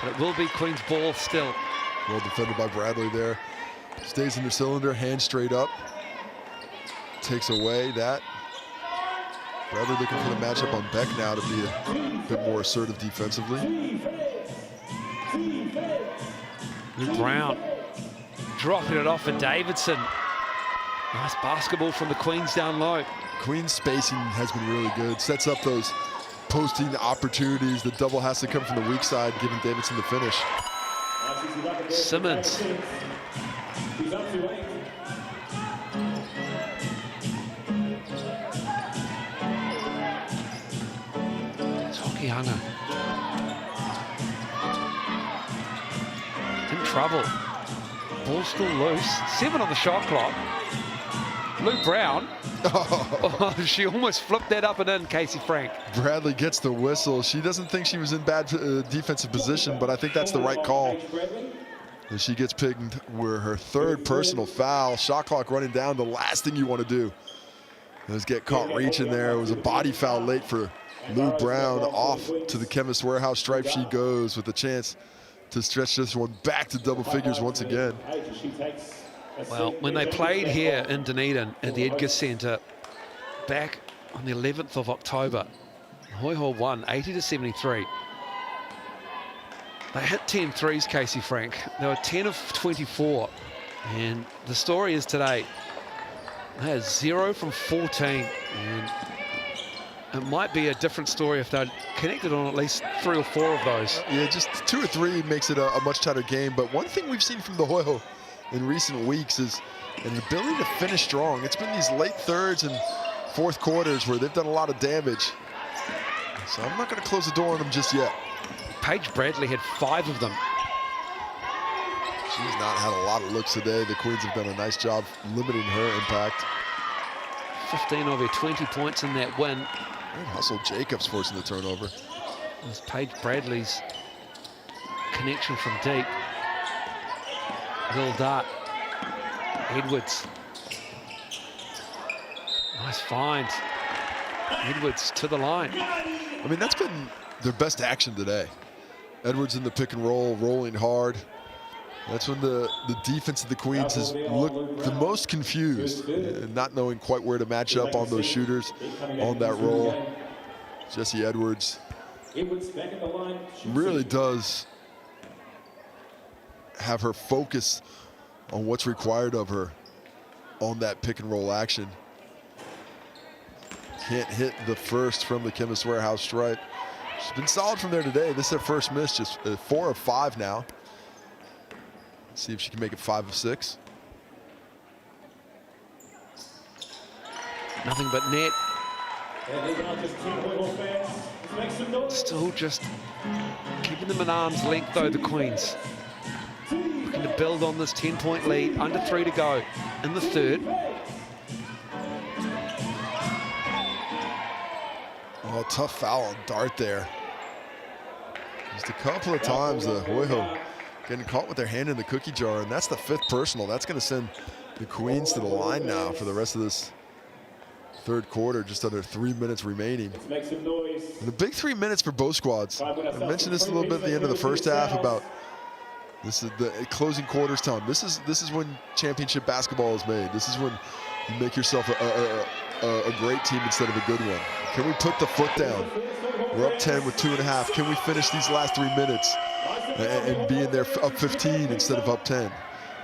but it will be Queen's ball still. Well defended by Bradley there. Stays in the cylinder, hand straight up. Takes away that. Bradley looking for the matchup on Beck now to be a bit more assertive defensively. Luke Brown dropping it off for Davidson. Nice basketball from the Queens down low. Queens spacing has been really good. Sets up those posting opportunities. The double has to come from the weak side, giving Davidson the finish. Simmons. Hokianga. In trouble. Ball still loose. 7 on the shot clock. Luke Brown. Oh, she almost flipped that up and in, Casey Frank. Bradley gets the whistle. She doesn't think she was in bad defensive position, but I think that's the right call. And she gets pinged with her 3rd personal foul. Shot clock running down. The last thing you want to do is get caught reaching there. It was a body foul late for Luke Brown. Off to the Chemist Warehouse stripe she goes with a chance to stretch this one back to double figures once again. Well, when they played here in Dunedin at the Edgar Centre back on the 11th of October, Hoiho won 80-73. They hit 10 threes, Casey Frank. They were 10 of 24. And the story is today, they had 0 from 14. And it might be a different story if they'd connected on at least 3 or 4 of those. Yeah, just 2 or 3 makes it a much tighter game. But one thing we've seen from the Hoiho in recent weeks is an ability to finish strong. It's been these late thirds and fourth quarters where they've done a lot of damage. So I'm not going to close the door on them just yet. Paige Bradley had 5 of them. She's not had a lot of looks today. The Queens have done a nice job limiting her impact. 15 of her 20 points in that win. And Hustle Jacobs forcing the turnover. It was Paige Bradley's connection from deep. Little dart. Edwards. Nice find. Edwards to the line. I mean, that's been their best action today. Edwards in the pick and roll, rolling hard. That's when the defense of the Queens has looked the most confused, and not knowing quite where to match up on those shooters on that roll. Jesse Edwards really does have her focus on what's required of her on that pick and roll action. Can't hit the first from the Chemist Warehouse stripe. She's been solid from there today. This is her first miss, just 4 of 5 now. Let's see if she can make it 5 of 6. Nothing but net. Still just keeping them at arm's length, though, the Queens. Looking to build on this 10-point lead. Under 3 to go in the third. Oh, tough foul on Dart there. Just a couple of times, the Hoiho getting caught with their hand in the cookie jar, and that's the 5th personal. That's going to send the Queens to the line now for the rest of this third quarter, just under 3 minutes remaining. Make some noise. And the big 3 minutes for both squads. I mentioned this a little bit at the end of the first half about this is the closing quarters time. This is when championship basketball is made. This is when you make yourself a great team instead of a good one. Can we put the foot down? We're up 10 with 2.5. Can we finish these last 3 minutes and be in there up 15 instead of up 10?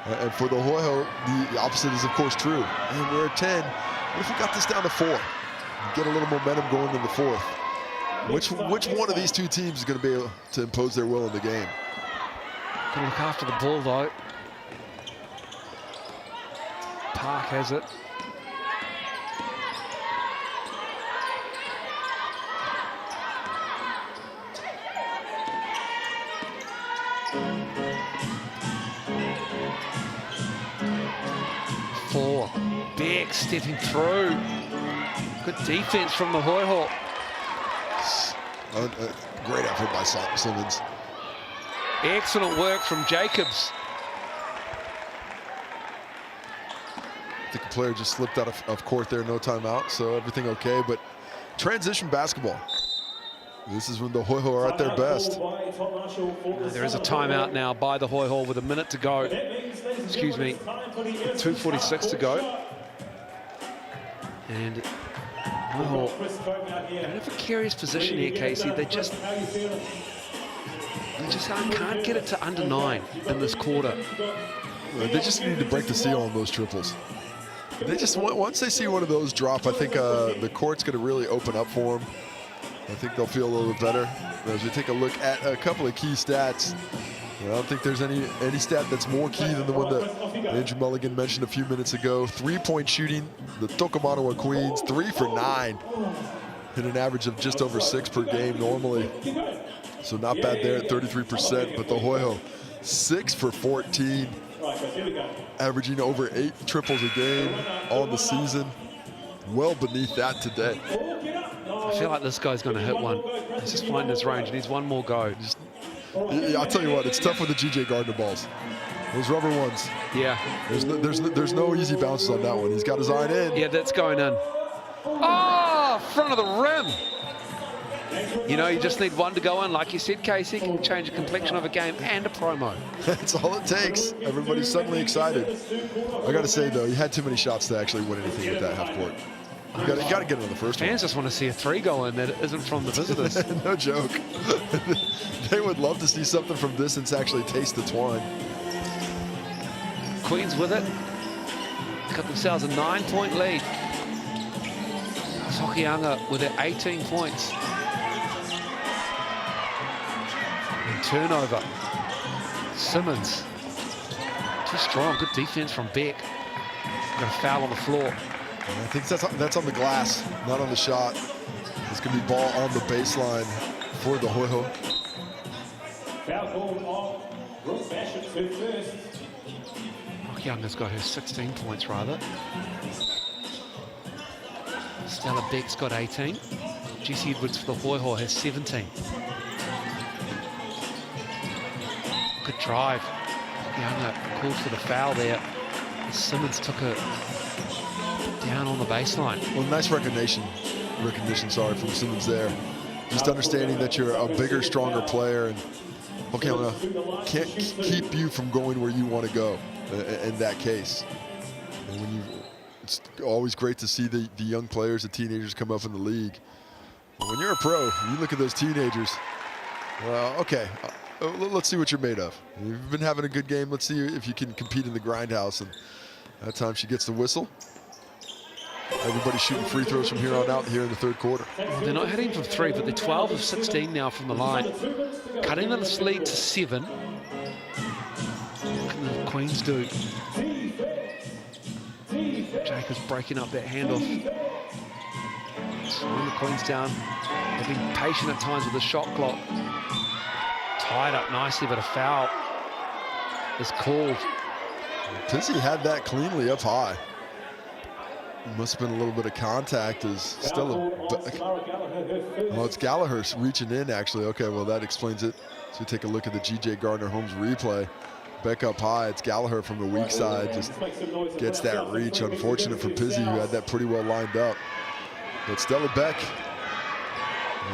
And for the Hoiho, the opposite is of course true. And we're at 10. What if we got this down to 4? Get a little momentum going in the fourth. Which one of these two teams is going to be able to impose their will in the game? Gonna look after the ball though. Park has it. Four. Beck stepping through. Good defense from the Hoiho. Great effort by Simmons. Excellent work from Jacobs. I think the player just slipped out of court there, no timeout, so everything okay. But transition basketball. This is when the Hoiho are at their best. There is a timeout now by the Hoiho with a minute to go. Excuse me, 2:46 to go. And Hoiho in a precarious position here, Casey. They just can't get it to under 9 in this quarter. They just need to break the seal on those triples. They just once they see one of those drop, I think the court's going to really open up for them. I think they'll feel a little bit better. As we take a look at a couple of key stats, I don't think there's any stat that's more key than the one that Andrew Mulligan mentioned a few minutes ago. 3-point shooting, the Tokomanawa Queens, 3 for 9, hit an average of just over 6 per game normally. So not bad there at 33%, but the Hoiho, 6 for 14, averaging over 8 triples a game on the season. Well beneath that today. I feel like this guy's going to hit one. He's just finding his range. He needs one more go. I'll tell you what, it's tough with the GJ Gardner balls. Those rubber ones. Yeah. There's no easy bounces on that one. He's got his iron in. Yeah, that's going in. Oh, front of the rim. You know, you just need one to go in. Like you said, Casey, can change the complexion of a game and a promo. That's all it takes. Everybody's suddenly excited. I got to say, though, you had too many shots to actually win anything with that half court. You got to get it on the first one. Fans just want to see a 3 go in that isn't from the visitors. No joke. They would love to see something from distance actually taste the twine. Queens with it. Got themselves a 9-point lead. Sokianga with it 18 points. And turnover. Simmons. Too strong. Good defense from Beck. Got a foul on the floor. I think that's on the glass, not on the shot. It's going to be ball on the baseline for the Hoiho. Younger's got her 16 points, rather. Stella Beck's got 18. Jesse Edwards for the Hoiho has 17. Good drive. Younger called for the foul there. Simmons took it down on the baseline. Well, nice recognition, from Simmons there. Just understanding that you're a bigger, stronger player, and can't keep you from going where you want to go in that case. And it's always great to see the young players, the teenagers come up in the league. But when you're a pro, you look at those teenagers, well, okay, let's see what you're made of. You've been having a good game. Let's see if you can compete in the grindhouse. And that time she gets the whistle. Everybody's shooting free throws from here on out here in the third quarter. Well, they're not hitting from 3, but they're 12 of 16 now from the line. Cutting the lead to 7. What can the Queens do? Jacobs breaking up that handoff. Slowing the Queens down. They've been patient at times with the shot clock. Tied up nicely, but a foul is called. Pizzi had that cleanly up high. Must have been a little bit of contact. Is still it's Gallagher reaching in actually. Okay, well that explains it. So we take a look at the GJ Gardner Holmes replay. Beck up high. It's Gallagher from the weak side. Just gets that reach. Unfortunate for Pizzi, who had that pretty well lined up. But Stella Beck,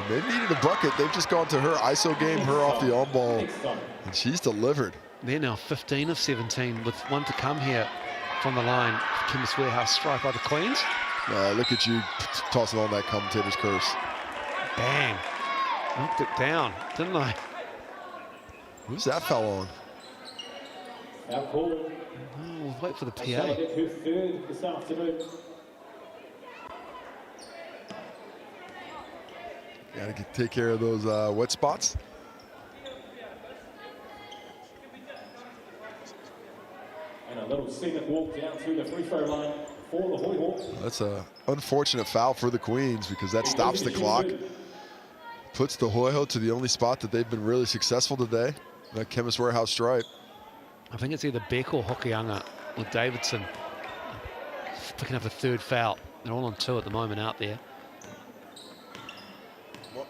they've needed a bucket. They've just gone to her ISO game, her off the on-ball, and she's delivered. They're now 15 of 17 with one to come here from the line. Chemist Warehouse strike by the Queens. Look at you tossing on that commentator's curse. Bang. Knocked it down, didn't I? Who's that foul on? Oh, we'll wait for the PA. Got to take care of those wet spots. And a little scenic walk down through the free throw line for the Hoiho. That's an unfortunate foul for the Queens because that stops the clock. Puts the Hoiho to the only spot that they've been really successful today, that Chemist Warehouse stripe. I think it's either Beck or Hokianga or Davidson picking up a third foul. They're all on 2 at the moment out there. Well,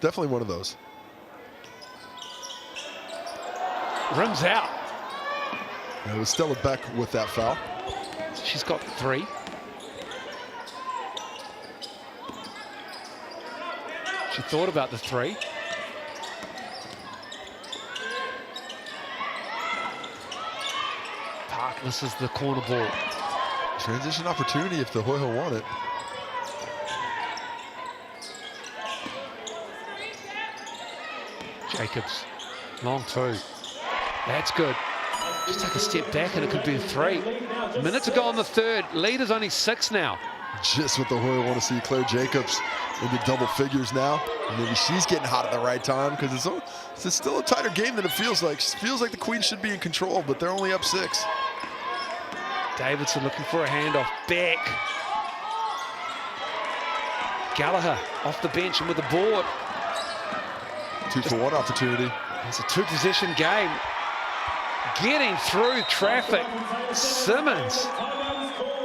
definitely one of those. Rims out. It was Stella Beck with that foul. She's got 3. She thought about the 3. Park misses the corner ball. Transition opportunity if the Hoiho want it. Jacobs, long 2. That's good. Just take a step back and it could be a 3. Minute to go on the third. Lead is only 6 now. Just what the Hoiho want to see. Claire Jacobs into double figures now. And maybe she's getting hot at the right time because it's still a tighter game than it feels like. It feels like the Queens should be in control, but they're only up 6. Davidson looking for a handoff. Beck. Gallagher off the bench and with the board. 2-for-1 opportunity. It's a 2-possession game. Getting through traffic. Simmons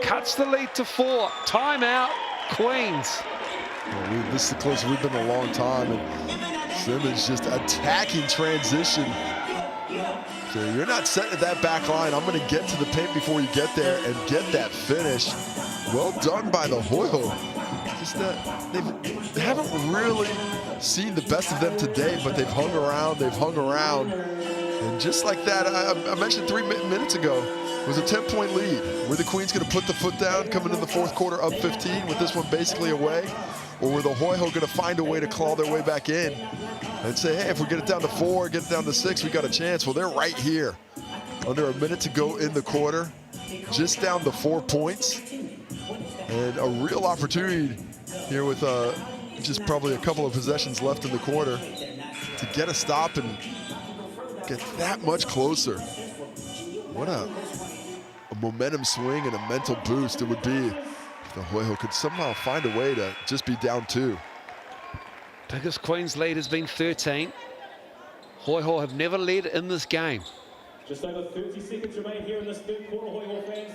cuts the lead to 4. Timeout, Queens. Well, this is the closest we've been in a long time, and Simmons just attacking transition. So you're not setting at that back line. I'm going to get to the paint before you get there and get that finish. Well done by the Hoiho. Just they haven't really seen the best of them today, but they've hung around. And just like that, I mentioned 3 minutes ago, it was a 10-point lead. Were the Queens going to put the foot down coming in the fourth quarter up 15 with this one basically away? Or were the Hoiho going to find a way to claw their way back in and say, hey, if we get it down to 4, get it down to 6, we got a chance? Well, they're right here. Under a minute to go in the quarter, just down to 4 points. And a real opportunity here with just probably a couple of possessions left in the quarter to get a stop and get that much closer. What a momentum swing and a mental boost it would be if the Hoiho could somehow find a way to just be down 2. Biggest Queens lead has been 13. Hoiho have never led in this game. Just over 30 seconds remain here in this third quarter, Hoiho fans.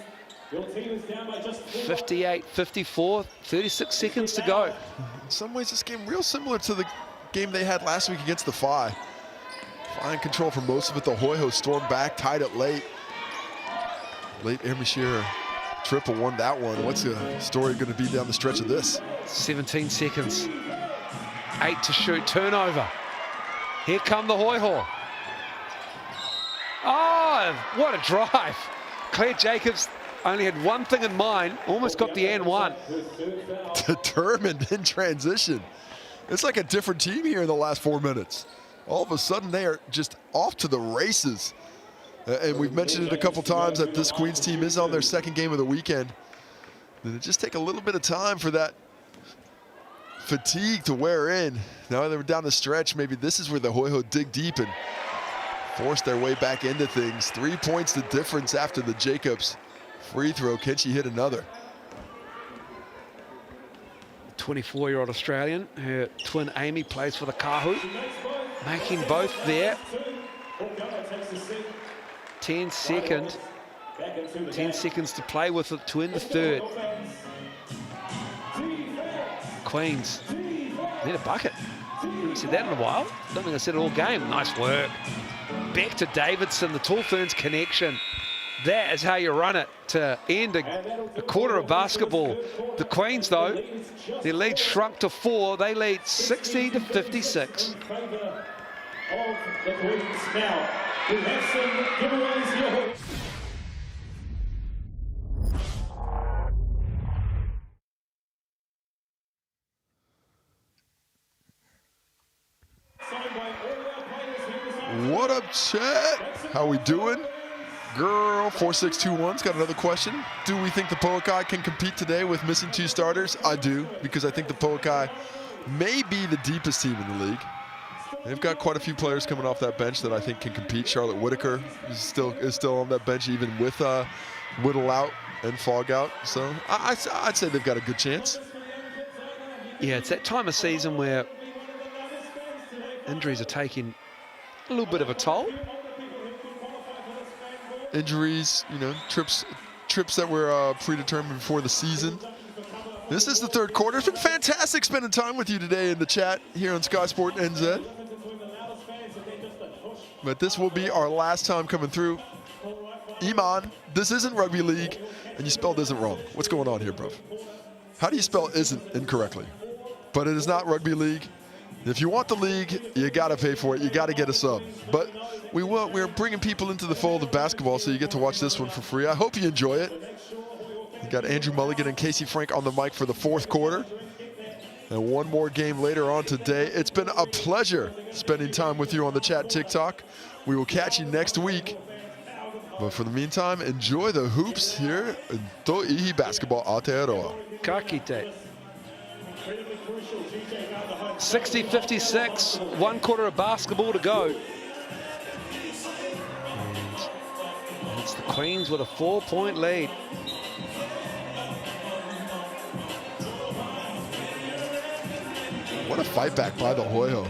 Your team is down by just 58-54, 36 seconds to go. In some ways, this game real similar to the game they had last week against the Phi. Phi in control for most of it. The Hoiho stormed back, tied it late. Late Ermishir triple won that one. What's the story going to be down the stretch of this? 17 seconds. 8 to shoot. Turnover. Here come the Hoiho. Oh, what a drive. Claire Jacobs only had one thing in mind. Almost got the and one. Determined in transition. It's like a different team here in the last 4 minutes. All of a sudden, they are just off to the races. And we've mentioned it a couple times that this Queens team is on their second game of the weekend. And it just take a little bit of time for that fatigue to wear in. Now they were down the stretch. Maybe this is where the Hoiho dig deep and force their way back into things. 3 points the difference after the Jacobs free throw. Can she hit another? 24-year-old Australian. Her twin Amy plays for the Kahu. Making both there. 10 seconds to play with it to end the third. Queens need a bucket. Haven't said that in a while. Don't think I said it all game. Nice work. Back to Davidson, the Tall Ferns connection. That is how you run it to end a quarter of basketball. The Queens, though, their lead shrunk to 4. They lead 60-56. Of the Queens. Now, we have some giveaways here. What up, chat? How we doing? Girl 4621's got another question. Do we think the Poakai can compete today with missing 2 starters? I do, because I think the Poakai may be the deepest team in the league. They've got quite a few players coming off that bench that I think can compete. Charlotte Whitaker is still on that bench, even with Whittle out and Fogg out. So I'd say they've got a good chance. Yeah, it's that time of season where injuries are taking a little bit of a toll. Injuries, you know, trips that were predetermined before the season. This is the 3rd quarter. It's been fantastic spending time with you today in the chat here on Sky Sport NZ. But this will be our last time coming through. Iman, this isn't rugby league, and you spelled isn't wrong. What's going on here, bro? How do you spell isn't incorrectly? But it is not rugby league. If you want the league, you got to pay for it. You got to get a sub. But we're bringing people into the fold of basketball, so you get to watch this one for free. I hope you enjoy it. You got Andrew Mulligan and Casey Frank on the mic for the 4th quarter. And one more game later on today. It's been a pleasure spending time with you on the chat TikTok. We will catch you next week. But for the meantime, enjoy the hoops here in Tauihi Basketball Aotearoa. Ka kite. 60-56, 1 quarter of basketball to go. And it's the Queens with a 4-point lead. What a fight back by the Hoiho.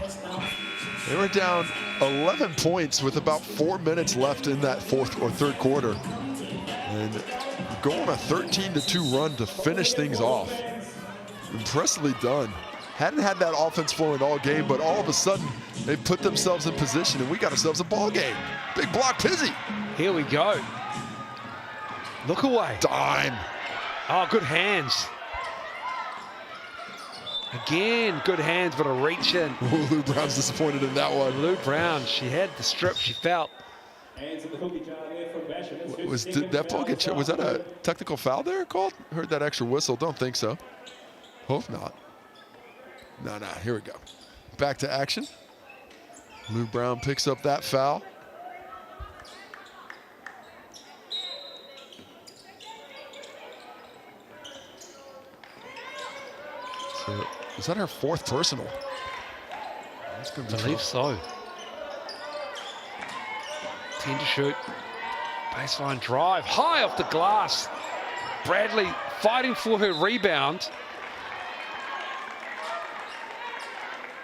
They were down 11 points with about 4 minutes left in that 4th or 3rd quarter. And go on a 13-2 run to finish things off. Impressively done. Hadn't had that offense flowing all game, but all of a sudden, they put themselves in position, and we got ourselves a ball game. Big block, Pizzy. Here we go. Look away. Dime. Oh, good hands. Again, good hands, but a reach in. Lou Brown's disappointed in that one. Lou Brown, she had the strip, she felt. Did that ball get, was that a technical foul there called? Heard that extra whistle, don't think so. Hope not. No, here we go. Back to action. Lou Brown picks up that foul. So, is that her 4th personal? That's gonna be I believe tough. so. 10 to shoot. Baseline drive, high off the glass. Bradley fighting for her rebound.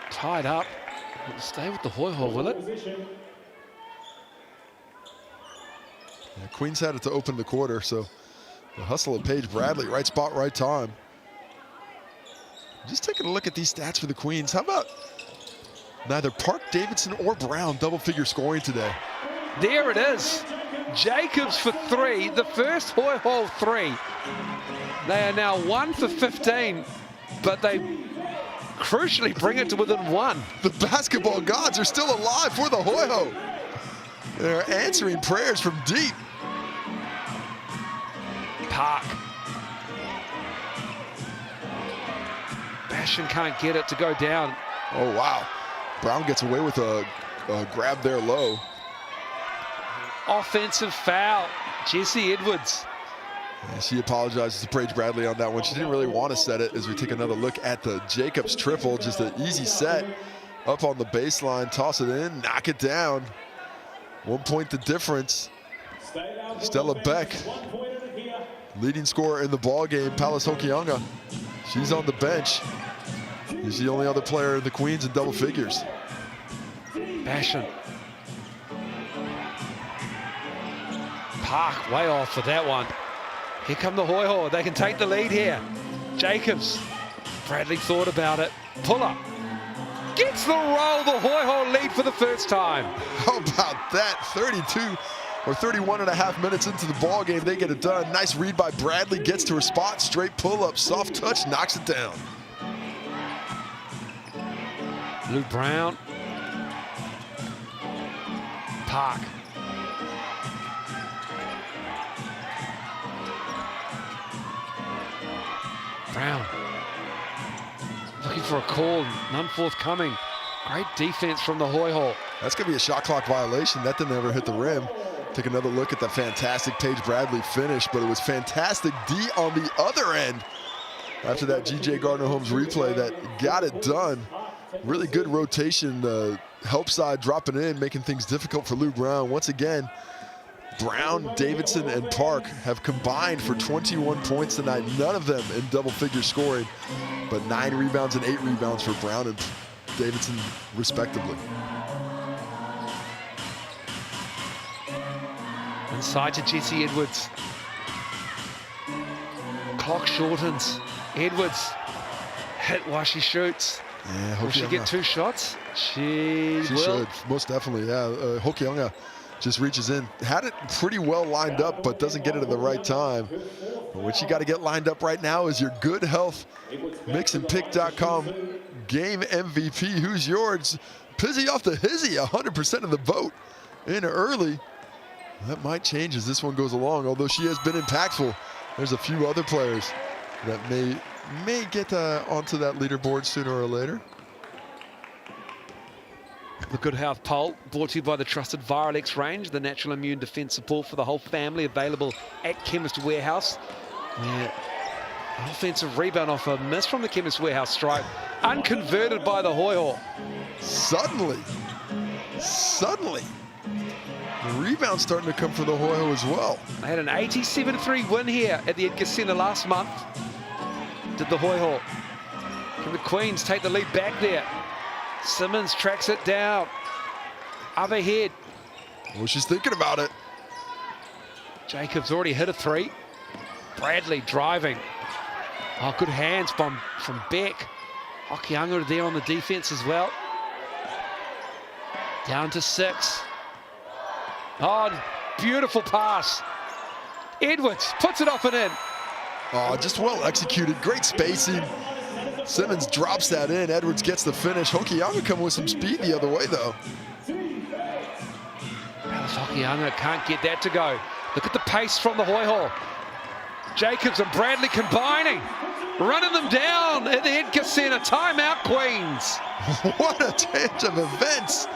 Tied up. It'll stay with the Hoiho, will it? Yeah, Queens had it to open the quarter, so the hustle of Paige Bradley, right spot, right time. Just taking a look at these stats for the Queens. How about neither Park Davidson or Brown double-figure scoring today? There it is. Jacobs for 3, the first Hoiho 3. They are now 1 for 15, but they crucially bring it to within 1. The basketball gods are still alive for the Hoiho. They're answering prayers from deep. Park. Bashan can't get it to go down. Oh, wow. Brown gets away with a grab there low. Offensive foul. Jesse Edwards. Yeah, she apologizes to Paige Bradley on that one. She didn't really want to set it as we take another look at the Jacobs triple. Just an easy set up on the baseline. Toss it in, knock it down. 1 point the difference. Stella Beck, leading scorer in the ball game. Palace Hokianga, she's on the bench. She's the only other player in the Queens in double figures. Bashan. Park way off for that one. Here come the Hoiho. They can take the lead here. Jacobs. Bradley thought about it. Pull up. Gets the roll. The Hoiho lead for the first time. How about that? or 31.5 minutes into the ball game, they get it done. Nice read by Bradley, gets to her spot, straight pull-up, soft touch, knocks it down. Luke Brown. Park. Brown. Looking for a call, none forthcoming. Great defense from the Hoiho. That's going to be a shot clock violation. That didn't ever hit the rim. Take another look at that fantastic Paige Bradley finish, but it was fantastic D on the other end after that G.J. Gardner-Holmes replay that got it done. Really good rotation, the help side dropping in, making things difficult for Lou Brown. Once again, Brown, Davidson, and Park have combined for 21 points tonight. None of them in double-figure scoring, but 9 rebounds and 8 rebounds for Brown and Davidson, respectively. Inside to Jessie Edwards. Clock shortens. Edwards hit while she shoots. Yeah, will she get 2 shots? She will. Should, most definitely, yeah. Hokianga just reaches in. Had it pretty well lined up, but doesn't get it at the right time. But what you got to get lined up right now is your Good Health mixandpick.com game MVP. Who's yours? Pizzy off the hizzy, 100% of the vote in early. That might change as this one goes along, although she has been impactful. There's a few other players that may get onto that leaderboard sooner or later. The Good Health poll brought to you by the trusted Viralex range, the natural immune defense support for the whole family, available at Chemist Warehouse. Yeah. An offensive rebound off a miss from the Chemist Warehouse strike, unconverted by the Hoiho. Suddenly, the rebound starting to come for the Hoiho as well. They had an 87-3 win here at the Edgar Centre last month. Did the Hoiho. Can the Queens take the lead back there? Simmons tracks it down. Other head. Well, she's thinking about it. Jacobs already hit a 3. Bradley driving. Oh, good hands from Beck. Hokianga there on the defense as well. Down to 6. Oh, beautiful pass. Edwards puts it off and in. Oh, just well executed. Great spacing. Simmons drops that in. Edwards gets the finish. Hokianga coming with some speed the other way, though. Hokianga can't get that to go. Look at the pace from the Hoiho. Jacobs and Bradley combining. Running them down at the Edgar Centre. Timeout, Queens. What a change of events.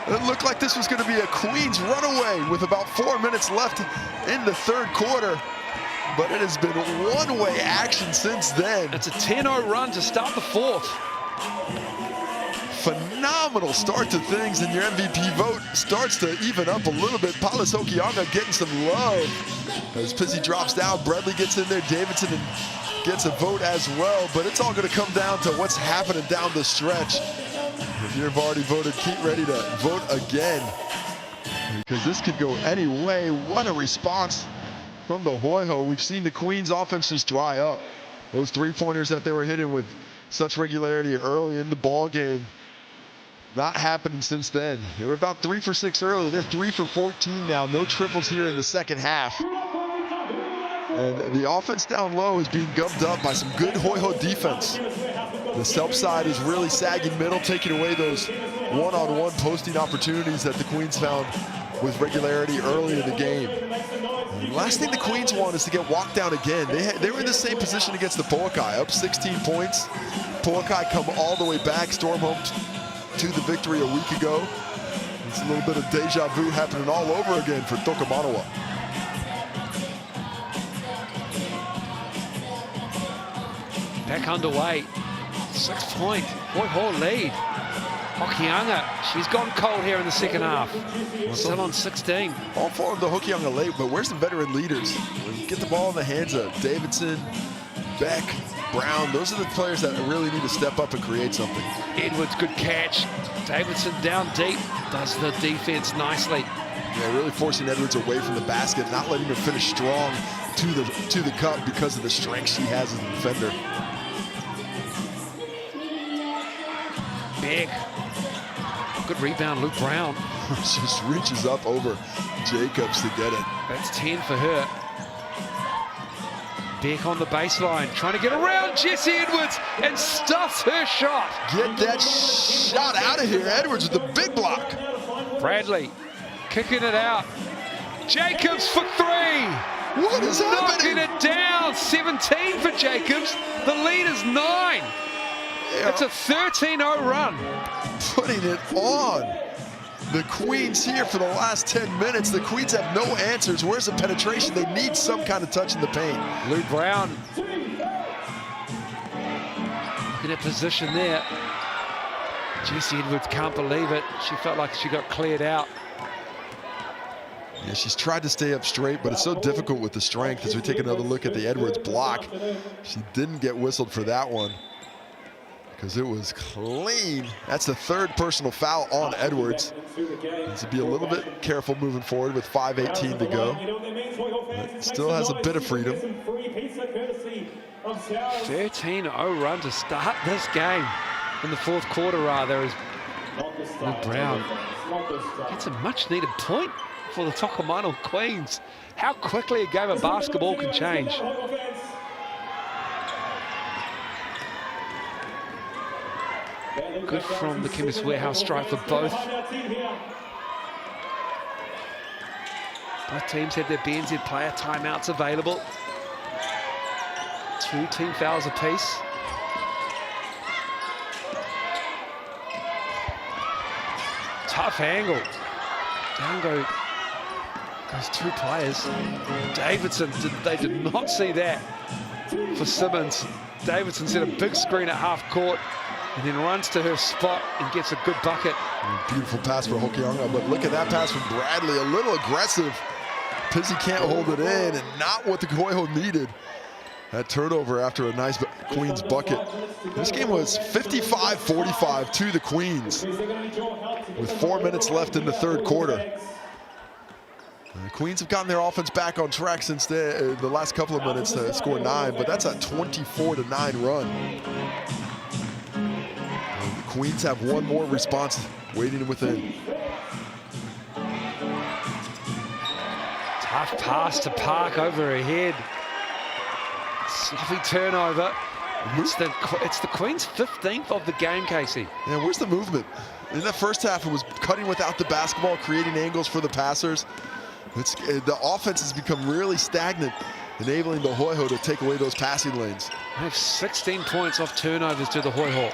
It looked like this was going to be a Queens runaway with about 4 minutes left in the third quarter. But it has been one-way action since then. It's a 10-0 run to start the fourth. Phenomenal start to things, and your MVP vote starts to even up a little bit. Paulus Hokianga getting some love. As Pizzy drops down, Bradley gets in there, Davidson gets a vote as well. But it's all going to come down to what's happening down the stretch. If you've already voted, keep ready to vote again, because this could go any way. What a response from the Hoiho. We've seen the Queens offense just dry up. Those 3-pointers that they were hitting with such regularity early in the ball game, not happening since then. They were about 3 for 6 early. They're 3 for 14 now. No triples here in the second half. And the offense down low is being gummed up by some good Hoiho defense. The help side is really sagging middle, taking away those one-on-one posting opportunities that the Queens found with regularity early in the game. And the last thing the Queens want is to get walked down again. They were in the same position against the Poakai, up 16 points. Poakai come all the way back, storm home to the victory a week ago. It's a little bit of deja vu happening all over again for Tokomanawa. Back underway. 6-point Hoiho lead. Hokianga, she's gone cold here in the second half. Still on 16. All 4 of the Hokianga late, but where's the veteran leaders? Get the ball in the hands of Davidson, Beck, Brown. Those are the players that really need to step up and create something. Edwards, good catch. Davidson down deep, does the defense nicely. Yeah, really forcing Edwards away from the basket, not letting her finish strong to the cup because of the strength she has as a defender. Beck. Good rebound, Luke Brown. Just reaches up over Jacobs to get it. That's 10 for her. Beck on the baseline, trying to get around Jesse Edwards and stuffs her shot. Get that shot out of here. Edwards with the big block. Bradley kicking it out. Jacobs for three. What is knocking happening? it down. 17 for Jacobs. The lead is 9. Yeah. It's a 13-0 run. Putting it on. The Queens here for the last 10 minutes. The Queens have no answers. Where's the penetration? They need some kind of touch in the paint. Luke Brown. Looking at position there. Jesse Edwards can't believe it. She felt like she got cleared out. Yeah, she's tried to stay up straight, but it's so difficult with the strength. As we take another look at the Edwards block, she didn't get whistled for that one because it was clean. That's the third personal foul on Edwards. Needs to be a little bit careful moving forward with 5:18 to go. But still has a bit of freedom. 13-0 run to start this game. In the fourth quarter, rather, as Luke Brown gets a much-needed point for the Tokomanawa Queens. How quickly a game of basketball can change. Good from the Chemist Warehouse strike for both. Both teams have their BNZ player timeouts available. 2 team fouls apiece. Tough angle. Down go those two players. Davidson, they did not see that for Simmons. Davidson set a big screen at half court and then runs to her spot and gets a good bucket. Beautiful pass for Hokianga, but look at that pass from Bradley. A little aggressive. Pizzi can't hold it in, and not what the Hoiho needed. That turnover after a nice Queens bucket. This game was 55-45 to the Queens with 4 minutes left in the third quarter. The Queens have gotten their offense back on track since the last couple of minutes to score 9, but that's a 24-9 run. And the Queens have one more response waiting within. Tough pass to Park over her head. Sloppy turnover. It's the Queens' 15th of the game, Casey. Yeah, where's the movement? In that first half, it was cutting without the basketball, creating angles for the passers. The offense has become really stagnant, enabling the Hoiho to take away those passing lanes. They have 16 points off turnovers to the Hoiho.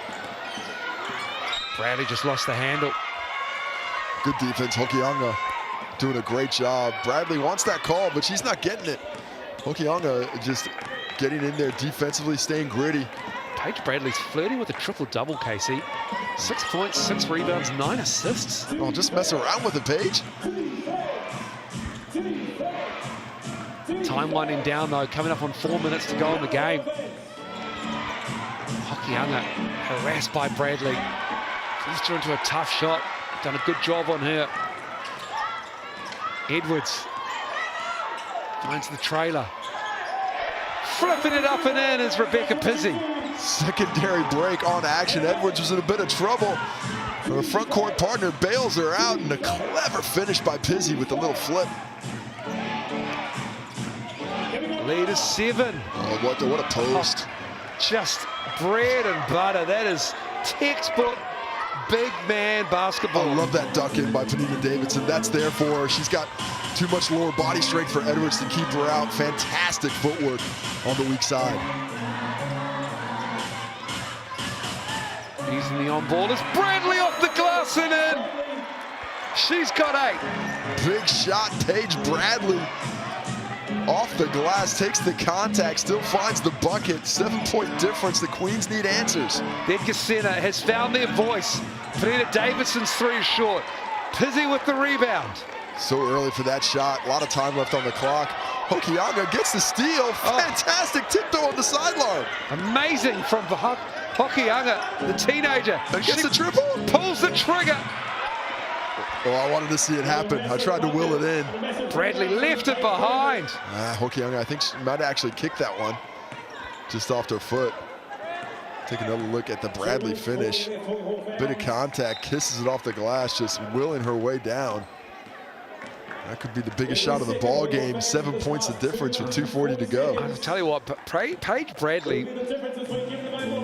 Bradley just lost the handle. Good defense, Hokianga doing a great job. Bradley wants that call, but she's not getting it. Hokianga just getting in there defensively, staying gritty. Paige Bradley's flirting with a triple-double, Casey. 6 points, 6 rebounds, 9 assists. Oh, just mess around with it, Paige. Time winding down, though, coming up on 4 minutes to go in the game. Hokianga harassed by Bradley. Forced her into a tough shot. Done a good job on her. Edwards finds the trailer. Flipping it up and in is Rebecca Pizzi. Secondary break on action. Edwards was in a bit of trouble. Her front court partner bails her out, and a clever finish by Pizzi with a little flip. Lead is 7. Oh, what a post. Just bread and butter. That is textbook big man basketball. I love that duck in by Panina Davidson. That's there for her. She's got too much lower body strength for Edwards to keep her out. Fantastic footwork on the weak side. Using the on ball is Bradley off the glass and in. She's got 8. Big shot, Paige Bradley. Off the glass, takes the contact, still finds the bucket. 7-point difference. The Queens need answers. Edgar Centre has found their voice. Panina Davidson's 3 is short. Pizzi with the rebound. So early for that shot. A lot of time left on the clock. Hokianga gets the steal. Fantastic tiptoe on the sideline. Amazing from Hokianga, the teenager. And gets the triple. Pulls the trigger. Oh, I wanted to see it happen. I tried to will it in. Bradley left it behind. Hokianga, I think she might have actually kicked that one just off her foot. Take another look at the Bradley finish. Bit of contact, kisses it off the glass, just willing her way down. That could be the biggest shot of the ball game. 7 points the difference with 2:40 to go. I'll tell you what, Paige Bradley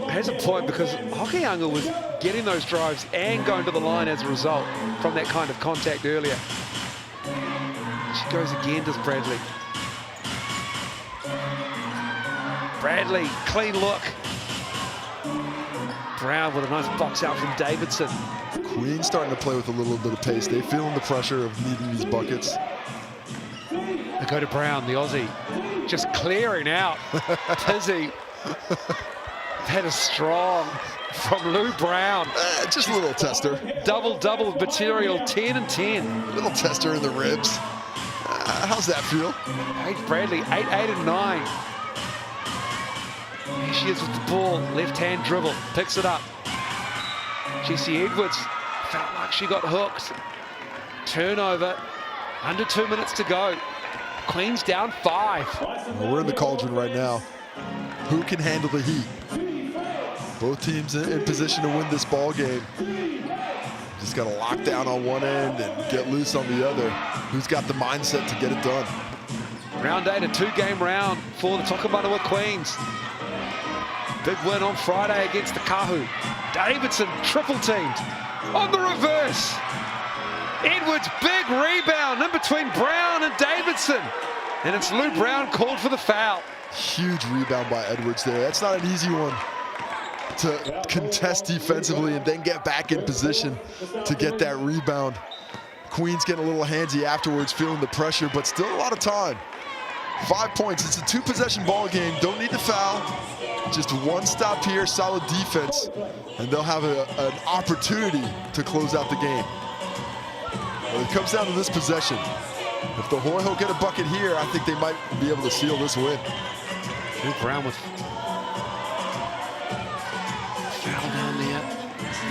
has a point because Hokianga was getting those drives and going to the line as a result from that kind of contact earlier. She goes again, does Bradley. Bradley, clean look. Brown with a nice box out from Davidson. Queens starting to play with a little bit of pace. They feeling the pressure of needing these buckets. They go to Brown, the Aussie, just clearing out. Tizzy. That is strong from Lou Brown. Just a little tester. Double material, 10 and 10. Little tester in the ribs. How's that feel? Paige Bradley, 8, 8 and 9. Here she is with the ball, left-hand dribble, picks it up. Jessie Edwards felt like she got hooked. Turnover, under 2 minutes to go. Queens down 5. Well, we're in the cauldron right now. Who can handle the heat? Both teams in position to win this ball game. Just got to lock down on one end and get loose on the other. Who's got the mindset to get it done? Round 8, a 2-game round for the Tokomanawa Queens. Big win on Friday against the Kahu. Davidson triple teamed on the reverse. Edwards, big rebound in between Brown and Davidson. And it's Lou Brown called for the foul. Huge rebound by Edwards there. That's not an easy one to contest defensively and then get back in position to get that rebound. Queens getting a little handsy afterwards, feeling the pressure, but still a lot of time. 5 points. It's a 2-possession ball game. Don't need to foul. Just one stop here, solid defense, and they'll have an opportunity to close out the game. Well, it comes down to this possession. If the Hoiho get a bucket here, I think they might be able to seal this win. Lou Brown with foul down there.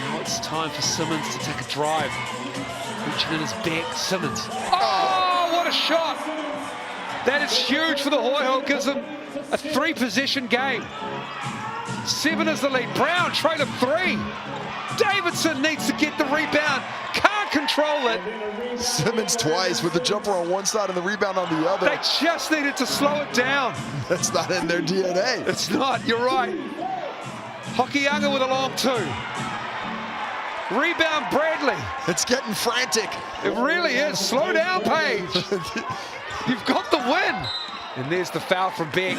Now it's time for Simmons to take a drive. Reaching in his back, Simmons. Oh, what a shot! That is huge for the Hoiho, gives them a 3-possession game. 7 is the lead. Brown, trail of 3. Davidson needs to get the rebound. Can't control it. Simmons twice with the jumper on one side and the rebound on the other. They just needed to slow it down. That's not in their DNA. It's not, you're right. Hokianga with a long 2. Rebound Bradley. It's getting frantic. It really is. Slow down, Paige. You've got the win. And there's the foul from Beck.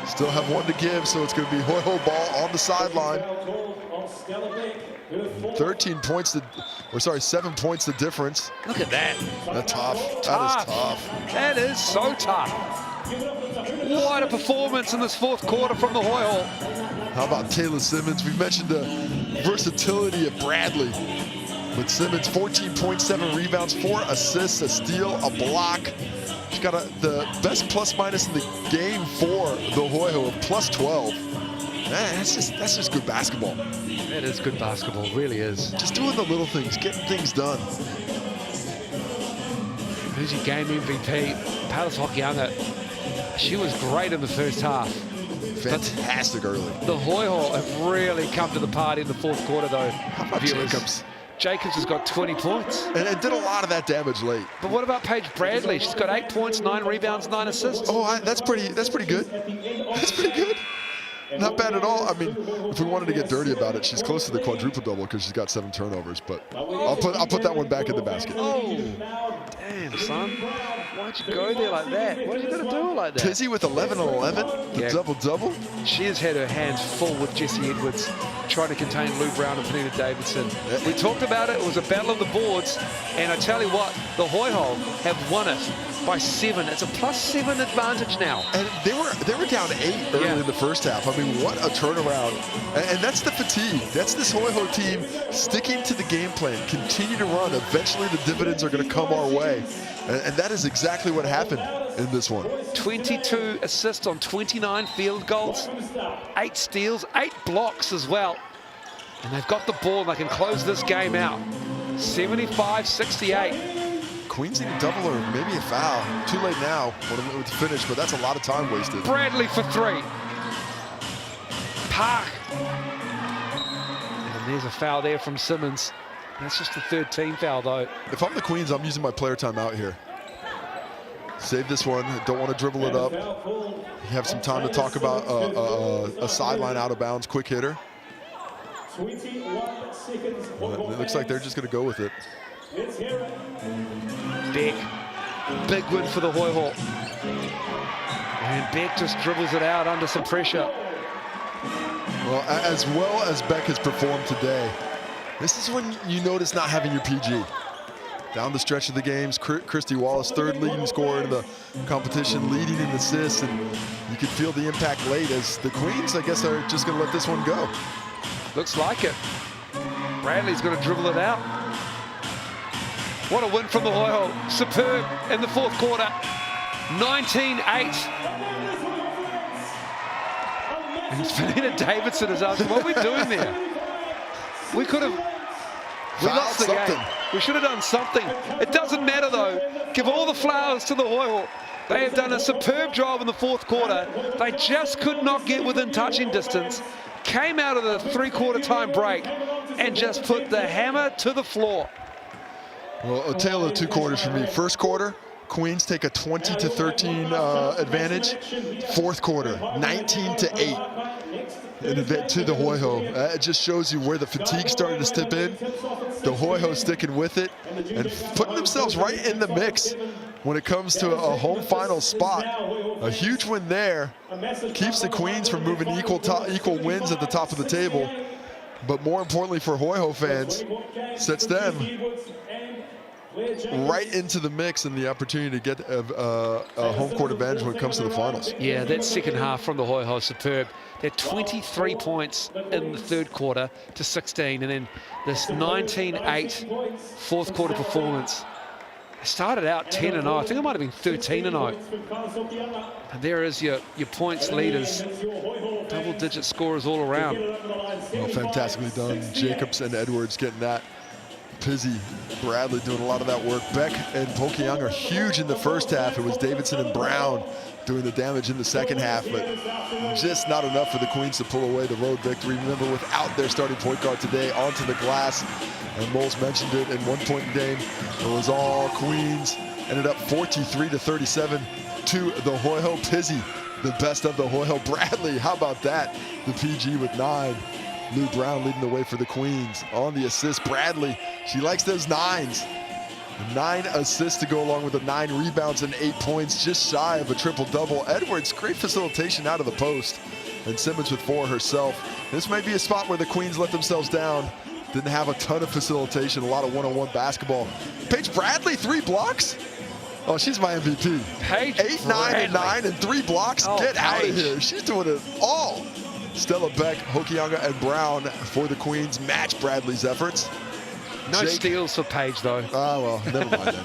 Still have 1 to give, so it's going to be Hoiho ball on the sideline. 13 points, 7 points the difference. Look at that. That's tough. Tough. That is tough. That is so tough. What a performance in this 4th quarter from the Hoiho. How about Taylor Simmons? We've mentioned the versatility of Bradley. But Simmons, 14 points, 7 rebounds, 4 assists, a steal, a block. She's got the best plus-minus in the game for the Hoiho of plus 12. Man, that's just good basketball. That is good basketball, really is. Just doing the little things, getting things done. Who's your game MVP? Palace Hokianga. She was great in the first half. Fantastic early. The Hoiho have really come to the party in the 4th quarter, though. How about Jacobs? Jacobs has got 20 points. And it did a lot of that damage late. But what about Paige Bradley? She's got 8 points, 9 rebounds, 9 assists. Oh, that's pretty good. That's pretty good. Not bad at all. I mean, if we wanted to get dirty about it, she's close to the quadruple double because she's got 7 turnovers. But I'll put that one back in the basket. Oh, damn, son. Why'd you go there like that? Why'd you got to do it like that? Tizzy with 11 and 11, the double-double. She has had her hands full with Jessie Edwards, trying to contain Lou Brown and Penina Davidson. We talked about it. It was a battle of the boards. And I tell you what, the Hoiho have won it by 7. It's a +7 advantage now. And they were down 8 early in the first half. I mean, what a turnaround. And that's the fatigue. That's this Hoiho team sticking to the game plan, continue to run. Eventually the dividends are going to come our way. And that is exactly what happened in this one. 22 assists on 29 field goals, 8 steals, 8 blocks as well. And they've got the ball and they can close this game out. 75-68. Queens need a double or maybe a foul. Too late now with the finish, but that's a lot of time wasted. Bradley for 3. Park there's a foul there from Simmons. That's just the third team foul, though. If I'm the Queens, I'm using my player timeout here. Save this one. Don't want to dribble it up. You have some time to talk about a sideline out of bounds quick hitter. 21 seconds. It looks like they're just going to go with it. Beck, big win for the Hoiho. And Beck just dribbles it out under some pressure. Well as Beck has performed today, this is when you notice not having your PG. Down the stretch of the games, Christy Wallace, third leading scorer in the competition, leading in assists, and you can feel the impact late as the Queens, I guess, are just going to let this one go. Looks like it. Bradley's going to dribble it out. What a win from the Hoiho. Superb in the fourth quarter. 19-8. And Vanina Davidson is asking, what are we doing there? We could have... We lost the game. We should have done something. It doesn't matter, though. Give all the flowers to the Hoiho. They have done a superb job in the fourth quarter. They just could not get within touching distance. Came out of the three-quarter time break and just put the hammer to the floor. Well, a tale of two quarters for me. First quarter, Queens take a 20-13 advantage. Fourth quarter, 19-8. To the Hoiho. It just shows you where the fatigue started to step in. The Hoiho sticking with it and putting themselves right in the mix when it comes to a home final spot. A huge win there keeps the Queens from moving equal wins at the top of the table. But more importantly for Hoiho fans, sets them right into the mix and the opportunity to get a home court advantage when it comes to the finals. Yeah, that second half from the Hoiho, superb. They're 23 points in the third quarter to 16, and then this 19-8 fourth quarter performance. They started out 10-0. I think it might have been 13-0. And there is your points leaders, double-digit scorers all around. Well, fantastically done. Jacobs and Edwards getting that. Pizzy, Bradley doing a lot of that work. Beck and Pokeyoung are huge in the first half. It was Davidson and Brown doing the damage in the second half, but just not enough for the Queens to pull away the road victory. Remember, without their starting point guard today, onto the glass, and Moles mentioned it in one point in the game, it was all Queens. Ended up 43-37 to the Hoiho. Pizzy, the best of the Hoiho. Bradley, how about that? The PG with 9. Lou Brown leading the way for the Queens. On the assist, Bradley, she likes those 9s. 9 assists to go along with the 9 rebounds and 8 points, just shy of a triple-double. Edwards, great facilitation out of the post. And Simmons with 4 herself. This may be a spot where the Queens let themselves down. Didn't have a ton of facilitation, a lot of one-on-one basketball. Paige Bradley, 3 blocks. Oh, she's my MVP. Paige 8, 9, and 9, and 3 blocks. Oh, Get out of Paige. here. She's doing it all. Stella Beck, Hokianga, and Brown for the Queens match Bradley's efforts. No steals for Paige, though. Oh, well, never mind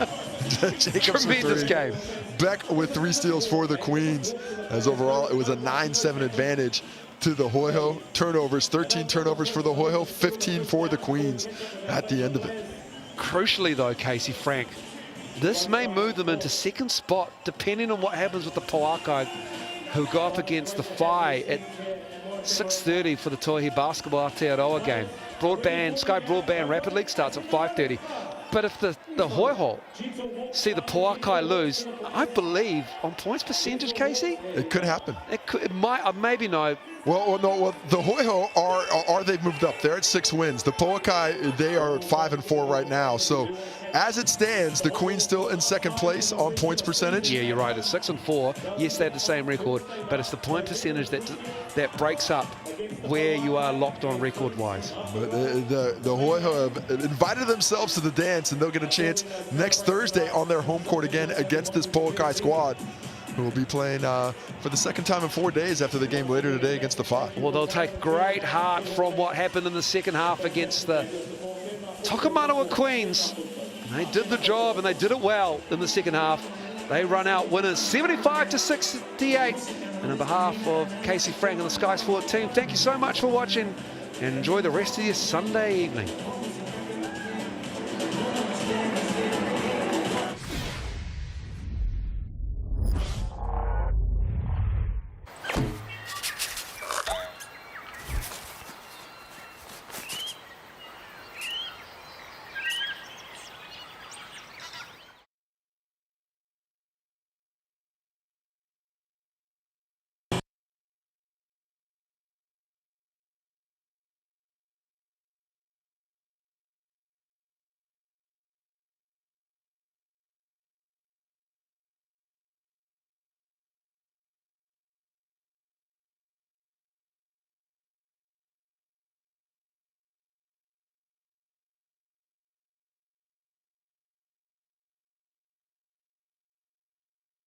then. Jacobs with Tremendous 3. game. Beck with 3 steals for the Queens, as overall it was a 9-7 advantage to the Hoiho. Turnovers, 13 turnovers for the Hoiho, 15 for the Queens at the end of it. Crucially, though, Casey Frank, this may move them into second spot, depending on what happens with the Pauakai, who go up against the Phi at 6:30 for the Tauihi Basketball Aotearoa game. Sky Broadband Rapid League starts at 5:30. But if the Hoiho see the Pauakai lose, I believe on points percentage, Casey, It could happen. it might, maybe no. Well, the Hoiho they've moved up. They're at 6 wins. The Pauakai, they are at 5-4 right now. So as it stands, the Queens still in second place on points percentage. Yeah, you're right. It's 6-4. Yes, they have the same record, but it's the point percentage that breaks up where you are locked on record-wise. But the Hoiho have invited themselves to the dance, and they'll get a chance next Thursday on their home court again against this Pauakai squad, who will be playing for the second time in 4 days after the game later today against the Phi. Well, they'll take great heart from what happened in the second half against the Tokomanawa Queens. And they did the job, and they did it well in the second half. They run out winners 75-68. And on behalf of Casey Frank and the Sky Sport team, thank you so much for watching, and enjoy the rest of your Sunday evening.